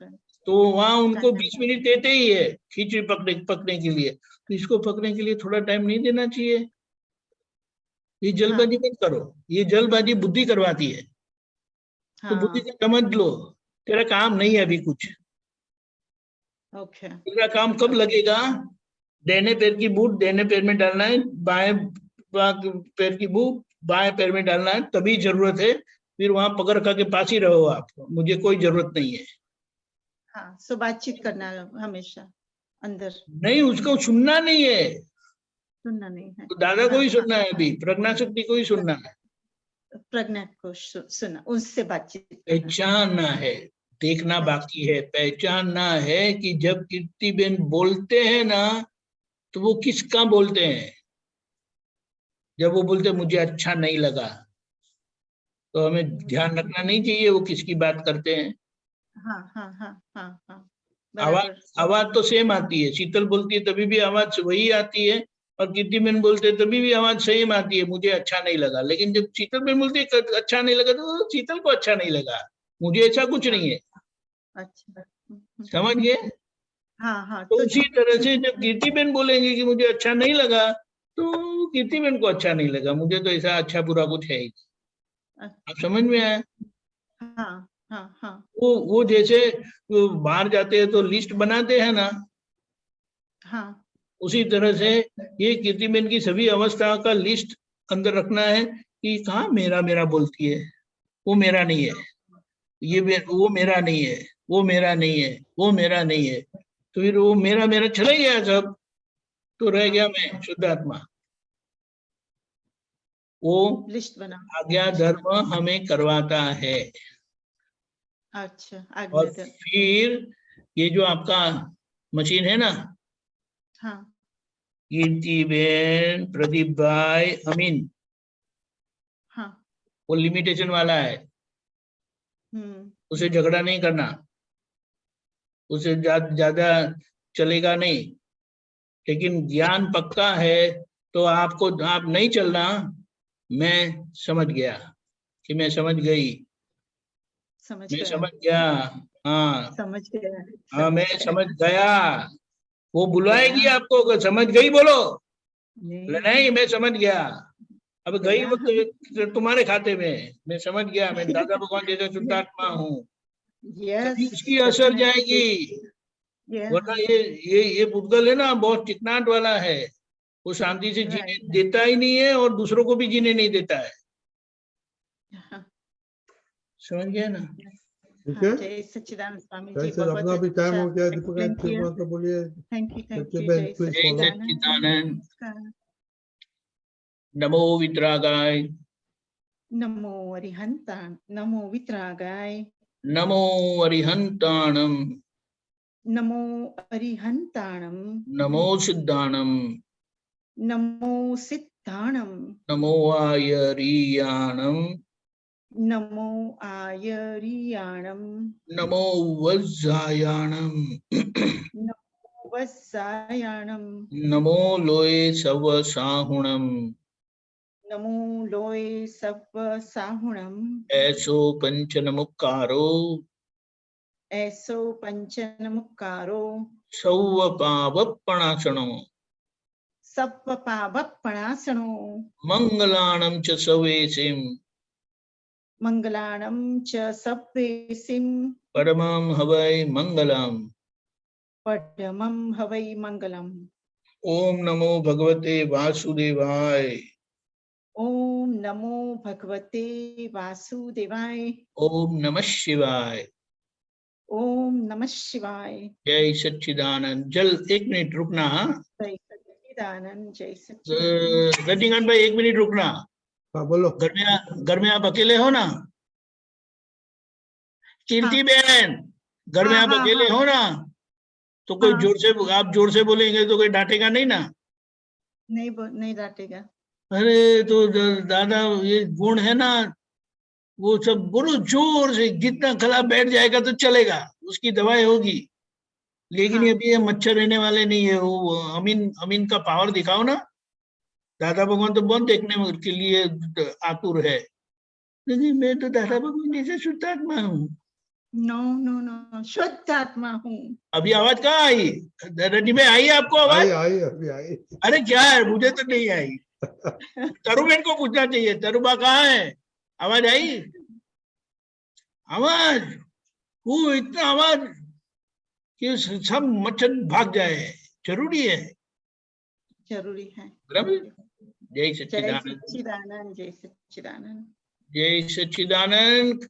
तो वहां उनको 20 मिनट देते ही है खिचड़ी पकने के लिए। तो इसको पकने के लिए थोड़ा टाइम नहीं देना चाहिए? ये जल्दबाजी मत करो, ये जल्दबाजी बुद्धि करवाती है। तो बुद्धि से समझ लो तेरा काम नहीं है अभी कुछ। ओके। तेरा काम कब लगेगा? दाहिने पैर की बूट दाहिने पैर में डालना है, बाएं पैर की बूट बाएं पैर में डालना है, तभी जरूरत है। फिर वहां पकड़ के पास ही रहो आप, मुझे कोई जरूरत नहीं है। हाँ, सो बातचीत करना हमेशा अंदर, नहीं, उसको सुनना नहीं है, सुनना नहीं है। तो दादा को ही सुनना है, अभी प्रज्ञा शक्ति को ही सुनना है, प्रज्ञा को सुना, उससे बातचीत पहचानना है। देखना बाकी है, पहचानना है कि जब कीर्तिबेन बोलते हैं ना, तो वो किसका बोलते हैं। जब वो बोलते मुझे अच्छा नहीं लगा, तो हमें ध्यान रखना नहीं चाहिए वो किसकी बात करते हैं। हाँ हाँ हाँ हाँ हाँ, आवाज तो सेम आती है। शीतल बोलती है तभी भी आवाज वही आती है, और कीर्तिबेन बोलते हैं तभी भी आवाज सेम आती है, मुझे अच्छा नहीं लगा। लेकिन जब शीतल बेन बोलती है अच्छा नहीं लगा, तो शीतल को अच्छा नहीं लगा, मुझे ऐसा कुछ नहीं है। अच्छा, समझ गए? हाँ हाँ। तो उसी तरह से जब कीर्तिबेन बोलेंगे कि मुझे अच्छा नहीं लगा, तो कीर्तिबेन को अच्छा नहीं लगा, मुझे तो ऐसा अच्छा बुरा कुछ है ही। आप समझ में आया? हाँ हाँ हाँ। वो जैसे वो बाहर जाते हैं तो लिस्ट बनाते हैं ना, हाँ, उसी तरह से ये कीर्तिबेन की सभी अवस्था का लिस्ट अंदर रखना है कि कहाँ मेरा मेरा बोलती है, वो मेरा नहीं है, वो मेरा नहीं है, वो मेरा नहीं है, वो मेरा नहीं है। तो फिर वो मेरा मेरा चला गया सब, तो रह गया मैं शुद्धात्मा। वो लिस्ट बना, आज्ञा धर्म हमें करवाता है। अच्छा, और आज्ञा। फिर ये जो आपका मशीन है ना, हाँ, कीर्तिबेन, प्रदीप भाई, अमीन, हाँ। वो लिमिटेशन वाला है, उसे झगड़ा नहीं करना, उसे ज्यादा चलेगा नहीं। लेकिन ज्ञान पक्का है तो आपको, आप नहीं चलना, मैं समझ गया कि मैं समझ गई, समझ मैं गया, समझ गया, हाँ समझ गया, हाँ मैं समझ गया। वो बुलाएगी गया। आपको, अगर समझ गई बोलो, नहीं, नहीं मैं समझ गया, अब गई गया वो तो तुम्हारे खाते में, मैं समझ गया, मैं दादा भगवान जैसा शुद्धात्मा हूँ, तभी उसकी असर जाएगी। वरना ये पुद्गल है ना, बहुत चिकनाट वाला है, वो शांति से जीने देता ही नहीं है और दूसरों को भी जीने नहीं देता है। समझ गया ना? ठीक है, जय सच्चिदानंद स्वामी जी, कैसे अपना भी टाइम हो गया। दीपक तो बोलिए। थैंक यू जय सच्चिदानंद। नमो वितरागाय, नमो अरिहंता, नमो वितरागाय, नमो अरिहंताणम, नमो अरिहंताणम, नमो सिद्धाणम, नमो सिद्धाणम, नमो आयरियाणम, नमो आयरियाणम, नमो वज्रायाणम, नमो वत्सायाणम, नमो लोये सवसाहुणम, नमो लोय सव साहुणम, ऐसो पंचनमुक्कारो, ऐसो पंचनमुक्कारो, सौवपावपणासनो, सप्प पावपणासनो मंगलाणं च सवेसिं मंगलाणं च सप्पेसिं परमं हवै मंगलम्। परमं हवै मंगलम्। ओम नमो भगवते वासुदेवाय। ओम नमो भगवते वासुदेवाय। ओम नमः शिवाय। ओम नमः शिवाय। जय सच्चिदानंद। जल 1 मिनट रुकना। हाँ, जय सच्चिदानंद। जय सच्चिदानंद। रजनीकांत भाई 1 मिनट रुकना। हाँ बोलो। घर में आप अकेले हो ना? कीर्ति बहन, घर में आप अकेले हो ना? तो कोई जोर से, आप जोर से बोलेंगे तो कोई डांटेगा नहीं ना? नहीं डांटेगा। अरे तो दादा ये गुण है ना, वो सब बोलो जोर से, जितना गला बैठ जाएगा तो चलेगा, उसकी दवाई होगी। लेकिन अभी ये मच्छर रहने वाले नहीं है। वो अमीन का पावर दिखाओ ना। दादा भगवान तो बहुत देखने के लिए आतुर है, लेकिन मैं तो दादा भगवान जैसे शुद्ध आत्मा हूँ। नो नो नो, शुद्ध आत्मा हूँ। अभी आवाज कहाँ आई? रजनी में आई आपको आवाज? आई अभी आई। अरे क्या है, मुझे तो नहीं आई। तरुबेन को पूछना चाहिए, तरुबा कहाँ है? आवाज आई? आवाज वो इतना आवाज कि सब मच्छर भाग जाए, जरूरी है। जरूरी है। जय जय सच्चिदानंद। सच्चिदानंद। जय सच्चिदानंद। जय सच्चिदानंद।